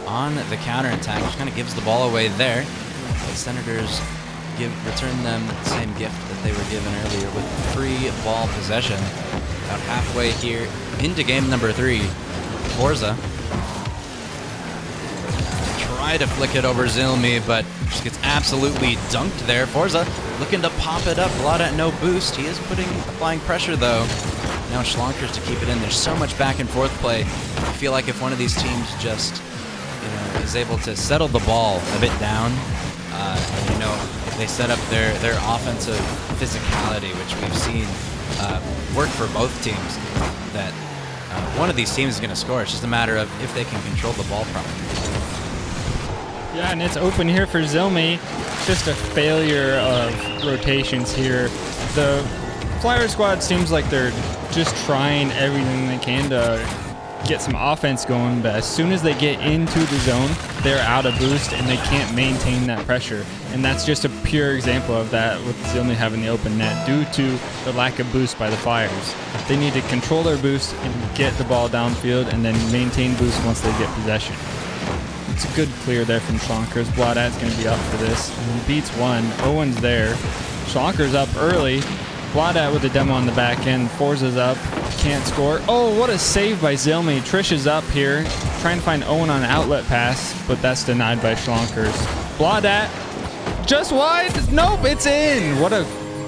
on the counterattack. Just kind of gives the ball away there. The Senators return them the same gift that they were given earlier with free ball possession. About halfway here into game number 3. Forza try to flick it over Zilmi, but just gets absolutely dunked there. Forza looking to pop it up. Bladat no boost. He is applying pressure though. Now Schlonker's to keep it in. There's so much back and forth play. I feel like if one of these teams just is able to settle the ball a bit down, if they set up their offensive physicality, which we've seen work for both teams, that one of these teams is going to score. It's just a matter of if they can control the ball properly. Yeah, and it's open here for Zilmi. Just a failure of rotations here. The Flyer squad seems like they're just trying everything they can to get some offense going, but as soon as they get into the zone, they're out of boost and they can't maintain that pressure. And that's just a pure example of that with Zilmi having the open net due to the lack of boost by the Flyers. They need to control their boost and get the ball downfield and then maintain boost once they get possession. It's a good clear there from Schlonker's. Bladat's going to be up for this. And he beats one. Owen's there. Schlonker's up early. Bladat with the demo on the back end. Forza's up. Can't score. Oh, what a save by Zilmi. Trish is up here. Trying to find Owen on an outlet pass, but that's denied by Schlonker's. Bladat just wide. Nope, it's in. What a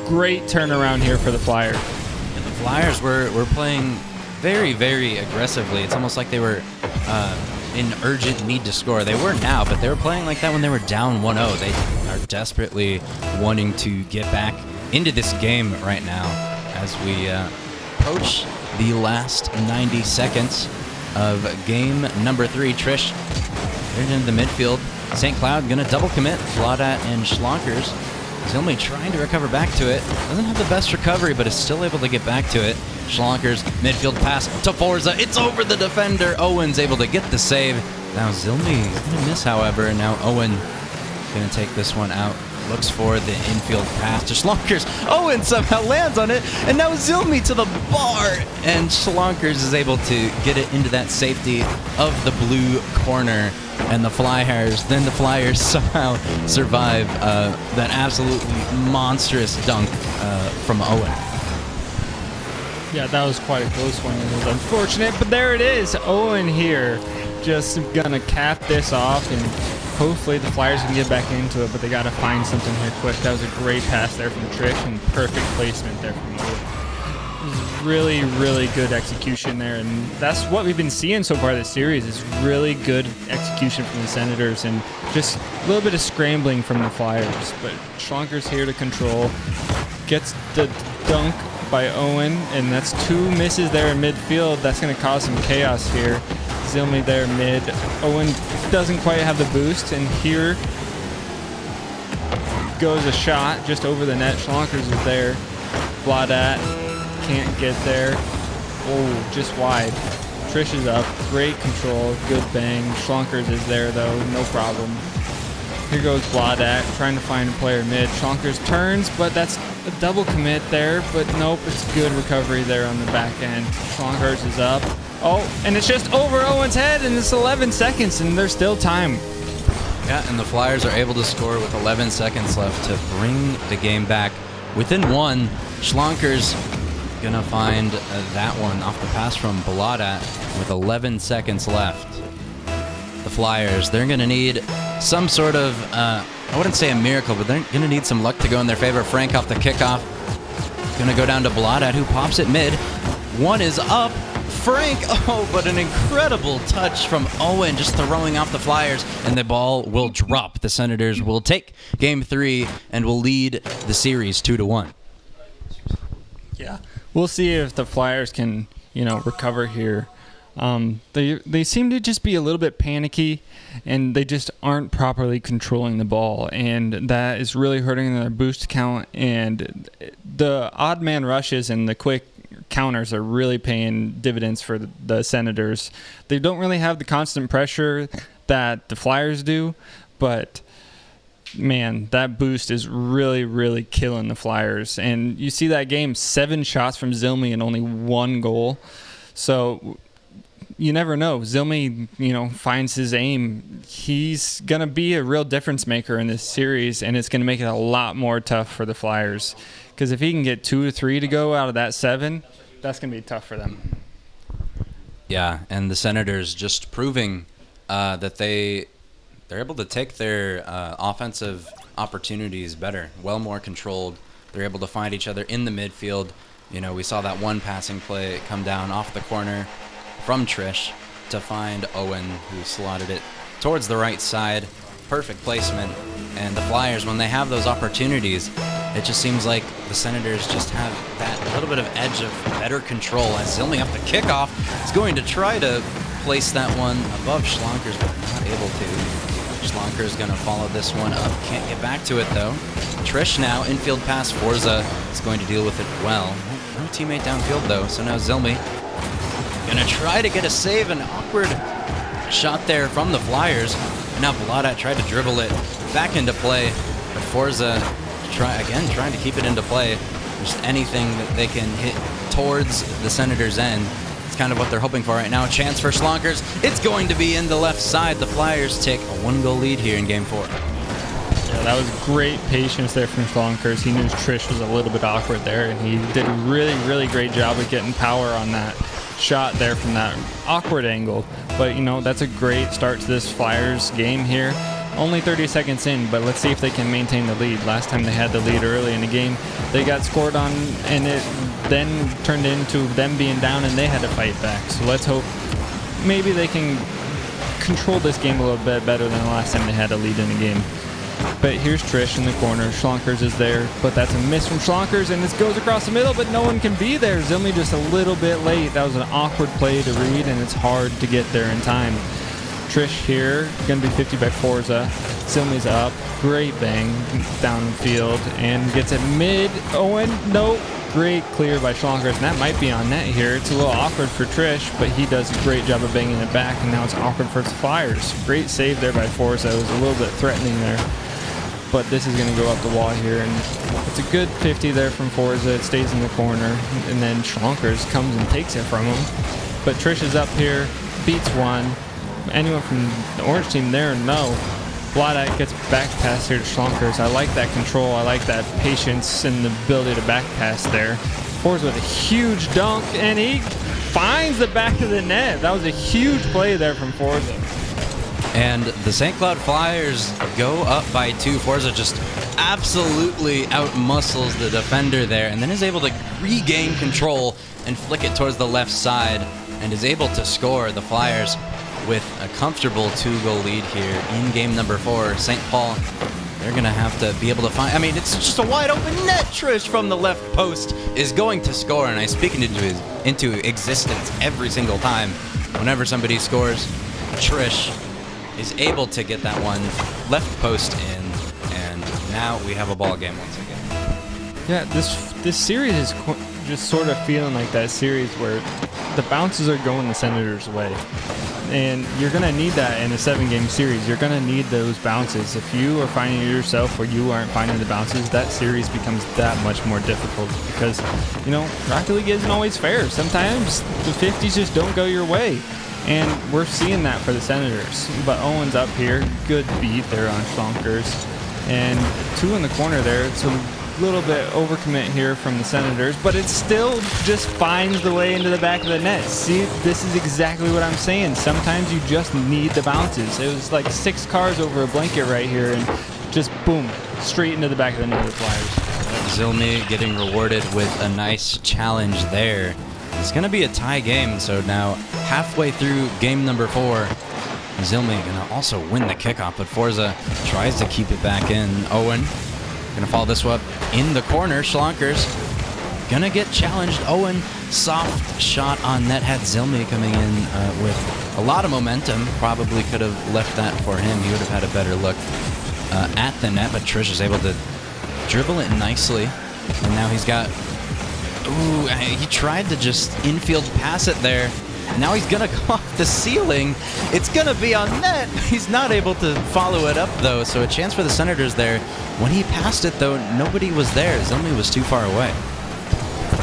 great turnaround here for the Flyers. And the Flyers were playing very, very aggressively. It's almost like they were in urgent need to score. They were now, but they were playing like that when they were down 1-0. They are desperately wanting to get back into this game right now as we approach the last 90 seconds of game number 3. Trish, they're into the midfield. St. Cloud gonna double commit Bladat and Schlonker's. Zilmi trying to recover back to it. Doesn't have the best recovery, but is still able to get back to it. Schlonker's midfield pass to Forza. It's over the defender. Owen's able to get the save. Now Zilmi is gonna miss, however, and now Owen gonna take this one out looks for the infield pass to Schlonkers. Owen somehow lands on it, and now Zilmi to the bar, and Schlonkers is able to get it into that safety of the blue corner. And the Flyers somehow survive that absolutely monstrous dunk from Owen. Yeah, that was quite a close one. It was unfortunate, but there it is. Owen here just gonna cap this off, and hopefully the Flyers can get back into it, but they gotta find something here quick. That was a great pass there from Trish, and perfect placement there from Owen. It was really, really good execution there, and that's what we've been seeing so far this series is really good execution from the Senators and just a little bit of scrambling from the Flyers. But Schlonkers here to control, gets the dunk by Owen, and that's 2 misses there in midfield. That's going to cause some chaos here. Zilmi there mid. Owen doesn't quite have the boost, and here goes a shot just over the net. Schlonkers is there. Bladat can't get there. Oh, just wide. Trish is up. Great control. Good bang. Schlonkers is there, though. No problem. Here goes Bladat trying to find a player mid. Schlonkers turns, but that's a double commit there. But nope, it's good recovery there on the back end. Schlonkers is up. Oh, and it's just over Owen's head, and it's 11 seconds, and there's still time. Yeah, and the Flyers are able to score with 11 seconds left to bring the game back within 1. Schlonkers gonna find that one off the pass from Bladat with 11 seconds left. The Flyers, they're gonna need some sort of, I wouldn't say a miracle, but they're gonna need some luck to go in their favor. Frank off the kickoff. Gonna go down to Bladat, who pops it mid. 1 is up. Frank, oh, but an incredible touch from Owen, just throwing off the Flyers, and the ball will drop. The Senators will take Game 3 and will lead the series 2-1. Yeah, we'll see if the Flyers can, recover here. They seem to just be a little bit panicky, and they just aren't properly controlling the ball, and that is really hurting their boost count. And the odd man rushes and the quick counters are really paying dividends for the Senators. They don't really have the constant pressure that the Flyers do, but man, that boost is really, really killing the Flyers. And you see that game, 7 shots from Zilmi and only 1 goal. So you never know. Zilmi, finds his aim. He's going to be a real difference maker in this series, and it's going to make it a lot more tough for the Flyers. Because if he can get 2 or 3 to go out of that 7, that's going to be tough for them. Yeah, and the Senators just proving that they're able to take their offensive opportunities better, well more controlled. They're able to find each other in the midfield. We saw that one passing play come down off the corner from Trish to find Owen, who slotted it towards the right side. Perfect placement. And the Flyers, when they have those opportunities, it just seems like the Senators just have that little bit of edge of better control. As Zilmi up the kickoff is going to try to place that one above Schlonkers, but not able to. Schlonkers going to follow this one up. Can't get back to it, though. Trish now, infield pass. Forza is going to deal with it well. No teammate downfield, though, so now Zilmi going to try to get a save. An awkward shot there from the Flyers. And now Bladat tried to dribble it back into play, but Forza trying to keep it into play. Just anything that they can hit towards the Senators' end. It's kind of what they're hoping for right now. A chance for Schlonkers. It's going to be in the left side. The Flyers take a 1-goal lead here in Game 4. Yeah, that was great patience there from Schlonkers. He knew Trish was a little bit awkward there, and he did a really, really great job of getting power on that shot there from that awkward angle. But, that's a great start to this Flyers game here. Only 30 seconds in, but let's see if they can maintain the lead. Last time they had the lead early in the game, they got scored on, and it then turned into them being down, and they had to fight back. So let's hope maybe they can control this game a little bit better than the last time they had a lead in the game. But here's Trish in the corner. Schlonkers is there, but that's a miss from Schlonkers, and this goes across the middle, but no one can be there. Zilmi just a little bit late. That was an awkward play to read, and it's hard to get there in time. Trish here, going to be 50 by Forza. Zilmi's up. Great bang downfield, and gets it mid. Owen, nope. Great clear by Schlonkers, and that might be on net here. It's a little awkward for Trish, but he does a great job of banging it back, and now it's awkward for the Flyers. Great save there by Forza. It was a little bit threatening there. but this is going to go up the wall here, and it's a good 50 there from Forza. It stays in the corner, and then Schlonkers comes and takes it from him. But Trish is up here, beats one. Anyone from the orange team there, no. Blodite gets back pass here to Schlonkers. I like that control. I like that patience and the ability to back pass there. Forza with a huge dunk, and he finds the back of the net. That was a huge play there from Forza. And the St. Cloud Flyers go up by 2. Forza just absolutely outmuscles the defender there, and then is able to regain control and flick it towards the left side, and is able to score. The Flyers with a comfortable 2-goal lead here in game number 4. St. Paul, they're going to have to be able to find... I mean, it's just a wide open net. Trish from the left post is going to score, and I speak it into existence every single time. Whenever somebody scores, Trish is able to get that one left post in, and now we have a ball game once again. Yeah, this series is just sort of feeling like that series where the bounces are going the Senators' way. And you're going to need that in a 7-game series. You're going to need those bounces. If you are finding it yourself where you aren't finding the bounces, that series becomes that much more difficult because, you know, Rocket League isn't always fair. Sometimes the 50s just don't go your way. And we're seeing that for the Senators. But Owen's up here. Good beat there on Schlonkers. And 2 in the corner there. It's a little bit overcommit here from the Senators, but it still just finds the way into the back of the net. See, this is exactly what I'm saying. Sometimes you just need the bounces. It was like 6 cars over a blanket right here, and just boom, straight into the back of the net of the Flyers. Zilmi getting rewarded with a nice challenge there. It's going to be a tie game, so now halfway through game number 4, Zilmi going to also win the kickoff, but Forza tries to keep it back in. Owen gonna follow this one up in the corner. Schlonkers gonna get challenged. Owen, soft shot on net. Had Zilmi coming in with a lot of momentum. Probably could have left that for him. He would have had a better look at the net, but Trish is able to dribble it nicely. And now he's got... Ooh, he tried to just infield pass it there. Now he's gonna go off the ceiling. It's gonna be on net. He's not able to follow it up though, so a chance for the Senators there. When he passed it though, nobody was there. Zilmi was too far away.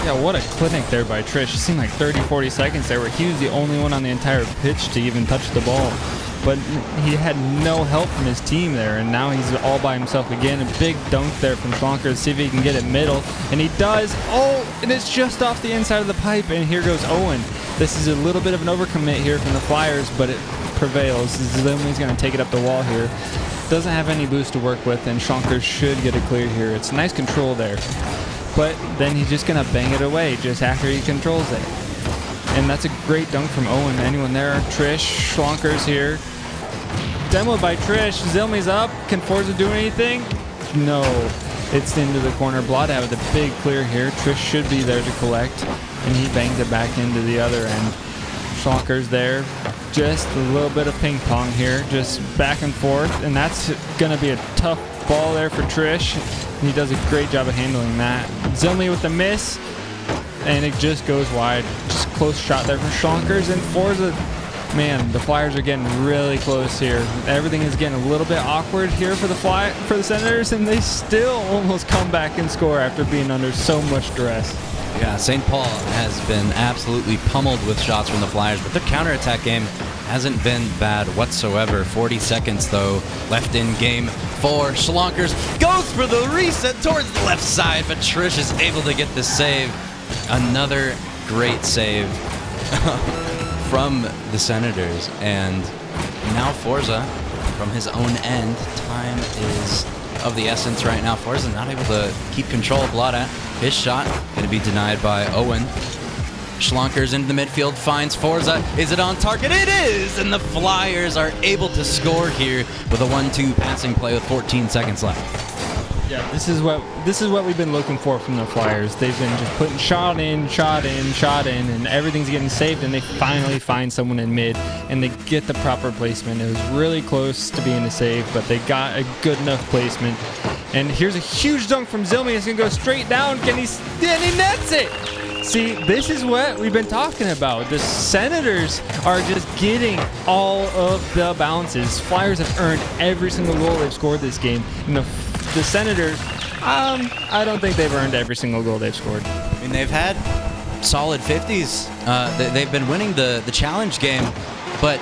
Yeah, what a clinic there by Trish. It seemed like 30-40 seconds there where he was the only one on the entire pitch to even touch the ball. But he had no help from his team there, and now he's all by himself again. A big dunk there from Schlonkers. See if he can get it middle, and he does. Oh, and it's just off the inside of the pipe, and here goes Owen. This is a little bit of an overcommit here from the Flyers, but it prevails. Zilmi's going to take it up the wall here. Doesn't have any boost to work with, and Schlonkers should get it cleared here. It's nice control there. But then he's just going to bang it away just after he controls it. And that's a great dunk from Owen. Anyone there? Trish, Schlonkers here. Demoed by Trish. Zilmi's up. Can Forza do anything? No. It's into the corner. Blodad with a big clear here. Trish should be there to collect. And he bangs it back into the other end. Schlonkers there. Just a little bit of ping pong here. Just back and forth. And that's going to be a tough ball there for Trish. And he does a great job of handling that. Zilmi with the miss. And it just goes wide. Just close shot there for Schlonkers. And Forza, man, the Flyers are getting really close here. Everything is getting a little bit awkward here for the Senators, and they still almost come back and score after being under so much duress. Yeah, St. Paul has been absolutely pummeled with shots from the Flyers, but their counterattack game hasn't been bad whatsoever. 40 seconds, though, left in game 4. Schlonkers goes for the reset towards the left side, but Trish is able to get the save. Another great save from the Senators. And now Forza, from his own end, time is of the essence right now. Forza not able to keep control of Blodad. His shot going to be denied by Owen. Schlonkers into the midfield, finds Forza. Is it on target? It is! And the Flyers are able to score here with a 1-2 passing play with 14 seconds left. Yeah, this is what we've been looking for from the Flyers. They've been just putting shot in, and everything's getting saved, and they finally find someone in mid, and they get the proper placement. It was really close to being a save, but they got a good enough placement. And here's a huge dunk from Zilmi. It's going to go straight down. And he nets it! See, this is what we've been talking about. The Senators are just getting all of the bounces. Flyers have earned every single goal they've scored this game. And the the Senators, I don't think they've earned every single goal they've scored. I mean, they've had solid 50s. They've been winning the challenge game, but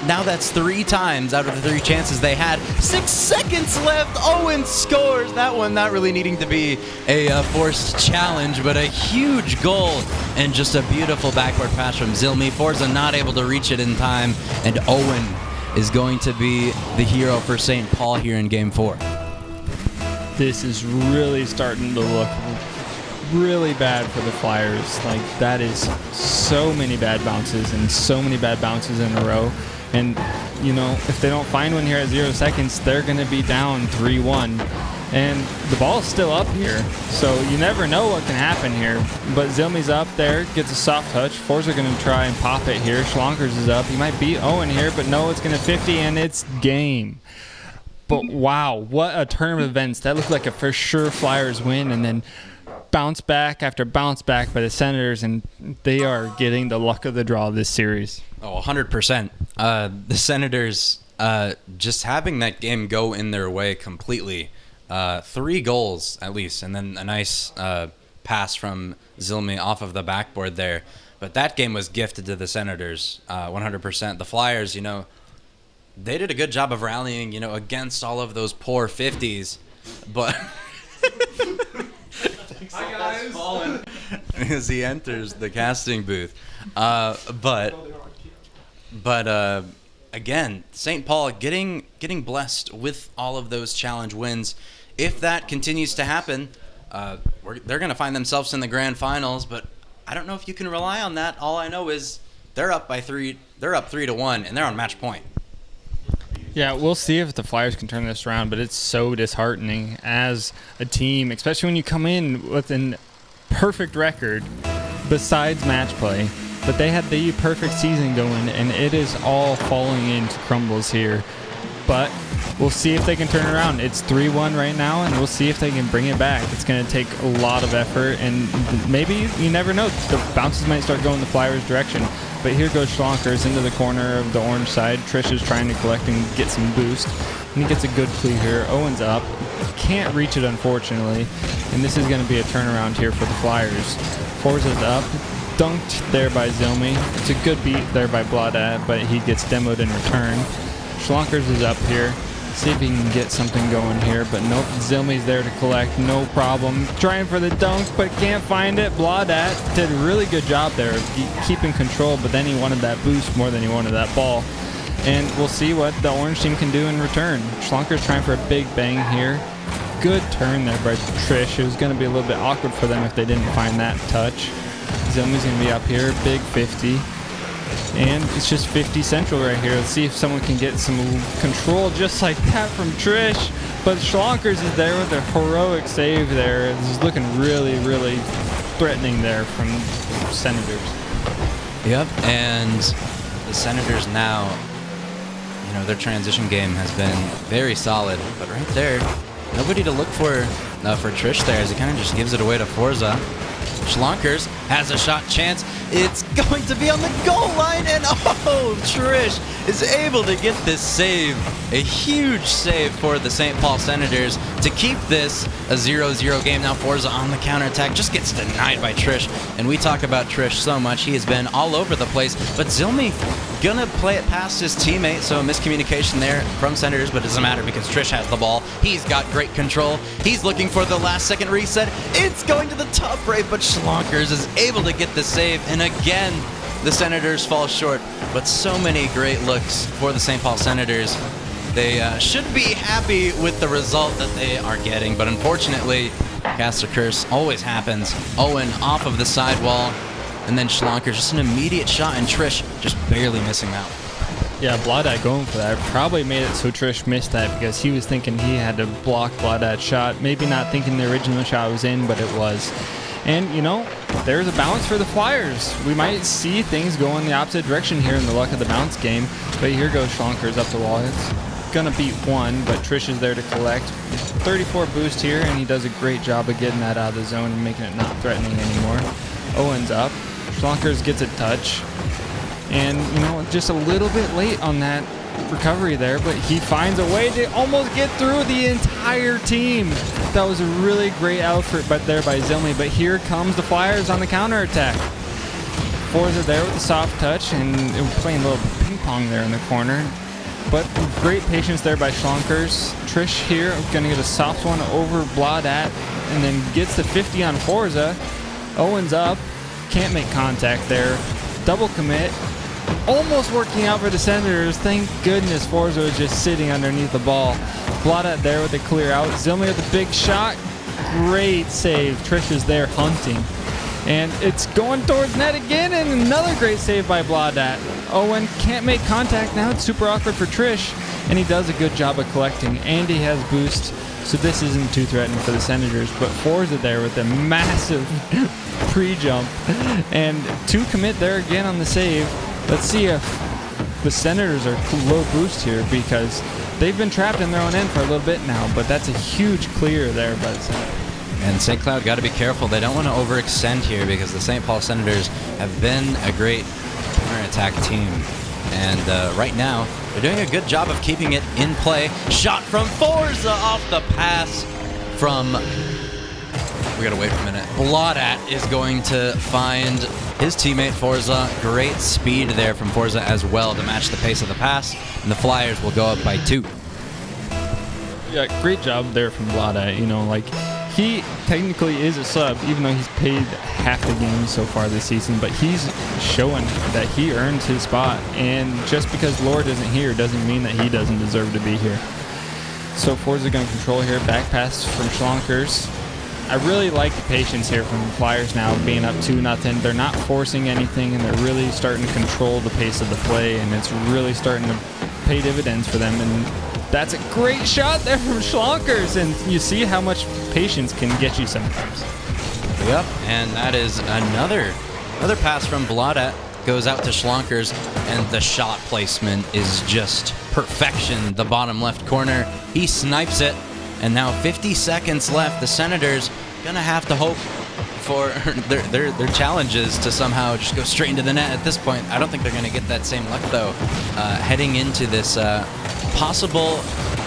now that's 3 times out of the 3 chances they had. 6 seconds left. Owen scores. That one not really needing to be a forced challenge, but a huge goal and just a beautiful backward pass from Zilmi. Forza not able to reach it in time, and Owen is going to be the hero for St. Paul here in Game 4. This is really starting to look really bad for the Flyers. Like, that is so many bad bounces and so many bad bounces in a row. And, you know, if they don't find one here at 0 seconds, they're going to be down 3-1. And the ball's still up here, so you never know what can happen here. But Zilmi's up there, gets a soft touch. Forza going to try and pop it here. Schlonkers is up. He might beat Owen here, but no, it's going to 50, and it's game. But wow, what a turn of events. That looked like a for sure Flyers win, and then bounce back after bounce back by the Senators, and they are getting the luck of the draw this series. Oh, 100%. The Senators just having that game go in their way completely. 3 goals at least, and then a nice pass from Zilmi off of the backboard there. But that game was gifted to the Senators, 100%. The Flyers, you know, they did a good job of rallying, you know, against all of those poor 50s. But hi guys, fallen as he enters the casting booth. But again, St. Paul getting blessed with all of those challenge wins. If that continues to happen, they're going to find themselves in the grand finals. But I don't know if you can rely on that. All I know is they're up by 3. They're up 3-1, and they're on match point. Yeah, we'll see if the Flyers can turn this around, but it's so disheartening as a team, especially when you come in with a perfect record besides match play. But they had the perfect season going, and it is all falling into crumbles here. But we'll see if they can turn around. It's 3-1 right now, and we'll see if they can bring it back. It's going to take a lot of effort, and maybe, you never know, the bounces might start going the Flyers' direction. But here goes Schlonkers into the corner of the orange side. Trish is trying to collect and get some boost, and he gets a good clear here. Owen's up. Can't reach it, unfortunately, and this is going to be a turnaround here for the Flyers. Forza's up. Dunked there by Zilmi. It's a good beat there by Bladat, but he gets demoed in return. Schlonkers is up here. See if he can get something going here, but nope. Zilmi's there to collect, no problem. Trying for the dunk, but can't find it. Bladat did a really good job there of keeping control, but then he wanted that boost more than he wanted that ball. And we'll see what the orange team can do in return. Schlonkers trying for a big bang here. Good turn there by Trish. It was going to be a little bit awkward for them if they didn't find that touch. Zilmi's going to be up here, big 50. And it's just 50 central right here. Let's see if someone can get some control just like that from Trish. But Schlonkers is there with a heroic save there. This is looking really, really threatening there from Senators. Yep, and the Senators now, you know, their transition game has been very solid. But right there, nobody to look for Trish there as he kind of just gives it away to Forza. Schlonkers has a shot chance. It's going to be on the goal line, and oh, Trish is able to get this save. A huge save for the St. Paul Senators to keep this a 0-0 game. Now Forza on the counterattack just gets denied by Trish, and we talk about Trish so much. He has been all over the place, but Zilmi gonna play it past his teammate, so a miscommunication there from Senators, but it doesn't matter because Trish has the ball. He's got great control. He's looking for the last second reset. It's going to the top right, but Schlonkers is able to get the save, and again, the Senators fall short. But so many great looks for the St. Paul Senators. They should be happy with the result that they are getting, but unfortunately, cast a curse always happens. Owen off of the sidewall, and then Schlonkers just an immediate shot, and Trish just barely missing out. Yeah, Bladat going for that probably made it so Trish missed that because he was thinking he had to block Bladat's shot. Maybe not thinking the original shot was in, but it was. And, you know, there's a bounce for the Flyers. We might see things go in the opposite direction here in the luck of the bounce game. But here goes Schlonkers up the wall. It's going to beat one, but Trish is there to collect. 34 boost here, and he does a great job of getting that out of the zone and making it not threatening anymore. Owen's up. Schlonkers gets a touch. And, you know, just a little bit late on that recovery there, but he finds a way to almost get through the entire team. That was a really great effort there by Zilmi, but here comes the Flyers on the counterattack. Forza there with the soft touch and playing a little ping pong there in the corner. But great patience there by Schlonkers. Trish here going to get a soft one over Bladat and then gets the 50 on Forza. Owens up, can't make contact there. Double commit, almost working out for the Senators. Thank goodness Forza was just sitting underneath the ball. Bladat there with the clear out. Zilmi with a big shot. Great save. Trish is there hunting. And it's going towards net again, and another great save by Bladat. Owen can't make contact now. It's super awkward for Trish, and he does a good job of collecting. Andy has boost, so this isn't too threatening for the Senators. But Forza there with a massive pre-jump, and 2 commit there again on the save. Let's see if the Senators are low boost here, because they've been trapped in their own end for a little bit now. But that's a huge clear there by the Senators. And St. Cloud got to be careful. They don't want to overextend here because the St. Paul Senators have been a great counterattack team. And right now, they're doing a good job of keeping it in play. Shot from Forza off the pass from... We got to wait for a minute. Bladat is going to find his teammate Forza. Great speed there from Forza as well to match the pace of the pass. And the Flyers will go up by 2. Yeah, great job there from Bladat. You know, like... He technically is a sub, even though he's played half the game so far this season, but he's showing that he earned his spot. And just because Lord isn't here doesn't mean that he doesn't deserve to be here. So Forza going to control here. Back pass from Schlonkers. I really like the patience here from the Flyers now, being up 2-0. They're not forcing anything, and they're really starting to control the pace of the play, and it's really starting to pay dividends for them. And that's a great shot there from Schlonkers, and you see how much patience can get you sometimes. Yep, and that is another pass from Bladat. Goes out to Schlonkers, and the shot placement is just perfection. The bottom left corner, he snipes it, and now 50 seconds left. The Senators gonna have to hope for their challenges to somehow just go straight into the net at this point. I don't think they're gonna get that same luck though, heading into this possible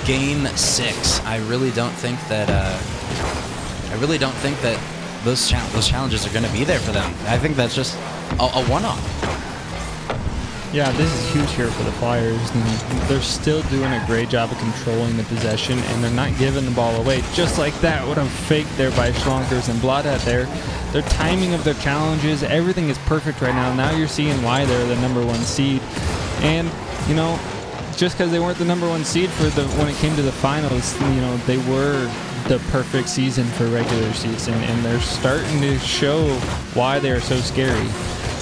game 6. I really don't think that those challenges are going to be there for them. I think that's just a one-off. Yeah, this is huge here for the Flyers. And they're still doing a great job of controlling the possession, and they're not giving the ball away. Just like that, what a fake there by Schlonkers and Bladat there. Their timing of their challenges, everything is perfect right now. Now you're seeing why they're the #1 seed. And, you know, just because they weren't the #1 seed when it came to the finals, you know, they were the perfect season for regular season, and they're starting to show why they're so scary.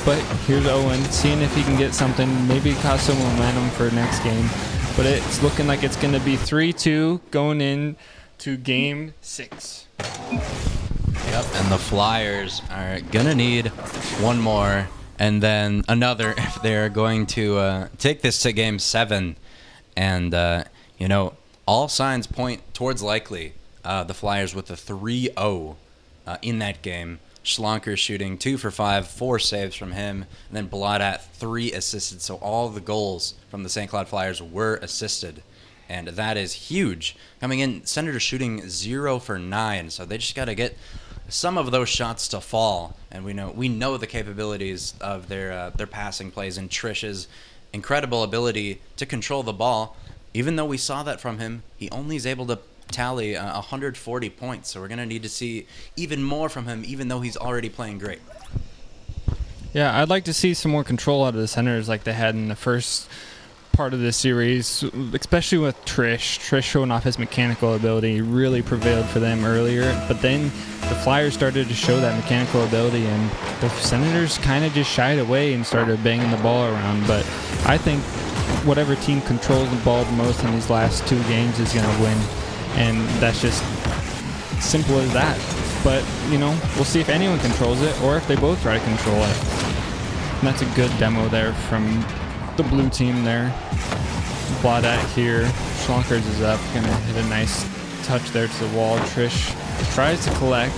But here's Owen, seeing if he can get something, maybe cause some momentum for next game. But it's looking like it's going to be 3-2 going into game 6. Yep, and the Flyers are going to need one more, and then another if they're going to take this to game 7. And, you know, all signs point towards likely the Flyers with a 3-0 in that game. Schlonkers shooting 2 for 5, 4 saves from him, and then Bladat 3 assisted. So all the goals from the St. Cloud Flyers were assisted, and that is huge. Coming in, Senators shooting 0 for 9, so they just got to get some of those shots to fall. And we know the capabilities of their passing plays and Trish's incredible ability to control the ball. Even though we saw that from him, he only is able to tally 140 points, so we're going to need to see even more from him, even though he's already playing great. Yeah, I'd like to see some more control out of the Senators like they had in the first part of this series, especially with Trish. Trish showing off his mechanical ability really prevailed for them earlier, but then the Flyers started to show that mechanical ability, and the Senators kind of just shied away and started banging the ball around. But I think whatever team controls the ball the most in these last 2 games is going to win. And that's just simple as that. But, you know, we'll see if anyone controls it or if they both try to control it. And that's a good demo there from the blue team there. Bladat here. Schlonkers is up. Going to hit a nice touch there to the wall. Trish tries to collect,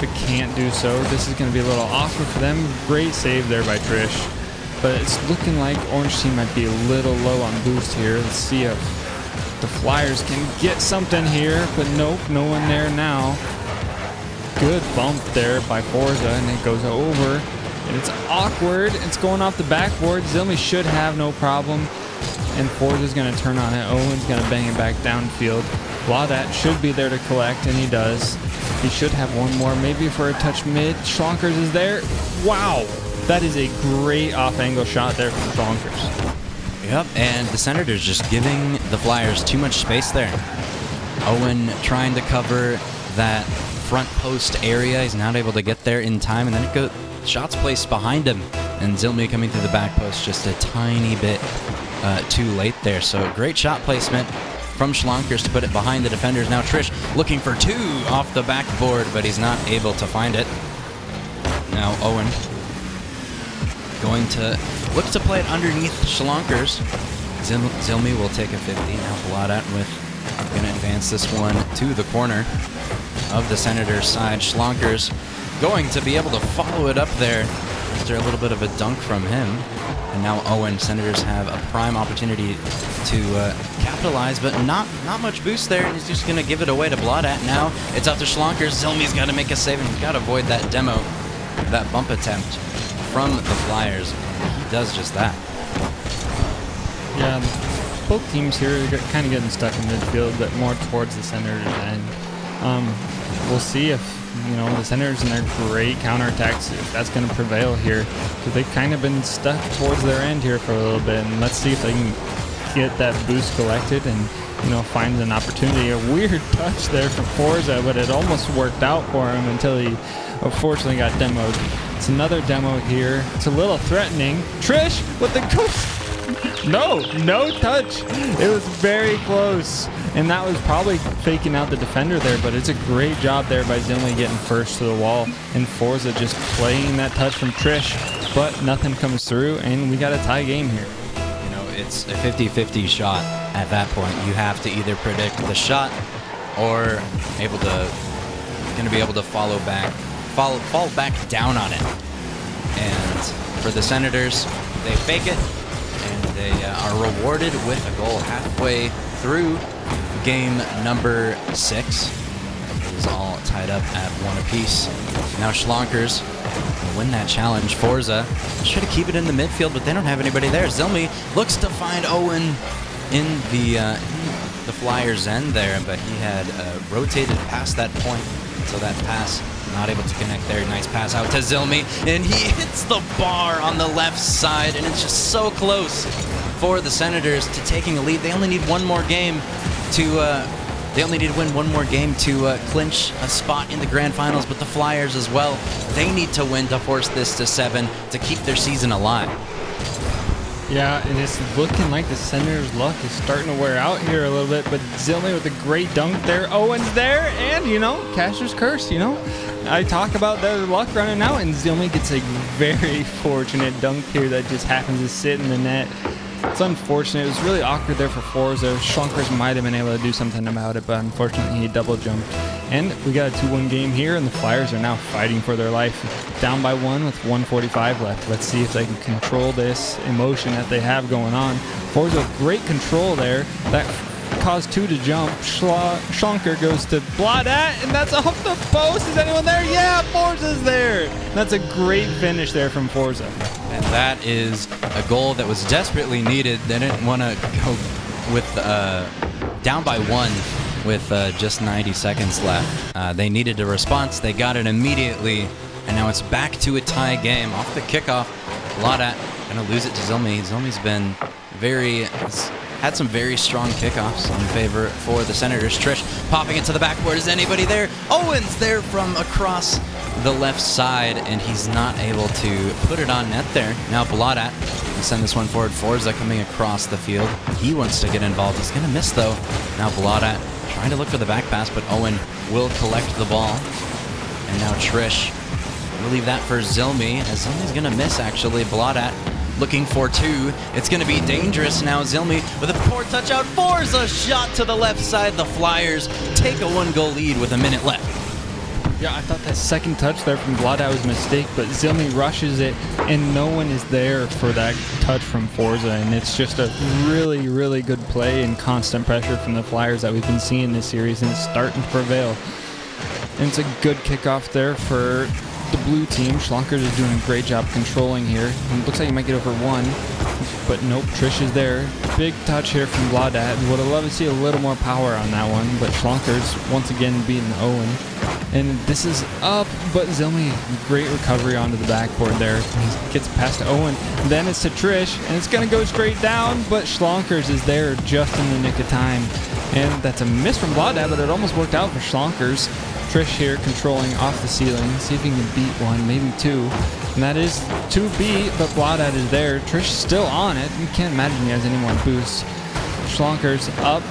but can't do so. This is going to be a little awkward for them. Great save there by Trish. but it's looking like Orange Team might be a little low on boost here. Let's see if the Flyers can get something here, but nope, no one there now. Good bump there by Forza, and it goes over, and it's awkward. It's going off the backboard. Zilmi should have no problem, and Forza's going to turn on it. Owen's going to bang it back downfield. Blaudat should be there to collect, and he does. He should have one more, maybe for a touch mid. Schlonkers is there. Wow, that is a great off-angle shot there from Schlonkers. Yep, and the Senators just giving the Flyers too much space there. Owen trying to cover that front post area. He's not able to get there in time, and then it goes shots placed behind him, and Zilmi coming through the back post just a tiny bit too late there. So great shot placement from Schlonkers to put it behind the defenders. Now Trish looking for two off the backboard, but he's not able to find it. Now Owen going to look to play it underneath Schlonkers. Zilmi will take a 50. Now Bladat with going to advance this one to the corner of the Senators side. Schlonkers going to be able to follow it up there after a little bit of a dunk from him. And now Owen, Senators have a prime opportunity to capitalize, but not much boost there, and he's just going to give it away to Bladat. Now it's up to Schlonkers. Zilmi's got to make a save, and he's got to avoid that demo, that bump attempt from the Flyers. He does just that. Yeah, both teams here are kind of getting stuck in midfield, but more towards the Senators end. We'll see if the Senators and their great counterattacks, if that's going to prevail here, because they've kind of been stuck towards their end here for a little bit. And let's see if they can get that boost collected and find an opportunity. A weird touch there from Forza, but it almost worked out for him until he unfortunately got demoed. It's another demo here. It's a little threatening. Trish with the no touch. It was very close, and that was probably faking out the defender there, but it's a great job there by Zilmi getting first to the wall, and Forza just playing that touch from Trish, but nothing comes through, and we got a tie game here. It's a 50-50 shot at that point. You have to either predict the shot or going to be able to fall back down on it. And for the Senators, they fake it, and they are rewarded with a goal halfway through game number 6. It was all tied up at 1 apiece. Now Schlonkers will win that challenge. Forza should keep it in the midfield, but they don't have anybody there. Zilmi looks to find Owen in the Flyers' end there, but he had rotated past that point, so that pass not able to connect there. Nice pass out to Zilmi, and he hits the bar on the left side, and it's just so close for the Senators to taking a lead. They only need one more game to win one more game to clinch a spot in the grand finals, but the Flyers as well, they need to win to force this to 7 to keep their season alive. Yeah, and it's looking like the Senators' luck is starting to wear out here a little bit, but Zilmi with a great dunk there. Owen's there, and, Casher's curse, I talk about their luck running out, and Zilmi gets a very fortunate dunk here that just happens to sit in the net. It's unfortunate. It was really awkward there for Forza. Schlonkers might have been able to do something about it, but unfortunately he double jumped. And we got a 2-1 game here, and the Flyers are now fighting for their life. Down by 1 with 1:45 left. Let's see if they can control this emotion that they have going on. Forza with great control there. That caused 2 to jump. Schlonker goes to Bladat, and that's off the post. Is anyone there? Yeah, Forza's there. That's a great finish there from Forza. And that is a goal that was desperately needed. They didn't want to go with down by 1 with just 90 seconds left. They needed a response. They got it immediately, and now it's back to a tie game. Off the kickoff, Bladat going to lose it to Zilmi. Zilmi's been had some very strong kickoffs in favor for the Senators. Trish popping it to the backboard. Is anybody there? Owen's there from across the left side, and he's not able to put it on net there. Now Bladat will send this one forward. Forza coming across the field. He wants to get involved. He's going to miss, though. Now Bladat trying to look for the back pass, but Owen will collect the ball. And now Trish will leave that for Zilmi, as Zilmi's going to miss, actually. Bladat looking for 2. It's going to be dangerous now. Zilmi with a poor touch out. Forza shot to the left side. The Flyers take a 1-goal lead with a minute left. Yeah, I thought that second touch there from Vlada was a mistake, but Zilmi rushes it, and no one is there for that touch from Forza, and it's just a really, really good play and constant pressure from the Flyers that we've been seeing this series, and it's starting to prevail. And it's a good kickoff there for the blue team. Schlonkers is doing a great job controlling here. And it looks like he might get over one, but nope, Trish is there. Big touch here from Vladat. Would have loved to see a little more power on that one, but Schlonkers once again beating Owen. And this is up, but Zilmi, great recovery onto the backboard there. He gets past Owen. Then it's to Trish, and it's going to go straight down, but Schlonkers is there just in the nick of time. And that's a miss from Vladat, but it almost worked out for Schlonkers. Trish here controlling off the ceiling. See if he can beat one, maybe two. And that is 2B, but Vladat is there. Trish still on it. You can't imagine he has any more boosts. Schlonkers up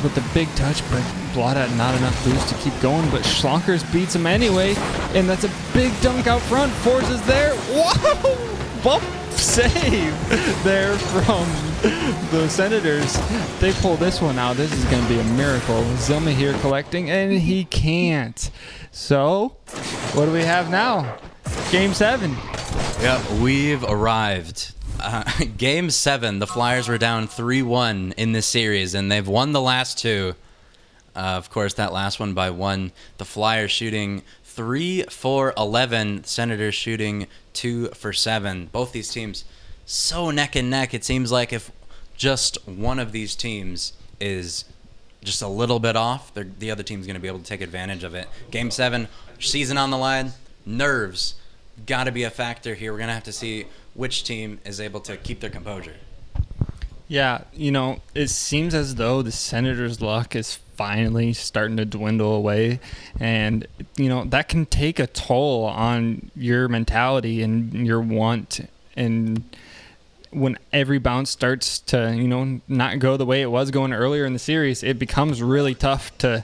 with the big touch, but Vladat not enough boost to keep going. But Schlonkers beats him anyway. And that's a big dunk out front. Forza's there. Whoa! Bump save there from the Senators. They pull this one out. This is going to be a miracle. Zilmi here collecting, and he can't. So, what do we have now? Game 7. Yep, we've arrived. Game 7, the Flyers were down 3-1 in this series, and they've won the last two. Of course, that last one by 1. The Flyers shooting 3 for 11. Senators shooting 2 for 7. Both these teams so neck and neck. It seems like if just one of these teams is just a little bit off, the other team's going to be able to take advantage of it. Game 7, season on the line. Nerves got to be a factor here. We're going to have to see which team is able to keep their composure. Yeah, it seems as though the Senators' luck is finally starting to dwindle away. And, that can take a toll on your mentality and your want. And when every bounce starts to, not go the way it was going earlier in the series, it becomes really tough to,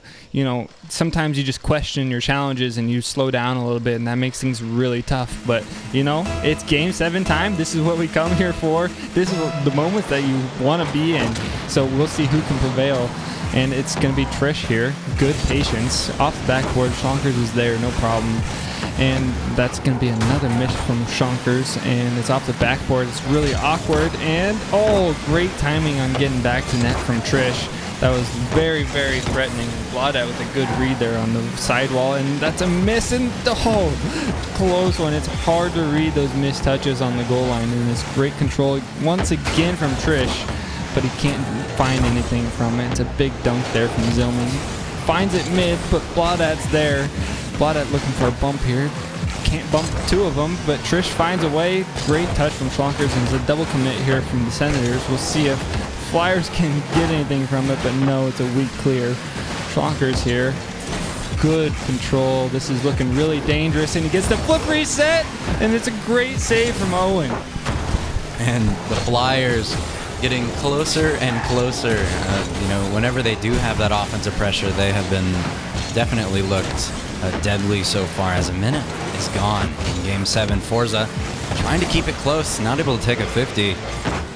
sometimes you just question your challenges and you slow down a little bit, and that makes things really tough. But, it's Game 7 time. This is what we come here for. This is the moment that you want to be in. So we'll see who can prevail. And it's going to be Trish here. Good patience. Off the backboard, Schlonkers is there, no problem. And that's going to be another miss from Schlonkers, and it's off the backboard. It's really awkward, and great timing on getting back to net from Trish. That was very, very threatening. Vlada with a good read there on the sidewall, and that's a miss, and close one. It's hard to read those missed touches on the goal line, and it's great control once again from Trish, but he can't find anything from it. It's a big dunk there from Zilmi. Finds it mid, but Vladat's there. Vladat looking for a bump here. Can't bump two of them, but Trish finds a way. Great touch from Schlonkers, and it's a double commit here from the Senators. We'll see if Flyers can get anything from it, but no, it's a weak clear. Schlonkers here. Good control. This is looking really dangerous, and he gets the flip reset, and it's a great save from Owen. And the Flyers getting closer and closer. Whenever they do have that offensive pressure, they have been definitely looked deadly so far. As a minute is gone in Game 7. Forza trying to keep it close, not able to take a 50.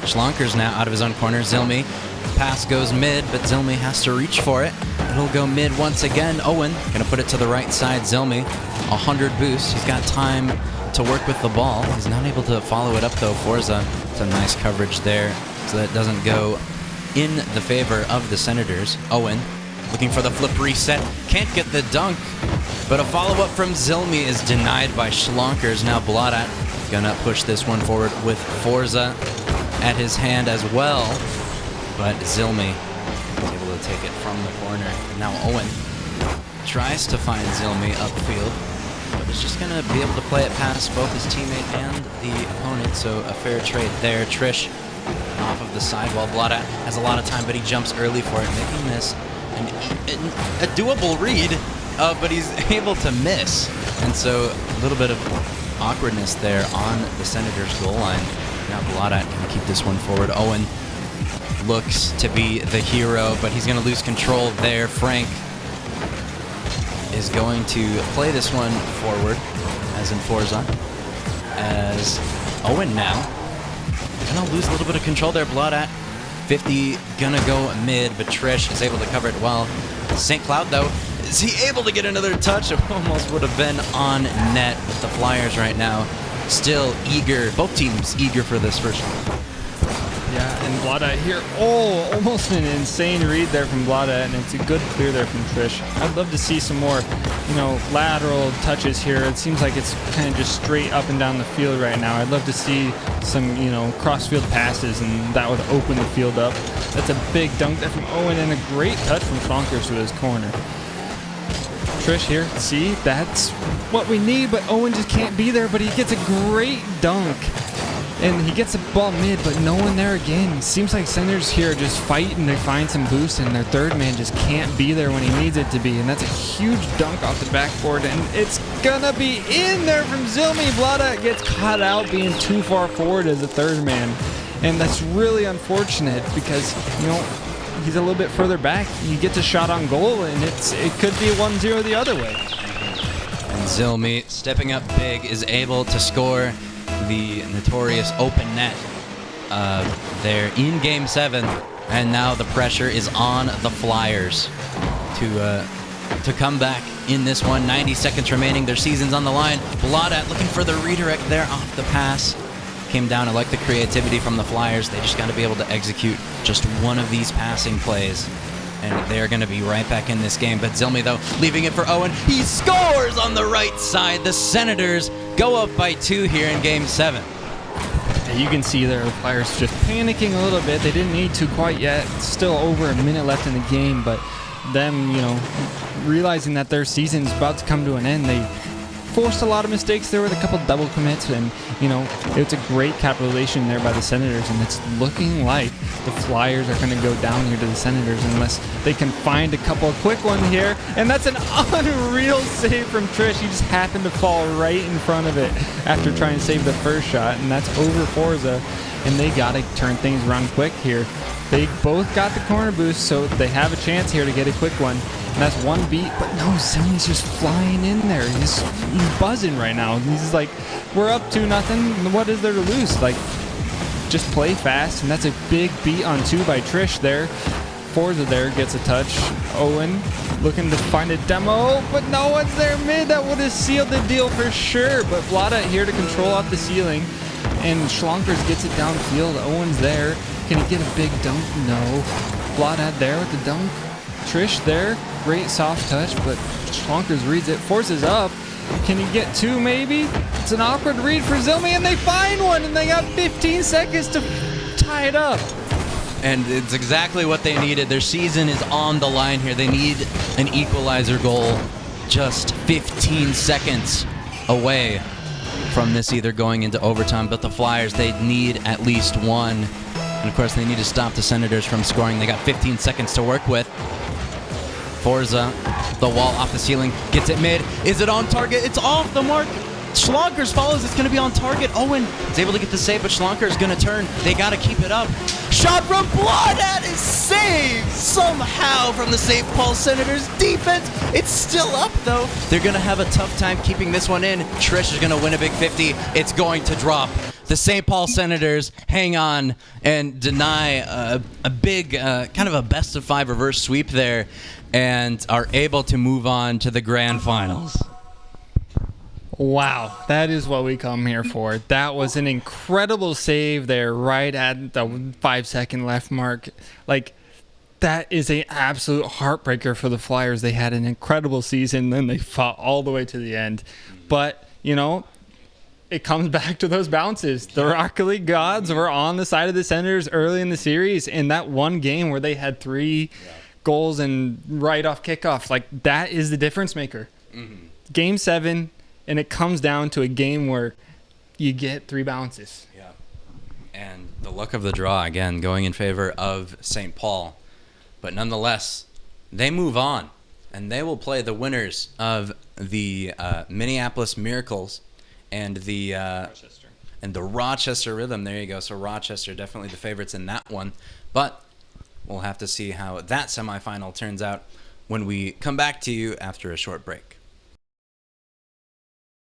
Schlonkers now out of his own corner. Zilmi, pass goes mid, but Zilmi has to reach for it. It'll go mid once again. Owen gonna put it to the right side. Zilmi, 100 boost. He's got time to work with the ball. He's not able to follow it up though. Forza, some nice coverage there, so that it doesn't go in the favor of the Senators. Owen looking for the flip reset. Can't get the dunk, but a follow-up from Zilmi is denied by Schlonkers. Now Bladat gonna push this one forward with Forza at his hand as well, but Zilmi is able to take it from the corner. Now Owen tries to find Zilmi upfield, but is just gonna be able to play it past both his teammate and the opponent, so a fair trade there. Trish off of the sidewall. Bladat has a lot of time, but he jumps early for it, making this a doable read, but he's able to miss. And so a little bit of awkwardness there on the Senators' goal line. Now Bladat can keep this one forward. Owen looks to be the hero, but he's going to lose control there. Frank is going to play this one forward, as in Forza, as Owen now going to lose a little bit of control there. Bladat 50 gonna go mid, but Trish is able to cover it well. St. Cloud though, Is he able to get another touch? It almost would have been on net with the Flyers right now. Still eager, both teams eager for this first one. Yeah, and Blada here. Oh, almost an insane read there from Blada, and it's a good clear there from Trish. I'd love to see some more, lateral touches here. It seems like it's kind of just straight up and down the field right now. I'd love to see some, cross-field passes, and that would open the field up. That's a big dunk there from Owen, and a great touch from Schlonkers to his corner. Trish here, see, that's what we need, but Owen just can't be there, but he gets a great dunk. And he gets the ball mid, but no one there again. Seems like Senators here are just fighting to find some boost, and their third man just can't be there when he needs it to be. And that's a huge dunk off the backboard, and it's gonna be in there from Zilmi. Vlada gets caught out being too far forward as a third man. And that's really unfortunate because, he's a little bit further back. He gets a shot on goal, and it could be 1-0 the other way. And Zilmi, stepping up big, is able to score the notorious open net there in Game 7, and now the pressure is on the Flyers to come back in this one. 90 seconds remaining, their season's on the line. Bladat looking for the redirect there off the pass. Came down. I like the creativity from the Flyers. They just got to be able to execute just one of these passing plays, and they're going to be right back in this game. But Zilmi, though, leaving it for Owen. He scores on the right side. The Senators go up by 2 here in Game 7. You can see there the Flyers just panicking a little bit. They didn't need to quite yet. Still over a minute left in the game, but them, realizing that their season's about to come to an end, they forced a lot of mistakes there with a couple double commits, and it's a great capitalization there by the Senators, and it's looking like the Flyers are going to go down here to the Senators unless they can find a couple of quick ones here. And that's an unreal save from Trish. He just happened to fall right in front of it after trying to save the first shot, and that's over Forza, and they got to turn things around quick here. They both got the corner boost, so they have a chance here to get a quick one. And that's one beat, but no, Zilmi's just flying in there. He's buzzing right now. He's like, we're up 2-0. What is there to lose? Like, just play fast, and that's a big beat on 2 by Trish there. Forza there gets a touch. Owen looking to find a demo, but no one's there mid. That would have sealed the deal for sure. But Vlada here to control off the ceiling, and Schlonkers gets it downfield. Owen's there. Can he get a big dunk? No. Vlada there with the dunk. Trish there. Great soft touch, but Schlonkers reads it. Forces up. Can he get 2 maybe? It's an awkward read for Zilmi, and they find one, and they got 15 seconds to tie it up. And it's exactly what they needed. Their season is on the line here. They need an equalizer goal just 15 seconds away from this either going into overtime. But the Flyers, they need at least one. And of course, they need to stop the Senators from scoring. They got 15 seconds to work with. Forza, the wall off the ceiling, gets it mid. Is it on target? It's off the mark. Schlonkers follows. It's going to be on target. Owen is able to get the save, but Schlonkers is going to turn. They got to keep it up. Shot from Bloodat is saved somehow from the St. Paul Senators defense. It's still up, though. They're going to have a tough time keeping this one in. Trish is going to win a big 50. It's going to drop. The St. Paul Senators hang on and deny a big, kind of a best-of-5 reverse sweep there, and are able to move on to the grand finals. Wow, that is what we come here for. That was an incredible save there right at the 5-second left mark. Like, that is an absolute heartbreaker for the Flyers. They had an incredible season, then they fought all the way to the end. But, it comes back to those bounces. The Rocket League gods were on the side of the Senators early in the series, in that one game where they had 3 goals and right off kickoff. Like, that is the difference maker. Mm-hmm. Game 7, and it comes down to a game where you get 3 bounces. Yeah. And the luck of the draw, again, going in favor of St. Paul. But nonetheless, they move on, and they will play the winners of the Minneapolis Miracles and the Rochester Rhythm. There you go. So Rochester definitely the favorites in that one. But we'll have to see how that semifinal turns out when we come back to you after a short break.